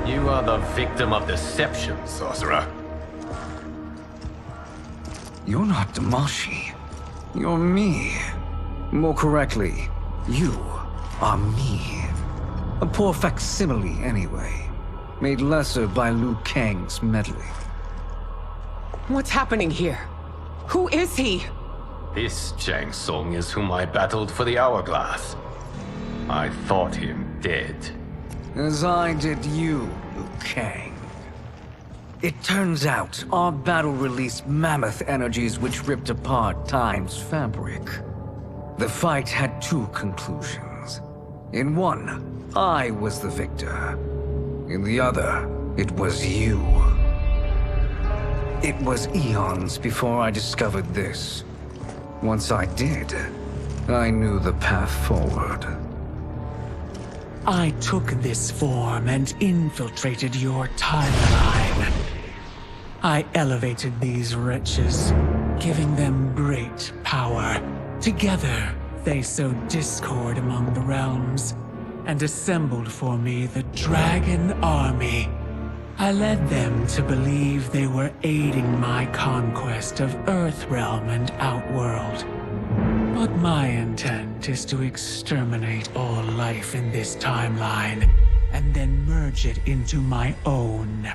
You are the victim of deception, sorcerer. You're not Damashi. You're me. More correctly, you are me. A poor facsimile, anyway. Made lesser by Liu Kang's meddling. What's happening here? Who is he? This Shang Tsung is whom I battled for the Hourglass. I thought him dead. As I did you, Liu Kang. It turns out our battle released mammoth energies which ripped apart time's fabric. The fight had two conclusions. In one, I was the victor. In the other, it was you. It was eons before I discovered this. Once I did, I knew the path forward. I took this form and infiltrated your timeline. I elevated these wretches, giving them great power. Together, they sowed discord among the realms, and assembled for me the Dragon Army. I led them to believe they were aiding my conquest of Earthrealm and Outworld. But my intent is to exterminate all life in this timeline, and then merge it into my own.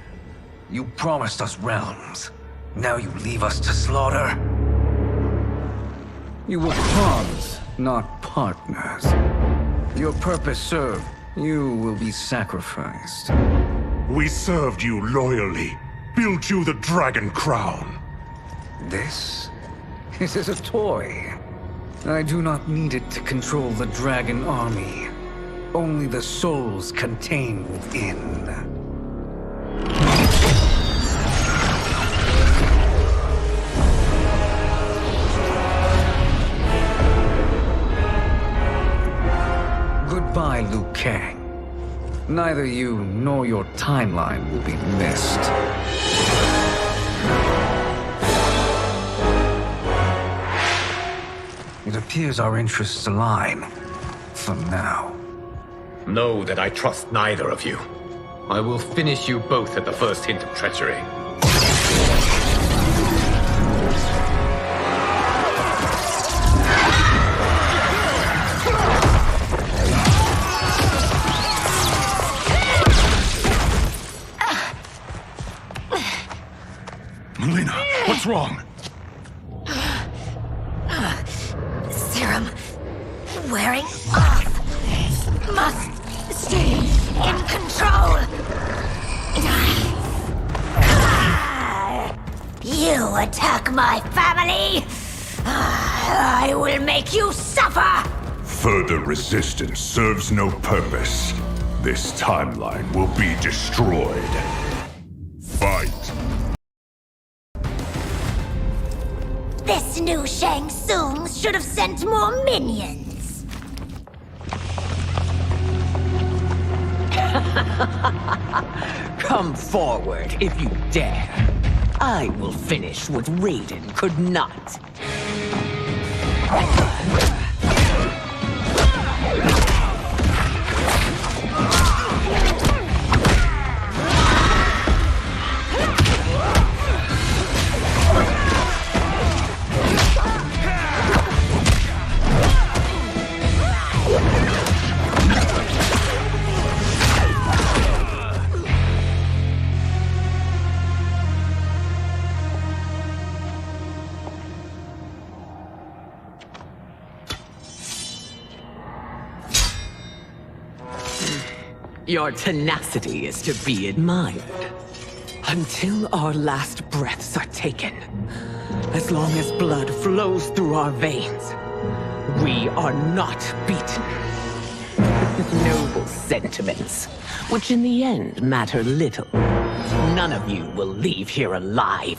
You promised us realms. Now you leave us to slaughter? You were pawns, not partners. Your purpose served. You will be sacrificed. We served you loyally, built you the Dragon Crown. This is a toy. I do not need it to control the Dragon Army. Only the souls contained within. Goodbye, Liu Kang. Neither you nor your timeline will be missed. It appears our interests align. For now. Know that I trust neither of you. I will finish you both at the first hint of treachery. Melina, what's wrong? Serum wearing off. Must stay in control. You attack my family. I will make you suffer. Further resistance serves no purpose. This timeline will be destroyed. Fight! This new Shang Tsung should have sent more minions. Come forward if you dare. I will finish what Raiden could not. Your tenacity is to be admired. Until our last breaths are taken. As long as blood flows through our veins, we are not beaten. Noble sentiments, which in the end matter little. None of you will leave here alive.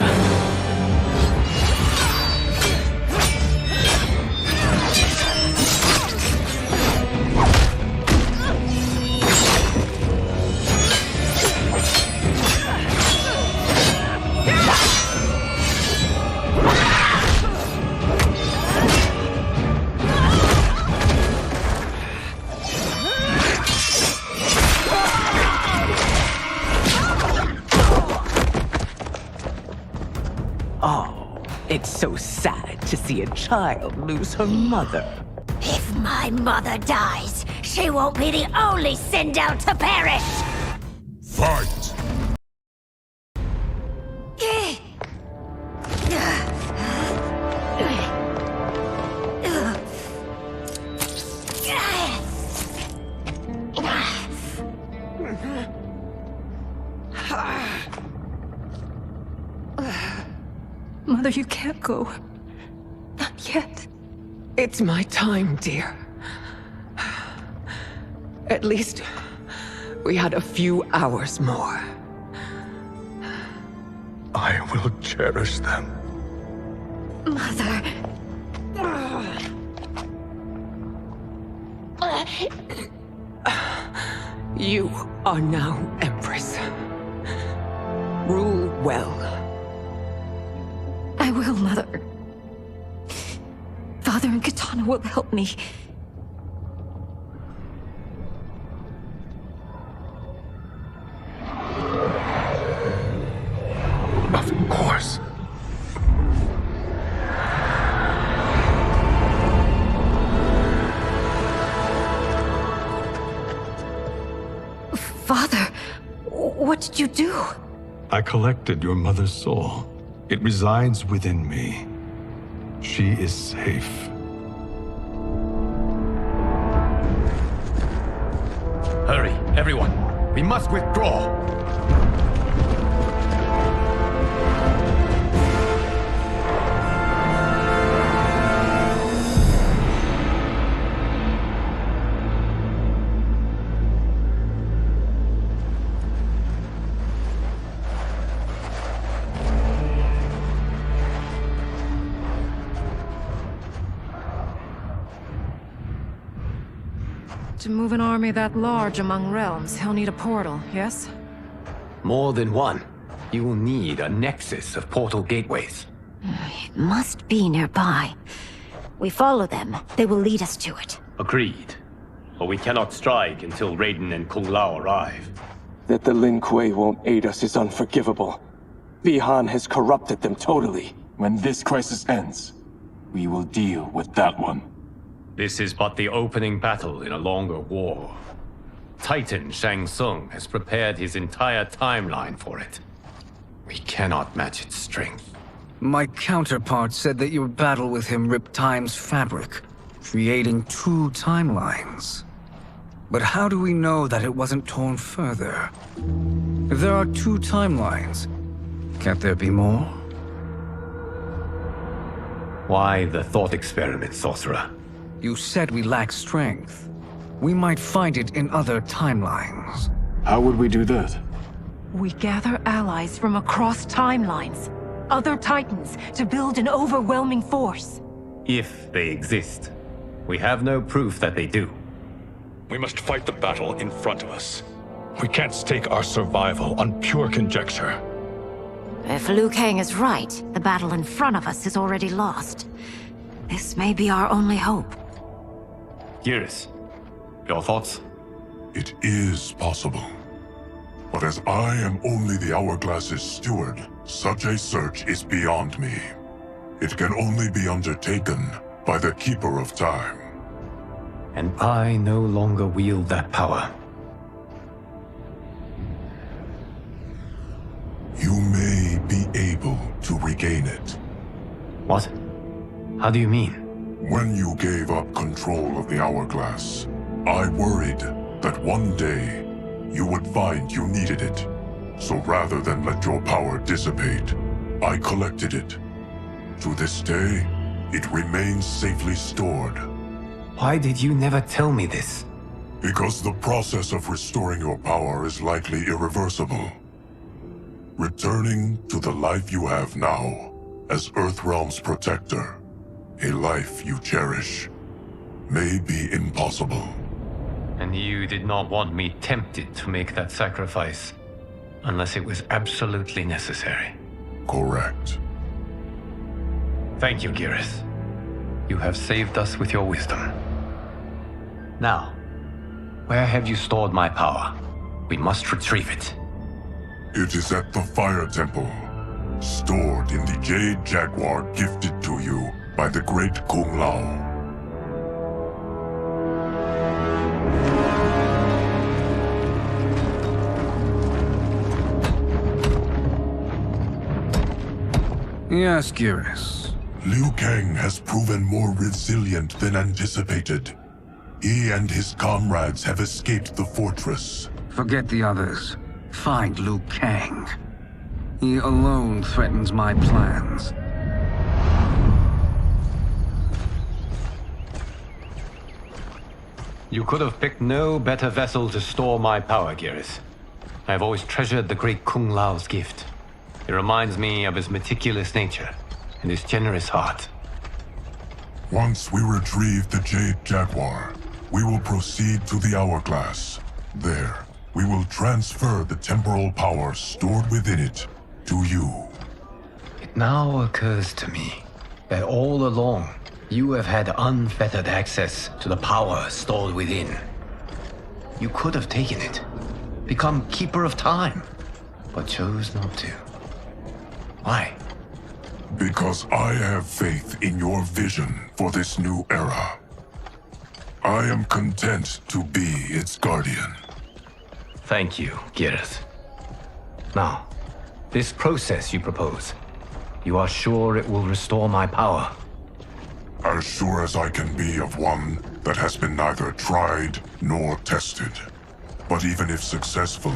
to see a child lose her mother. If my mother dies, she won't be the only Sindel to perish! Fight! Mother, you can't go. Not yet. It's my time, dear. At least we had a few hours more. I will cherish them. Mother. You are now Empress. Rule well. I will, Mother. Father and Katana will help me. Of course. Father, what did you do? I collected your mother's soul. It resides within me. She is safe. Hurry, everyone. We must withdraw. To move an army that large among realms, he'll need a portal, yes? More than one. You will need a nexus of portal gateways. It must be nearby. We follow them, they will lead us to it. Agreed. But we cannot strike until Raiden and Kung Lao arrive. That the Lin Kuei won't aid us is unforgivable. Bihan has corrupted them totally. When this crisis ends, we will deal with that one. This is but the opening battle in a longer war. Titan Shang Tsung has prepared his entire timeline for it. We cannot match its strength. My counterpart said that your battle with him ripped time's fabric, creating two timelines. But how do we know that it wasn't torn further? If there are two timelines, can't there be more? Why the thought experiment, Sorcerer? You said we lack strength. We might find it in other timelines. How would we do that? We gather allies from across timelines, other titans, to build an overwhelming force. If they exist. We have no proof that they do. We must fight the battle in front of us. We can't stake our survival on pure conjecture. If Liu Kang is right, the battle in front of us is already lost. This may be our only hope. Geras, your thoughts? It is possible. But as I am only the Hourglass's steward, such a search is beyond me. It can only be undertaken by the Keeper of Time. And I no longer wield that power. You may be able to regain it. What? How do you mean? When you gave up control of the Hourglass, I worried that one day you would find you needed it. So rather than let your power dissipate, I collected it. To this day, it remains safely stored. Why did you never tell me this? Because the process of restoring your power is likely irreversible. Returning to the life you have now, as Earthrealm's protector, a life you cherish, may be impossible. And you did not want me tempted to make that sacrifice, unless it was absolutely necessary. Correct. Thank you, Geras. You have saved us with your wisdom. Now, where have you stored my power? We must retrieve it. It is at the Fire Temple, stored in the Jade Jaguar gifted to you by the great Kung Lao. Yes, Geras. Liu Kang has proven more resilient than anticipated. He and his comrades have escaped the fortress. Forget the others. Find Liu Kang. He alone threatens my plans. You could have picked no better vessel to store my power, Geras. I have always treasured the great Kung Lao's gift. It reminds me of his meticulous nature and his generous heart. Once we retrieve the Jade Jaguar, we will proceed to the Hourglass. There, we will transfer the temporal power stored within it to you. It now occurs to me that all along, you have had unfettered access to the power stored within. You could have taken it, become Keeper of Time, but chose not to. Why? Because I have faith in your vision for this new era. I am content to be its guardian. Thank you, Geras. Now, this process you propose, you are sure it will restore my power? As sure as I can be of one that has been neither tried nor tested. But even if successful,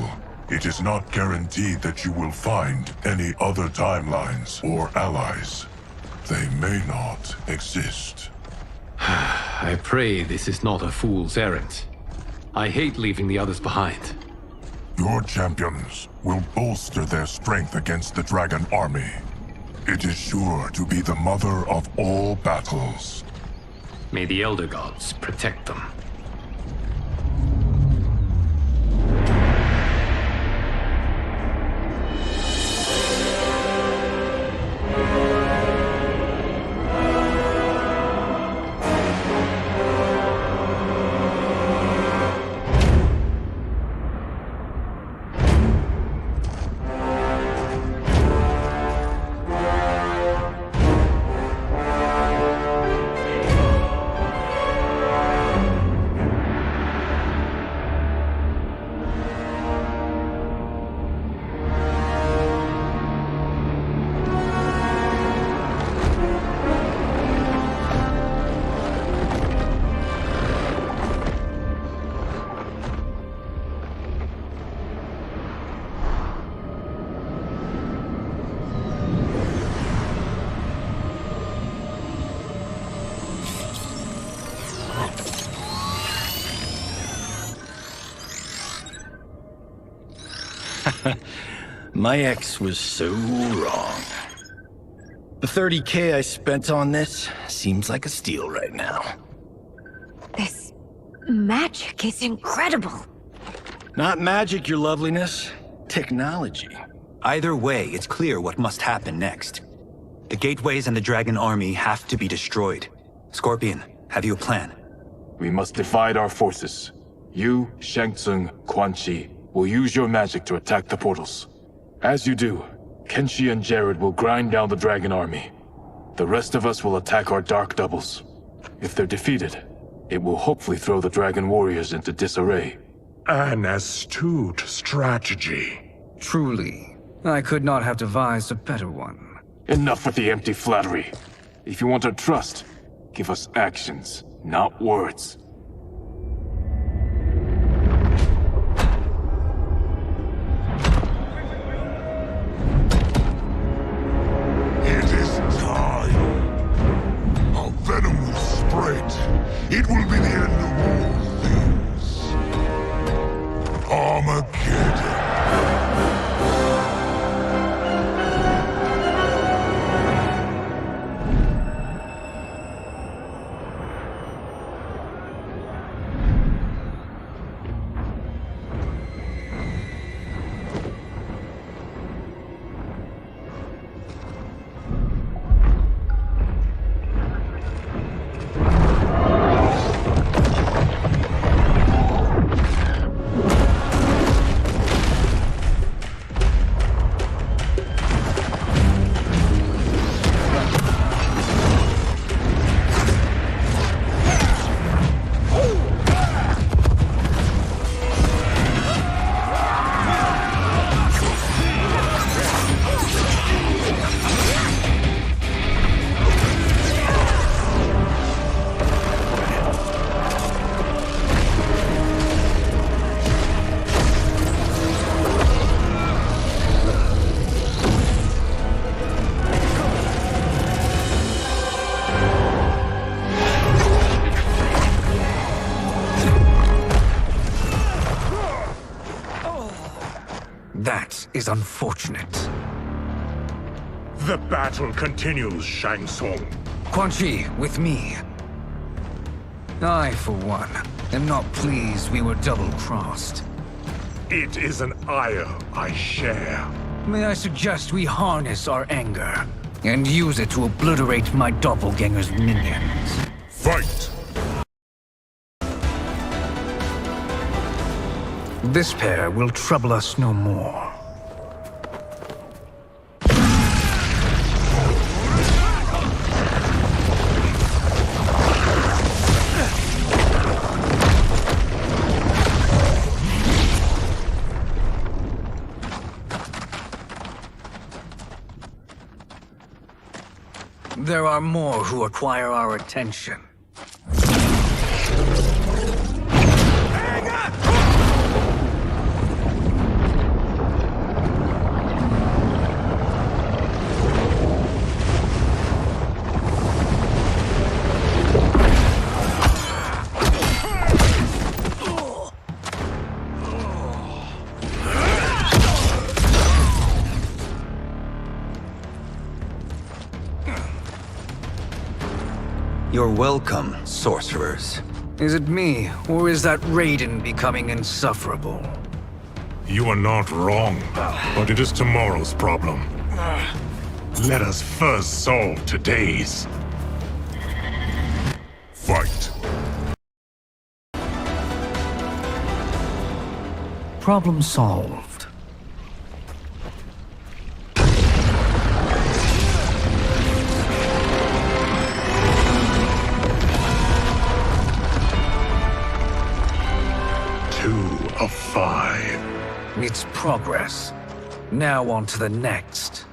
it is not guaranteed that you will find any other timelines or allies. They may not exist. I pray this is not a fool's errand. I hate leaving the others behind. Your champions will bolster their strength against the Dragon Army. It is sure to be the mother of all battles. May the Elder Gods protect them. My ex was so wrong. The 30K I spent on this seems like a steal right now. This magic is incredible. Not magic, your loveliness. Technology. Either way, it's clear what must happen next. The gateways and the Dragon Army have to be destroyed. Scorpion, have you a plan? We must divide our forces. You, Shang Tsung, Quan Chi, will use your magic to attack the portals. As you do, Kenshi and Jared will grind down the Dragon Army. The rest of us will attack our Dark Doubles. If they're defeated, it will hopefully throw the Dragon Warriors into disarray. An astute strategy. Truly, I could not have devised a better one. Enough with the empty flattery. If you want our trust, give us actions, not words. Venom will spread. It will be the end of all things. Armageddon. is unfortunate. The battle continues, Shang Tsung. Quan Chi, with me. I, for one, am not pleased we were double-crossed. It is an ire I share. May I suggest we harness our anger and use it to obliterate my doppelganger's minions? Fight! This pair will trouble us no more. There are more who require our attention. You're welcome, sorcerers. Is it me, or is that Raiden becoming insufferable? You are not wrong, but it is tomorrow's problem. Let us first solve today's. Fight. Problem solved. Of 5. It's progress. Now on to the next.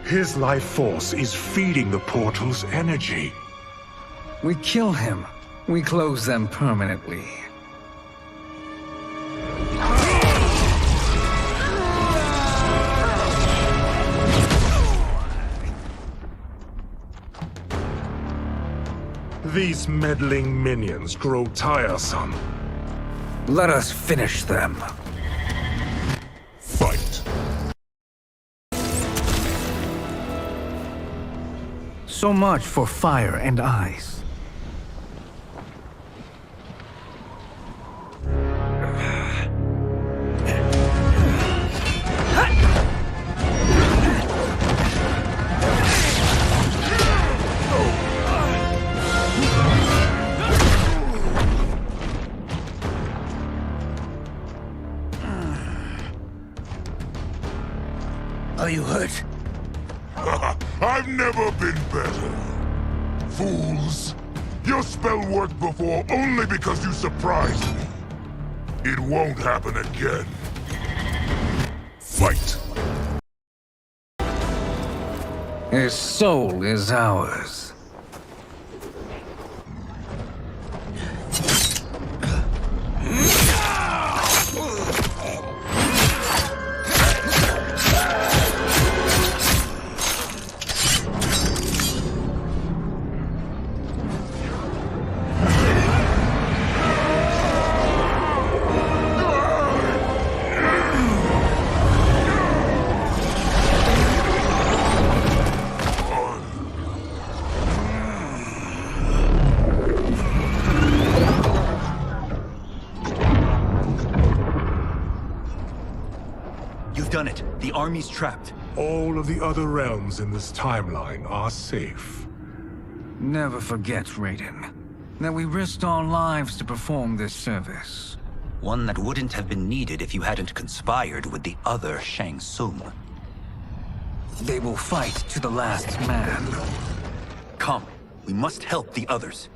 His life force is feeding the portal's energy. We kill him. We close them permanently. These meddling minions grow tiresome. Let us finish them. Fight. So much for fire and ice. Are you hurt? I've never been better. Fools! Your spell worked before only because you surprised me. It won't happen again. Fight! His soul is ours. Done it. The army's trapped. All of the other realms in this timeline are safe. Never forget, Raiden, that we risked our lives to perform this service. One that wouldn't have been needed if you hadn't conspired with the other Shang Tsung. They will fight to the last man. Come, we must help the others.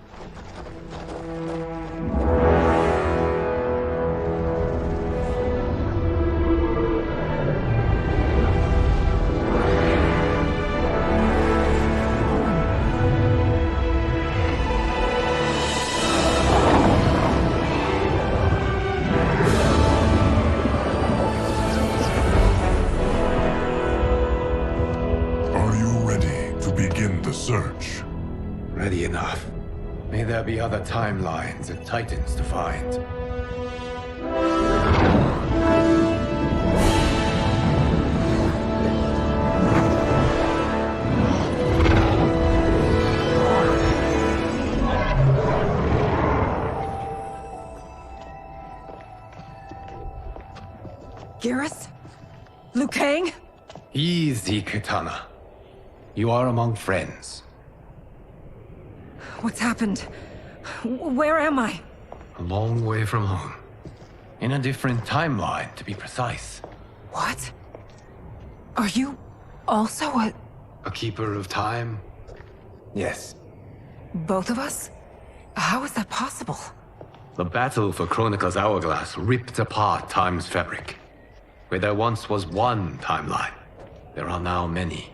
enough. May there be other timelines and titans to find. Garrus? Liu Kang? Easy, Kitana. You are among friends. What's happened? Where am I? A long way from home. In a different timeline, to be precise. What? Are you also a keeper of time? Yes. both of us? How is that possible? The battle for Chronica's hourglass ripped apart time's fabric. Where there once was one timeline, there are now many.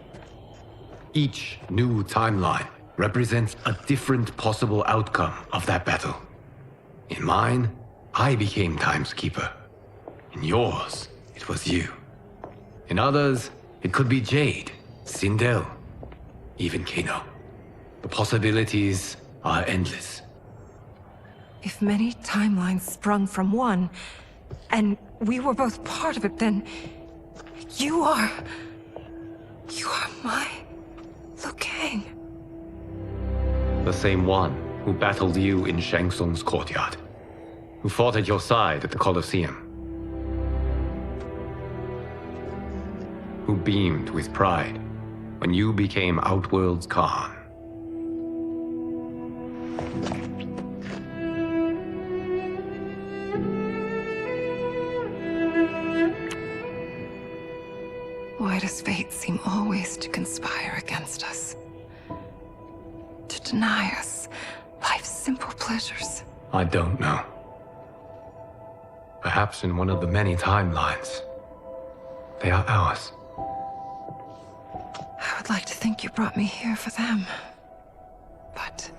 Each new timeline represents a different possible outcome of that battle. In mine, I became Time's Keeper. In yours, it was you. In others, it could be Jade, Sindel, even Kano. The possibilities are endless. If many timelines sprung from one, and we were both part of it, then you are my Liu Kang. The same one who battled you in Shang Tsung's courtyard, who fought at your side at the Colosseum, who beamed with pride when you became Outworld's Khan. Why does fate seem always to conspire against us? To deny us life's simple pleasures? I don't know. Perhaps in one of the many timelines, they are ours. I would like to think you brought me here for them. But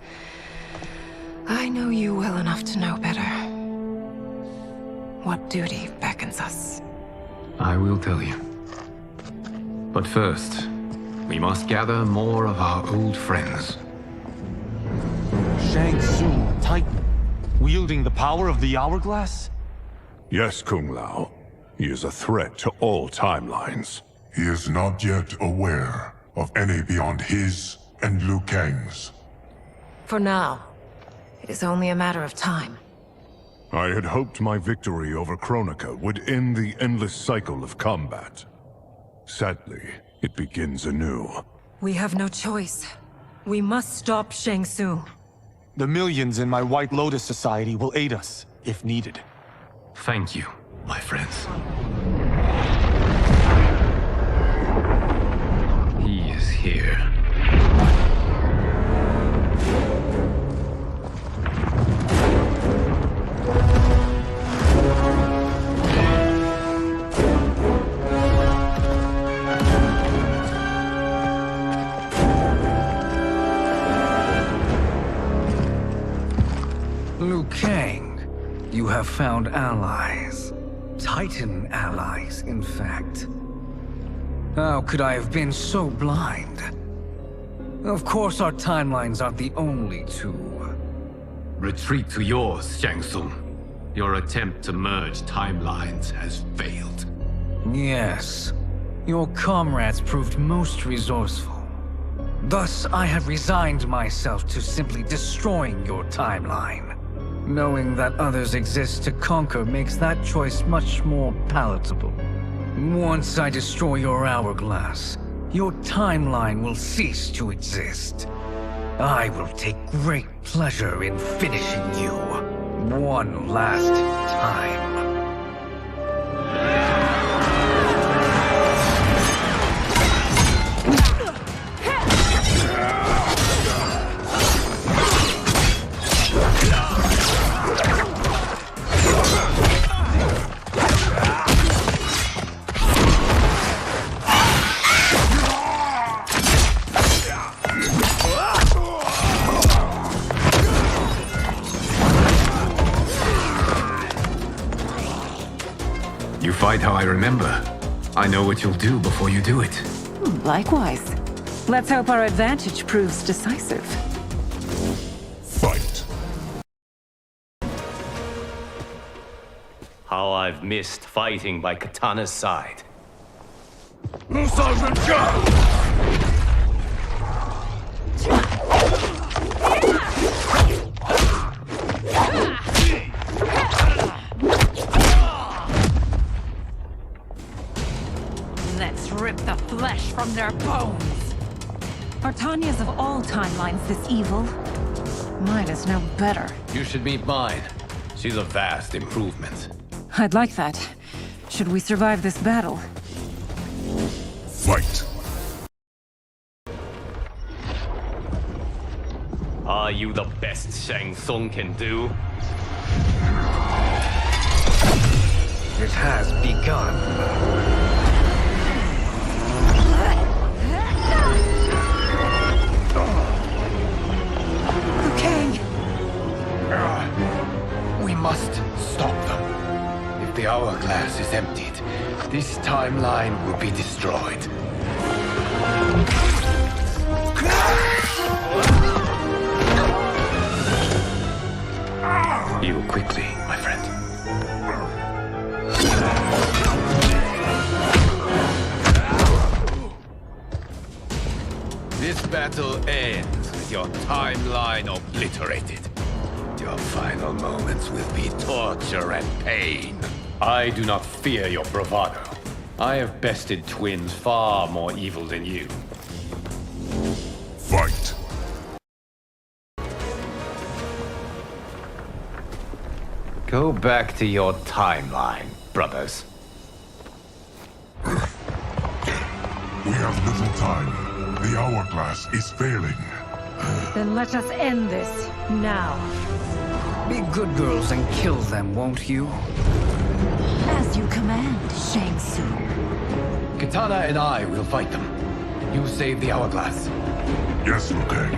I know you well enough to know better. What duty beckons us? I will tell you. But first, we must gather more of our old friends. Shang Tsung, Titan, wielding the power of the hourglass? Yes, Kung Lao. He is a threat to all timelines. He is not yet aware of any beyond his and Liu Kang's. For now, it is only a matter of time. I had hoped my victory over Chronica would end the endless cycle of combat. Sadly, it begins anew. We have no choice. We must stop Shang Tsung. The millions in my White Lotus Society will aid us, if needed. Thank you, my friends. He is here. Liu Kang, you have found allies. Titan allies, in fact. How could I have been so blind? Of course our timelines aren't the only two. Retreat to yours, Shang Tsung. Your attempt to merge timelines has failed. Yes. Your comrades proved most resourceful. Thus, I have resigned myself to simply destroying your timeline. Knowing that others exist to conquer makes that choice much more palatable. Once I destroy your hourglass, your timeline will cease to exist. I will take great pleasure in finishing you one last time. You fight how I remember. I know what you'll do before you do it. Likewise. Let's hope our advantage proves decisive. How I've missed fighting by Katana's side. Let's rip the flesh from their bones. Are Tanya's of all timelines this evil? Mine is no better. You should meet mine. She's a vast improvement. I'd like that. Should we survive this battle? Fight! Are you the best Shang Tsung can do? It has begun. We must stop them. If the hourglass is emptied, this timeline will be destroyed. Heal quickly, my friend. This battle ends with your timeline obliterated. Your final moments will be torture and pain. I do not fear your bravado. I have bested twins far more evil than you. Fight! Go back to your timeline, brothers. We have little time. The hourglass is failing. Then let us end this, now. Be good girls and kill them, won't you? As you command, Shang Tsung. Katana and I will fight them. You save the hourglass. Yes, Liu Kang.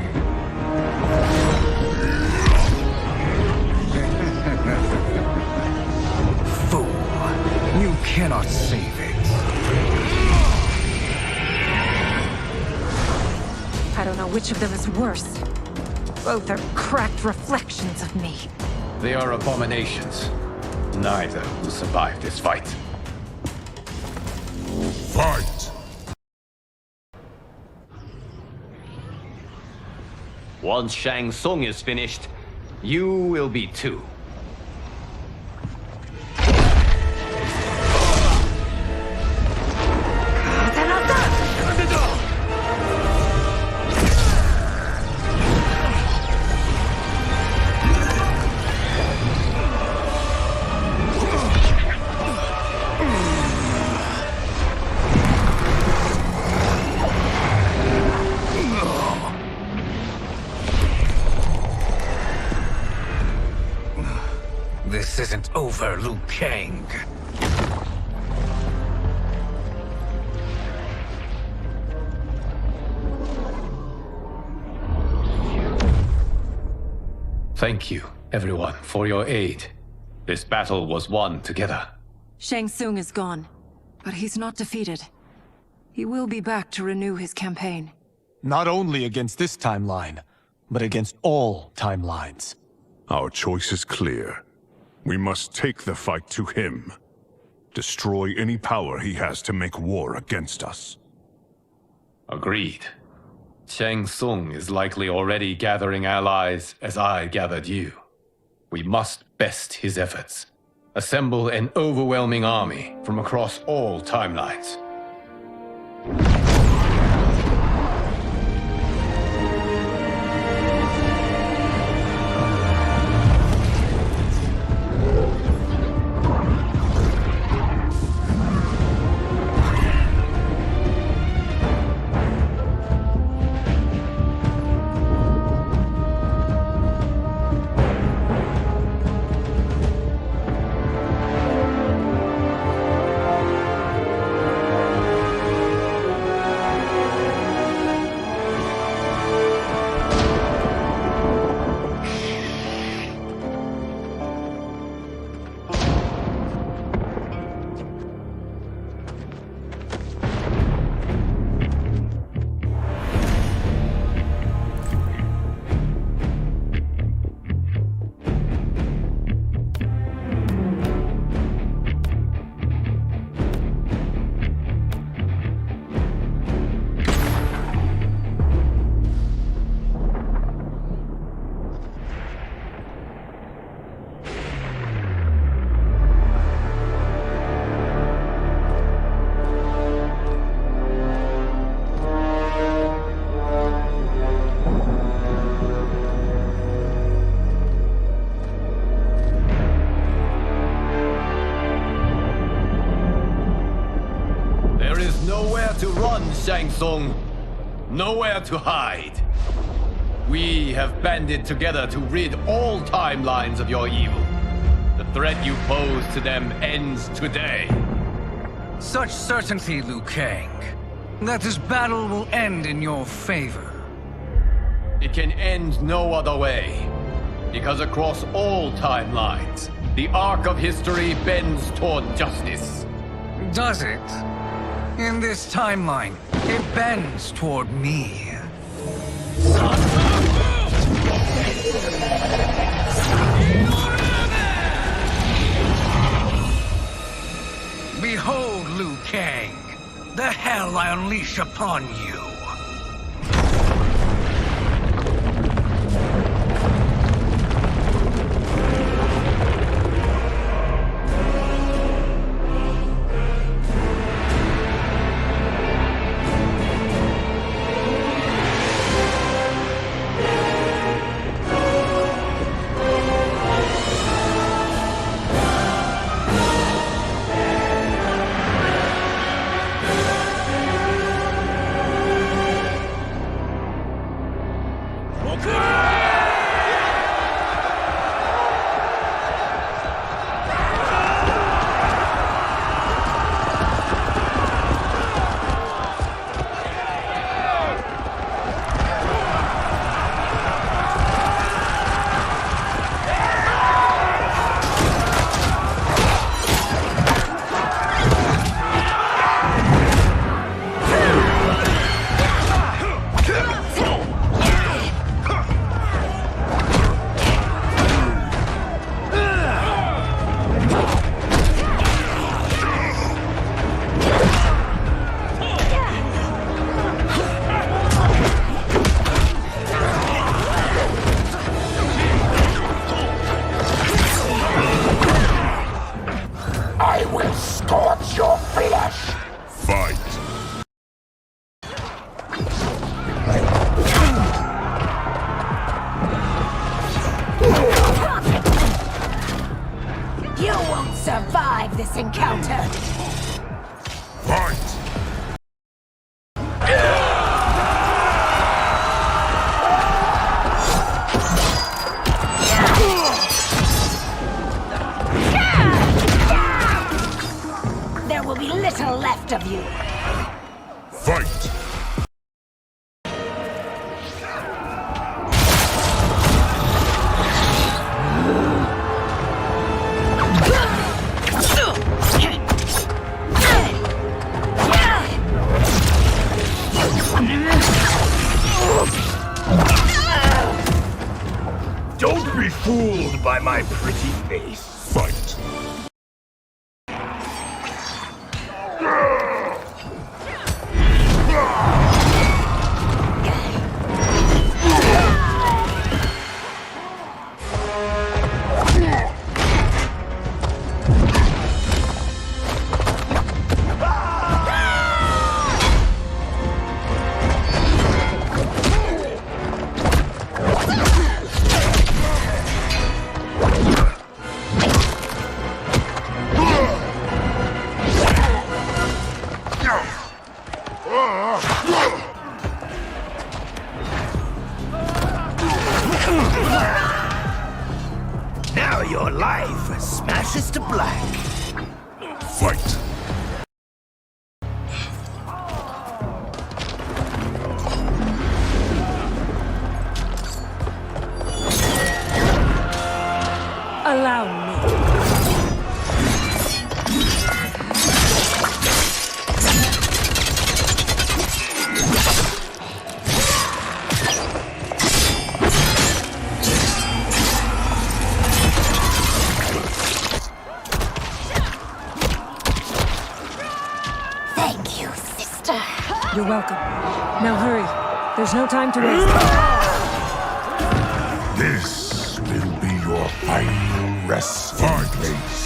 Fool. You cannot save it. I don't know which of them is worse. Both are cracked reflections of me. They are abominations. Neither will survive this fight. Fight! Once Shang Tsung is finished, you will be too. This isn't over, Liu Kang. Thank you, everyone, for your aid. This battle was won together. Shang Tsung is gone, but he's not defeated. He will be back to renew his campaign. Not only against this timeline, but against all timelines. Our choice is clear. We must take the fight to him. Destroy any power he has to make war against us. Agreed. Shang Tsung is likely already gathering allies as I gathered you. We must best his efforts. Assemble an overwhelming army from across all timelines. Shang Tsung. Nowhere to hide. We have banded together to rid all timelines of your evil. The threat you pose to them ends today. Such certainty, Liu Kang, that this battle will end in your favor. It can end no other way. Because across all timelines, the arc of history bends toward justice. Does it? In this timeline, it bends toward me. Behold, Liu Kang, the hell I unleash upon you. You won't survive this encounter! Fight! There will be little left of you. Fight! Don't be fooled by my pretty face. Fight! Now your life smashes to black. Fight! Allow me. Thank you, sister. You're welcome. Now hurry. There's no time to waste. This will be your final resting place.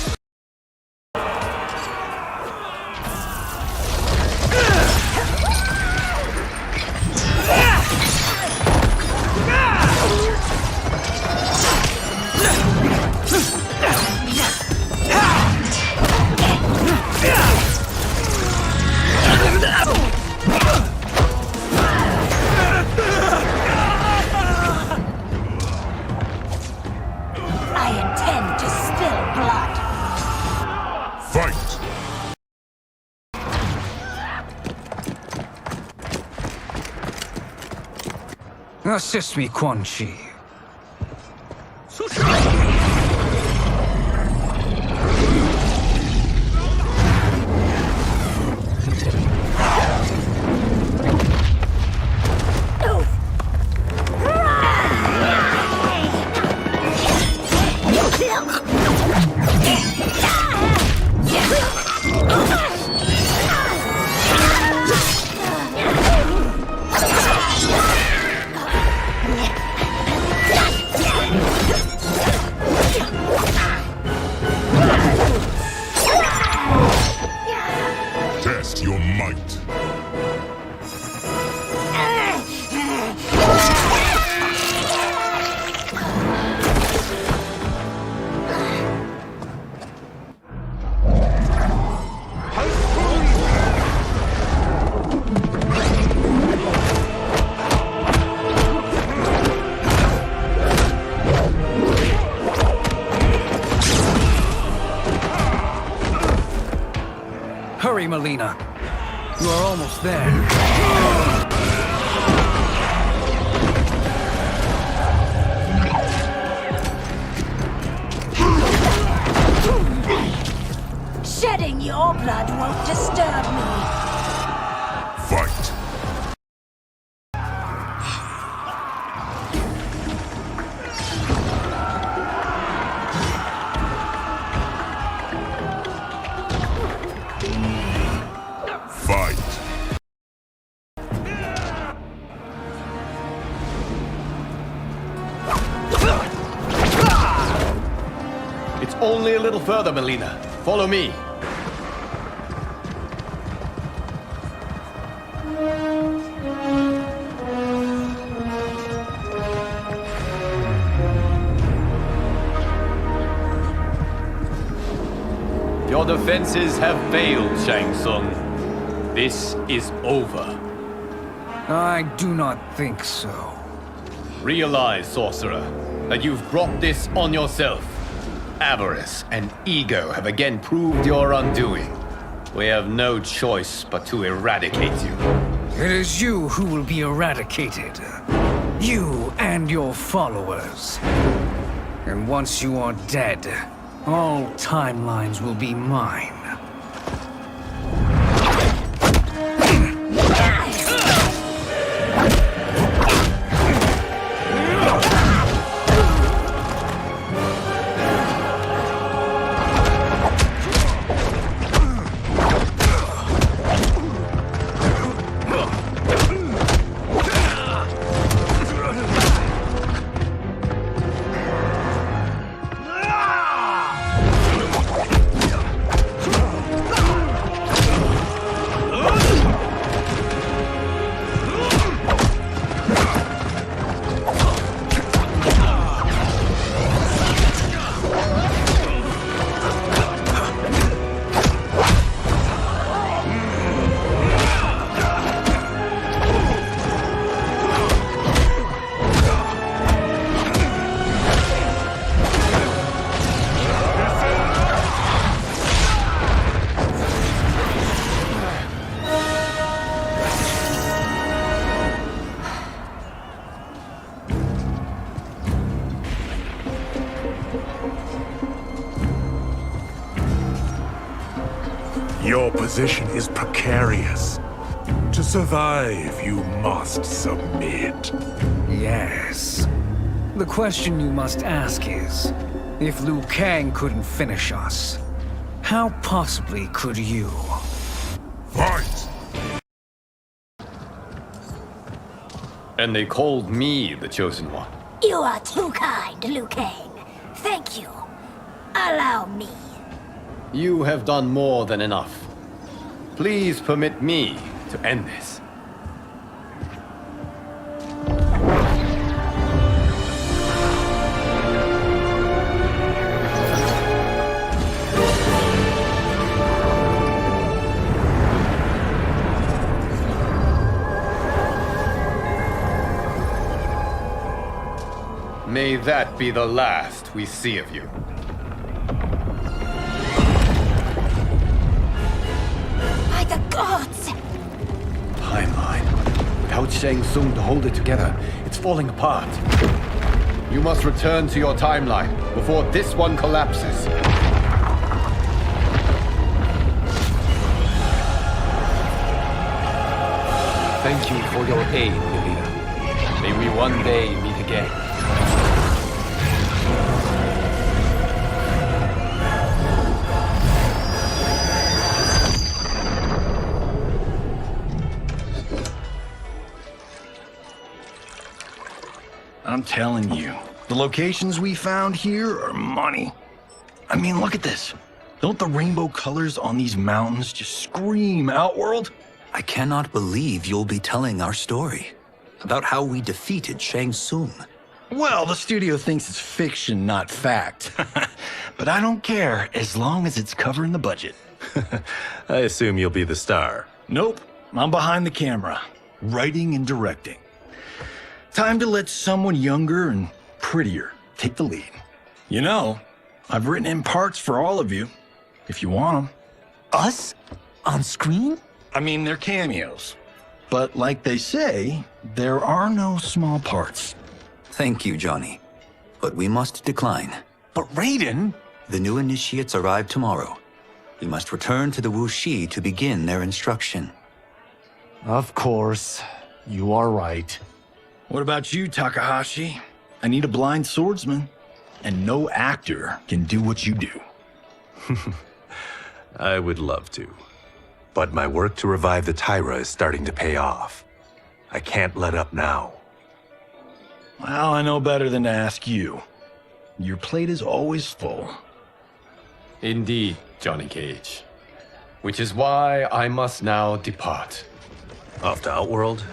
Assist me, Quan Chi. Test your might. Hurry, Melina. You are almost there. Shedding your blood won't disturb me. Fight. Fight. It's only a little further, Melina. Follow me. Your defenses have failed, Shang Tsung. This is over. I do not think so. Realize, sorcerer, that you've brought this on yourself. Avarice and ego have again proved your undoing. We have no choice but to eradicate you. It is you who will be eradicated. You and your followers. And once you are dead, all timelines will be mine. Your position is precarious. To survive, you must submit. Yes. The question you must ask is, if Liu Kang couldn't finish us, how possibly could you? Fight! And they called me the Chosen One. You are too kind, Liu Kang. Thank you. Allow me. You have done more than enough. Please permit me to end this. May that be the last we see of you. By the gods! Timeline. Without Shang Tsung to hold it together, it's falling apart. You must return to your timeline before this one collapses. Thank you for your aid, Melina. May we one day meet again. I'm telling you, the locations we found here are money. I mean, look at this. Don't the rainbow colors on these mountains just scream Outworld? I cannot believe you'll be telling our story about how we defeated Shang Tsung. Well, the studio thinks it's fiction, not fact. But I don't care, as long as it's covering the budget. I assume you'll be the star. Nope, I'm behind the camera, writing and directing. Time to let someone younger and prettier take the lead. You know, I've written in parts for all of you, if you want them. Us? On screen? I mean, they're cameos. But like they say, there are no small parts. Thank you, Johnny. But we must decline. But Raiden? The new initiates arrive tomorrow. We must return to the Wuxi to begin their instruction. Of course. You are right. What about you, Takahashi? I need a blind swordsman, and no actor can do what you do. I would love to. But my work to revive the Tyra is starting to pay off. I can't let up now. Well, I know better than to ask you. Your plate is always full. Indeed, Johnny Cage. Which is why I must now depart. Off to Outworld?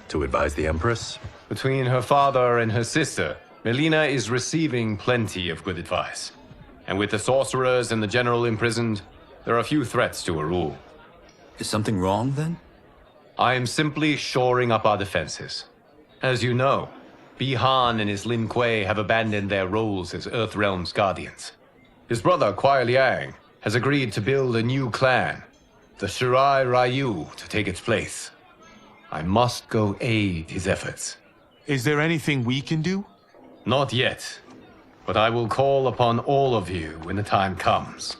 To advise the Empress? Between her father and her sister, Melina is receiving plenty of good advice. And with the sorcerers and the general imprisoned, there are few threats to her rule. Is something wrong, then? I am simply shoring up our defenses. As you know, Bi-Han and his Lin Kuei have abandoned their roles as Earthrealm's guardians. His brother, Kuai Liang, has agreed to build a new clan, the Shirai Ryu, to take its place. I must go aid his efforts. Is there anything we can do? Not yet, but I will call upon all of you when the time comes.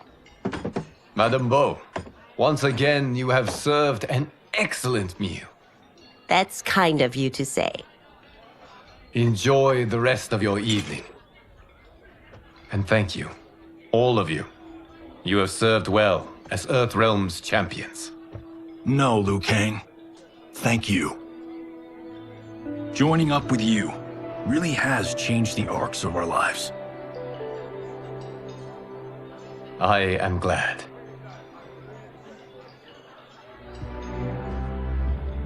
Madame Bo, once again you have served an excellent meal. That's kind of you to say. Enjoy the rest of your evening. And thank you, all of you. You have served well as Earthrealm's champions. No, Liu Kang. Thank you. Joining up with you really has changed the arcs of our lives. I am glad.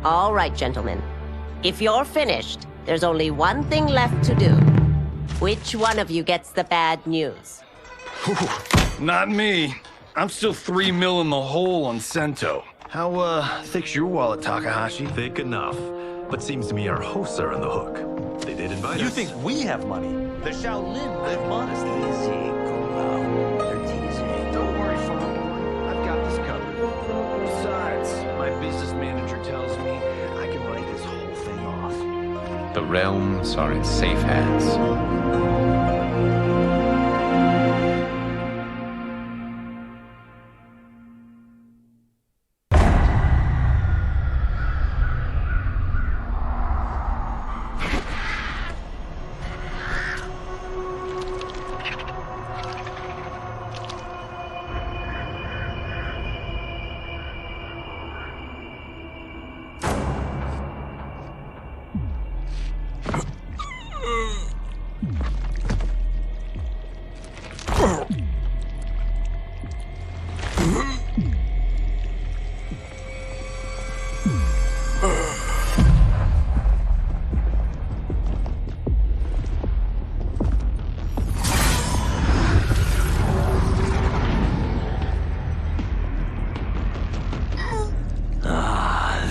All right, gentlemen. If you're finished, there's only one thing left to do. Which one of you gets the bad news? Not me. I'm still 3 mil in the hole on Sento. How, thick's your wallet, Takahashi? Thick enough. But seems to me our hosts are on the hook. They did invite us. You think we have money? The Shaolin live modestly. Easy, cool. They're teasing. Don't worry, Farmer. I've got this covered. Besides, my business manager tells me I can write this whole thing off. The realms are in safe hands.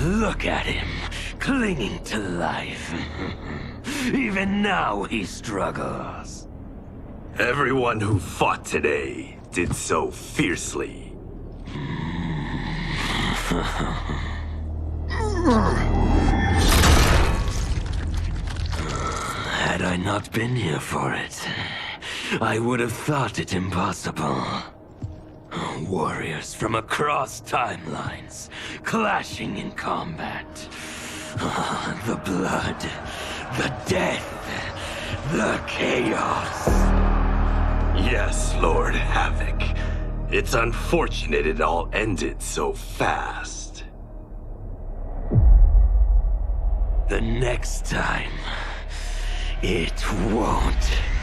Look at him, clinging to life. Even now he struggles. Everyone who fought today did so fiercely. Had I not been here for it, I would have thought it impossible. Warriors from across timelines, clashing in combat. The blood, the death, the chaos. Yes, Lord Havoc. It's unfortunate it all ended so fast. The next time, it won't.